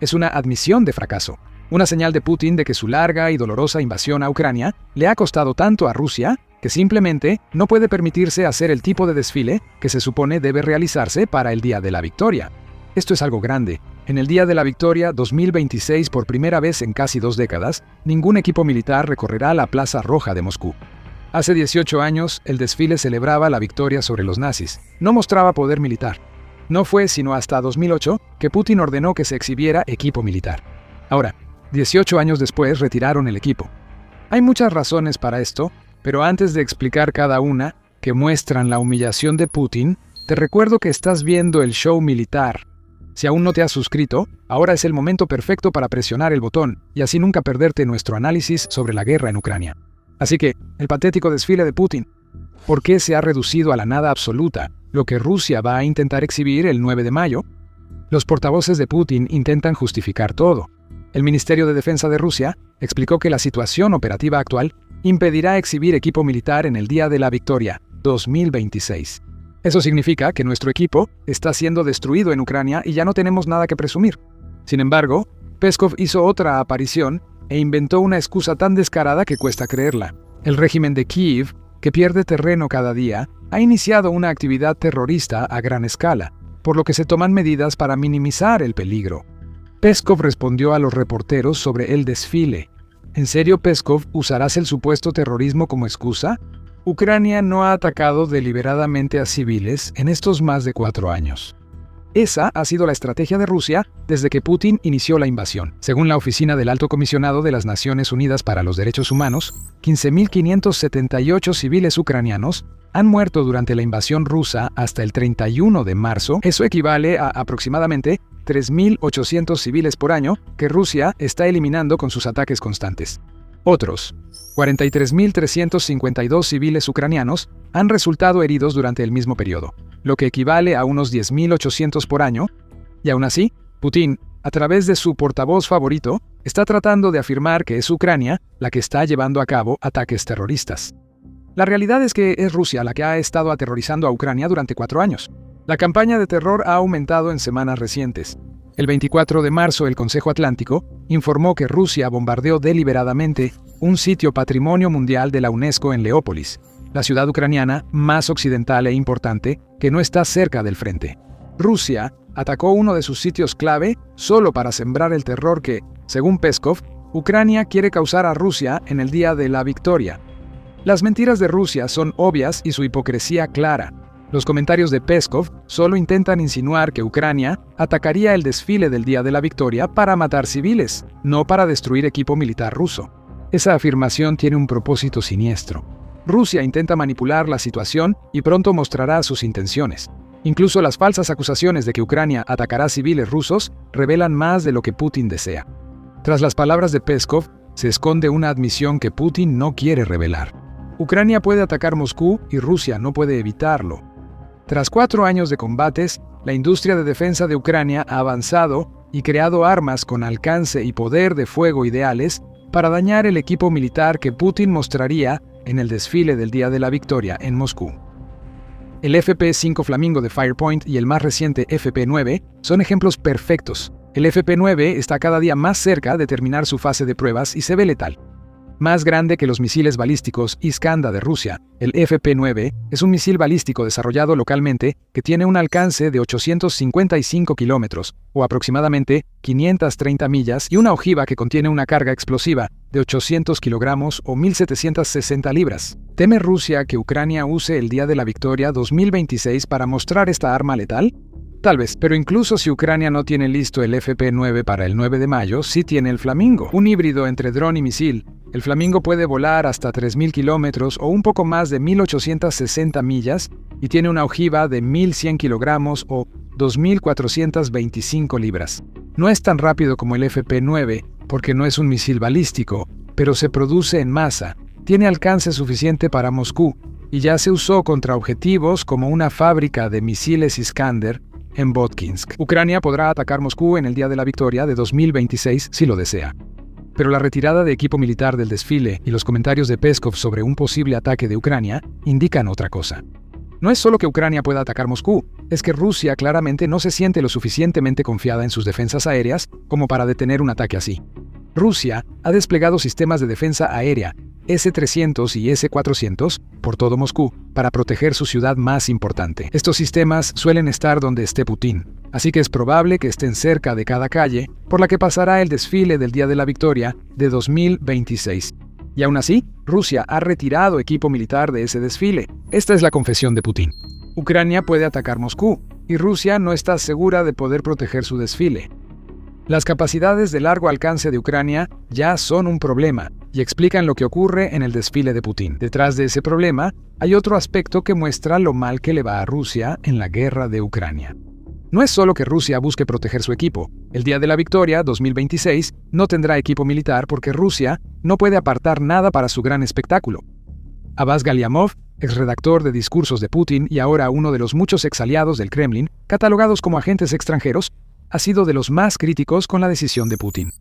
Es una admisión de fracaso, una señal de Putin de que su larga y dolorosa invasión a Ucrania le ha costado tanto a Rusia que simplemente no puede permitirse hacer el tipo de desfile que se supone debe realizarse para el Día de la Victoria. Esto es algo grande. En el Día de la Victoria 2026, por primera vez en casi 2 décadas, ningún equipo militar recorrerá la Plaza Roja de Moscú. Hace 18 años, el desfile celebraba la victoria sobre los nazis. No mostraba poder militar. No fue sino hasta 2008 que Putin ordenó que se exhibiera equipo militar. Ahora, 18 años después retiraron el equipo. Hay muchas razones para esto, pero antes de explicar cada una, que muestran la humillación de Putin, te recuerdo que estás viendo el show militar. Si aún no te has suscrito, ahora es el momento perfecto para presionar el botón y así nunca perderte nuestro análisis sobre la guerra en Ucrania. Así que, el patético desfile de Putin. ¿Por qué se ha reducido a la nada absoluta lo que Rusia va a intentar exhibir el 9 de mayo? Los portavoces de Putin intentan justificar todo. El Ministerio de Defensa de Rusia explicó que la situación operativa actual impedirá exhibir equipo militar en el Día de la Victoria 2026. Eso significa que nuestro equipo está siendo destruido en Ucrania y ya no tenemos nada que presumir. Sin embargo, Peskov hizo otra aparición e inventó una excusa tan descarada que cuesta creerla. El régimen de Kiev, que pierde terreno cada día, ha iniciado una actividad terrorista a gran escala, por lo que se toman medidas para minimizar el peligro. Peskov respondió a los reporteros sobre el desfile. ¿En serio, Peskov, usarás el supuesto terrorismo como excusa? Ucrania no ha atacado deliberadamente a civiles en estos más de 4 años. Esa ha sido la estrategia de Rusia desde que Putin inició la invasión. Según la Oficina del Alto Comisionado de las Naciones Unidas para los Derechos Humanos, 15.578 civiles ucranianos han muerto durante la invasión rusa hasta el 31 de marzo. Eso equivale a aproximadamente 3.800 civiles por año que Rusia está eliminando con sus ataques constantes. Otros 43.352 civiles ucranianos han resultado heridos durante el mismo periodo, lo que equivale a unos 10.800 por año, y aún así, Putin, a través de su portavoz favorito, está tratando de afirmar que es Ucrania la que está llevando a cabo ataques terroristas. La realidad es que es Rusia la que ha estado aterrorizando a Ucrania durante 4 años. La campaña de terror ha aumentado en semanas recientes. El 24 de marzo, el Consejo Atlántico informó que Rusia bombardeó deliberadamente un sitio patrimonio mundial de la UNESCO en Leópolis, la ciudad ucraniana más occidental e importante que no está cerca del frente. Rusia atacó uno de sus sitios clave solo para sembrar el terror que, según Peskov, Ucrania quiere causar a Rusia en el Día de la Victoria. Las mentiras de Rusia son obvias y su hipocresía clara. Los comentarios de Peskov solo intentan insinuar que Ucrania atacaría el desfile del Día de la Victoria para matar civiles, no para destruir equipo militar ruso. Esa afirmación tiene un propósito siniestro. Rusia intenta manipular la situación y pronto mostrará sus intenciones. Incluso las falsas acusaciones de que Ucrania atacará civiles rusos revelan más de lo que Putin desea. Tras las palabras de Peskov, se esconde una admisión que Putin no quiere revelar. Ucrania puede atacar Moscú y Rusia no puede evitarlo. Tras 4 años de combates, la industria de defensa de Ucrania ha avanzado y creado armas con alcance y poder de fuego ideales para dañar el equipo militar que Putin mostraría en el desfile del Día de la Victoria en Moscú. El FP-5 Flamingo de Firepoint y el más reciente FP-9 son ejemplos perfectos. El FP-9 está cada día más cerca de terminar su fase de pruebas y se ve letal. Más grande que los misiles balísticos Iskander de Rusia, el FP-9 es un misil balístico desarrollado localmente que tiene un alcance de 855 kilómetros, o aproximadamente 530 millas, y una ojiva que contiene una carga explosiva de 800 kilogramos o 1.760 libras. ¿Teme Rusia que Ucrania use el Día de la Victoria 2026 para mostrar esta arma letal? Tal vez, pero incluso si Ucrania no tiene listo el FP-9 para el 9 de mayo, sí tiene el Flamingo, un híbrido entre dron y misil. El Flamingo puede volar hasta 3.000 kilómetros o un poco más de 1.860 millas y tiene una ojiva de 1.100 kilogramos o 2.425 libras. No es tan rápido como el FP-9 porque no es un misil balístico, pero se produce en masa, tiene alcance suficiente para Moscú y ya se usó contra objetivos como una fábrica de misiles Iskander en Votkinsk. Ucrania podrá atacar Moscú en el Día de la Victoria de 2026 si lo desea. Pero la retirada de equipo militar del desfile y los comentarios de Peskov sobre un posible ataque de Ucrania indican otra cosa. No es solo que Ucrania pueda atacar Moscú, es que Rusia claramente no se siente lo suficientemente confiada en sus defensas aéreas como para detener un ataque así. Rusia ha desplegado sistemas de defensa aérea, S-300 y S-400, por todo Moscú, para proteger su ciudad más importante. Estos sistemas suelen estar donde esté Putin, así que es probable que estén cerca de cada calle por la que pasará el desfile del Día de la Victoria de 2026. Y aún así, Rusia ha retirado equipo militar de ese desfile. Esta es la confesión de Putin. Ucrania puede atacar Moscú, y Rusia no está segura de poder proteger su desfile. Las capacidades de largo alcance de Ucrania ya son un problema y explican lo que ocurre en el desfile de Putin. Detrás de ese problema hay otro aspecto que muestra lo mal que le va a Rusia en la guerra de Ucrania. No es solo que Rusia busque proteger su equipo. El Día de la Victoria, 2026, no tendrá equipo militar porque Rusia no puede apartar nada para su gran espectáculo. Abbas Galiamov, exredactor de discursos de Putin y ahora uno de los muchos exaliados del Kremlin, catalogados como agentes extranjeros, ha sido de los más críticos con la decisión de Putin.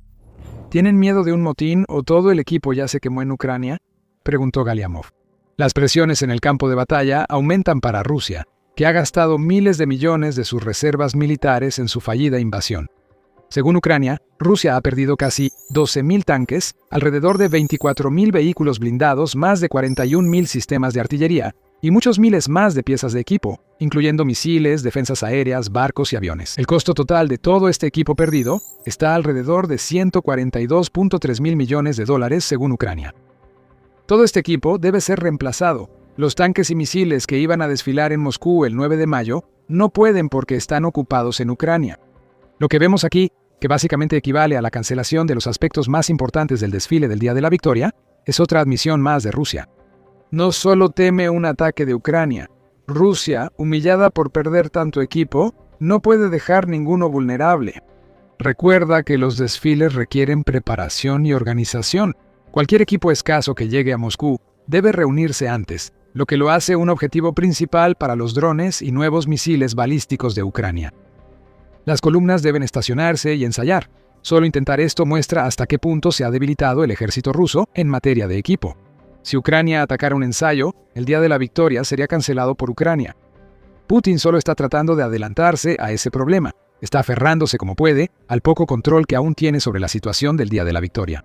¿Tienen miedo de un motín o todo el equipo ya se quemó en Ucrania?, preguntó Galiamov. Las presiones en el campo de batalla aumentan para Rusia, que ha gastado miles de millones de sus reservas militares en su fallida invasión. Según Ucrania, Rusia ha perdido casi 12.000 tanques, alrededor de 24.000 vehículos blindados, más de 41.000 sistemas de artillería y muchos miles más de piezas de equipo, incluyendo misiles, defensas aéreas, barcos y aviones. El costo total de todo este equipo perdido está alrededor de 142.3 mil millones de dólares según Ucrania. Todo este equipo debe ser reemplazado. Los tanques y misiles que iban a desfilar en Moscú el 9 de mayo no pueden porque están ocupados en Ucrania. Lo que vemos aquí, que básicamente equivale a la cancelación de los aspectos más importantes del desfile del Día de la Victoria, es otra admisión más de Rusia. No solo teme un ataque de Ucrania. Rusia, humillada por perder tanto equipo, no puede dejar ninguno vulnerable. Recuerda que los desfiles requieren preparación y organización. Cualquier equipo escaso que llegue a Moscú debe reunirse antes, lo que lo hace un objetivo principal para los drones y nuevos misiles balísticos de Ucrania. Las columnas deben estacionarse y ensayar. Solo intentar esto muestra hasta qué punto se ha debilitado el ejército ruso en materia de equipo. Si Ucrania atacara un ensayo, el Día de la Victoria sería cancelado por Ucrania. Putin solo está tratando de adelantarse a ese problema. Está aferrándose como puede al poco control que aún tiene sobre la situación del Día de la Victoria.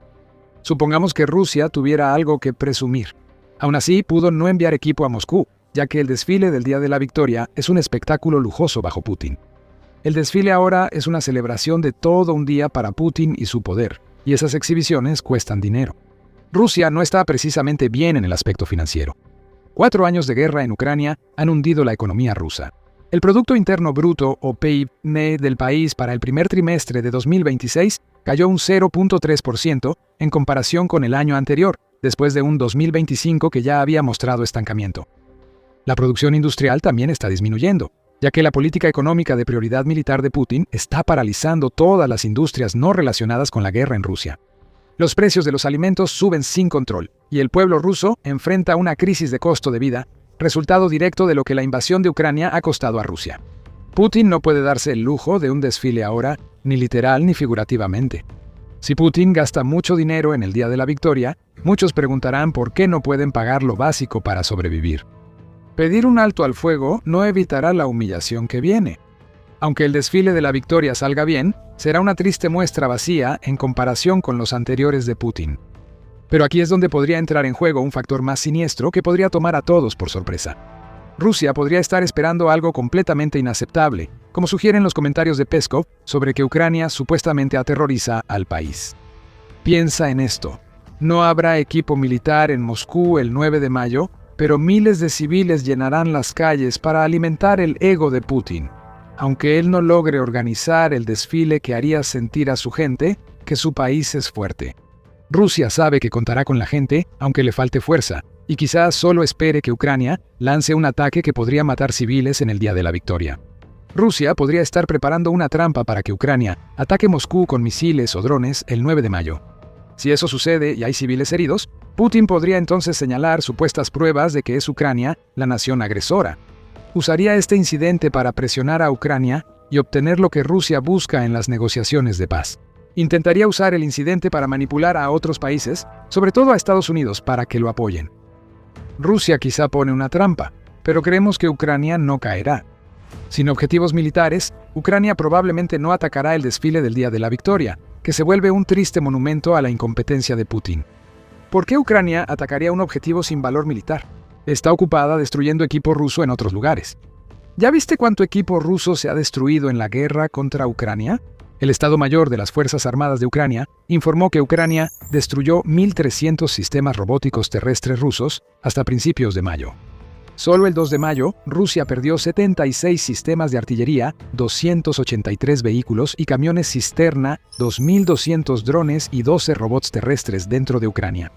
Supongamos que Rusia tuviera algo que presumir. Aún así, pudo no enviar equipo a Moscú, ya que el desfile del Día de la Victoria es un espectáculo lujoso bajo Putin. El desfile ahora es una celebración de todo un día para Putin y su poder, y esas exhibiciones cuestan dinero. Rusia no está precisamente bien en el aspecto financiero. 4 años de guerra en Ucrania han hundido la economía rusa. El Producto Interno Bruto, o PIB, del país para el primer trimestre de 2026 cayó un 0.3% en comparación con el año anterior, después de un 2025 que ya había mostrado estancamiento. La producción industrial también está disminuyendo, ya que la política económica de prioridad militar de Putin está paralizando todas las industrias no relacionadas con la guerra en Rusia. Los precios de los alimentos suben sin control, y el pueblo ruso enfrenta una crisis de costo de vida, resultado directo de lo que la invasión de Ucrania ha costado a Rusia. Putin no puede darse el lujo de un desfile ahora, ni literal ni figurativamente. Si Putin gasta mucho dinero en el día de la victoria, muchos preguntarán por qué no pueden pagar lo básico para sobrevivir. Pedir un alto al fuego no evitará la humillación que viene. Aunque el desfile de la victoria salga bien, será una triste muestra vacía en comparación con los anteriores de Putin. Pero aquí es donde podría entrar en juego un factor más siniestro que podría tomar a todos por sorpresa. Rusia podría estar esperando algo completamente inaceptable, como sugieren los comentarios de Peskov sobre que Ucrania supuestamente aterroriza al país. Piensa en esto. No habrá equipo militar en Moscú el 9 de mayo, pero miles de civiles llenarán las calles para alimentar el ego de Putin, aunque él no logre organizar el desfile que haría sentir a su gente que su país es fuerte. Rusia sabe que contará con la gente, aunque le falte fuerza, y quizás solo espere que Ucrania lance un ataque que podría matar civiles en el día de la victoria. Rusia podría estar preparando una trampa para que Ucrania ataque Moscú con misiles o drones el 9 de mayo. Si eso sucede y hay civiles heridos, Putin podría entonces señalar supuestas pruebas de que es Ucrania la nación agresora. Usaría este incidente para presionar a Ucrania y obtener lo que Rusia busca en las negociaciones de paz. Intentaría usar el incidente para manipular a otros países, sobre todo a Estados Unidos, para que lo apoyen. Rusia quizá pone una trampa, pero creemos que Ucrania no caerá. Sin objetivos militares, Ucrania probablemente no atacará el desfile del Día de la Victoria, que se vuelve un triste monumento a la incompetencia de Putin. ¿Por qué Ucrania atacaría un objetivo sin valor militar? Está ocupada destruyendo equipo ruso en otros lugares. ¿Ya viste cuánto equipo ruso se ha destruido en la guerra contra Ucrania? El Estado Mayor de las Fuerzas Armadas de Ucrania informó que Ucrania destruyó 1.300 sistemas robóticos terrestres rusos hasta principios de mayo. Solo el 2 de mayo, Rusia perdió 76 sistemas de artillería, 283 vehículos y camiones cisterna, 2.200 drones y 12 robots terrestres dentro de Ucrania.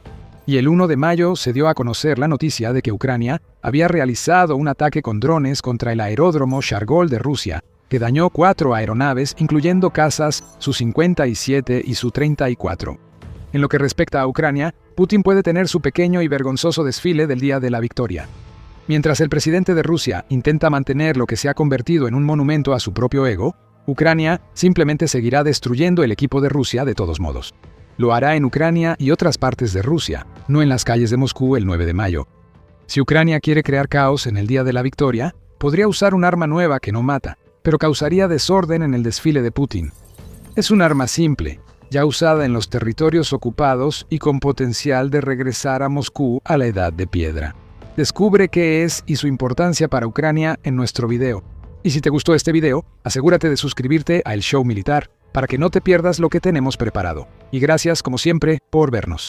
Y el 1 de mayo se dio a conocer la noticia de que Ucrania había realizado un ataque con drones contra el aeródromo Shargol de Rusia, que dañó 4 aeronaves, incluyendo cazas Su-57 y Su-34. En lo que respecta a Ucrania, Putin puede tener su pequeño y vergonzoso desfile del Día de la Victoria. Mientras el presidente de Rusia intenta mantener lo que se ha convertido en un monumento a su propio ego, Ucrania simplemente seguirá destruyendo el equipo de Rusia de todos modos. Lo hará en Ucrania y otras partes de Rusia, no en las calles de Moscú el 9 de mayo. Si Ucrania quiere crear caos en el Día de la Victoria, podría usar un arma nueva que no mata, pero causaría desorden en el desfile de Putin. Es un arma simple, ya usada en los territorios ocupados y con potencial de regresar a Moscú a la Edad de Piedra. Descubre qué es y su importancia para Ucrania en nuestro video. Y si te gustó este video, asegúrate de suscribirte a El Show Militar para que no te pierdas lo que tenemos preparado. Y gracias, como siempre, por vernos.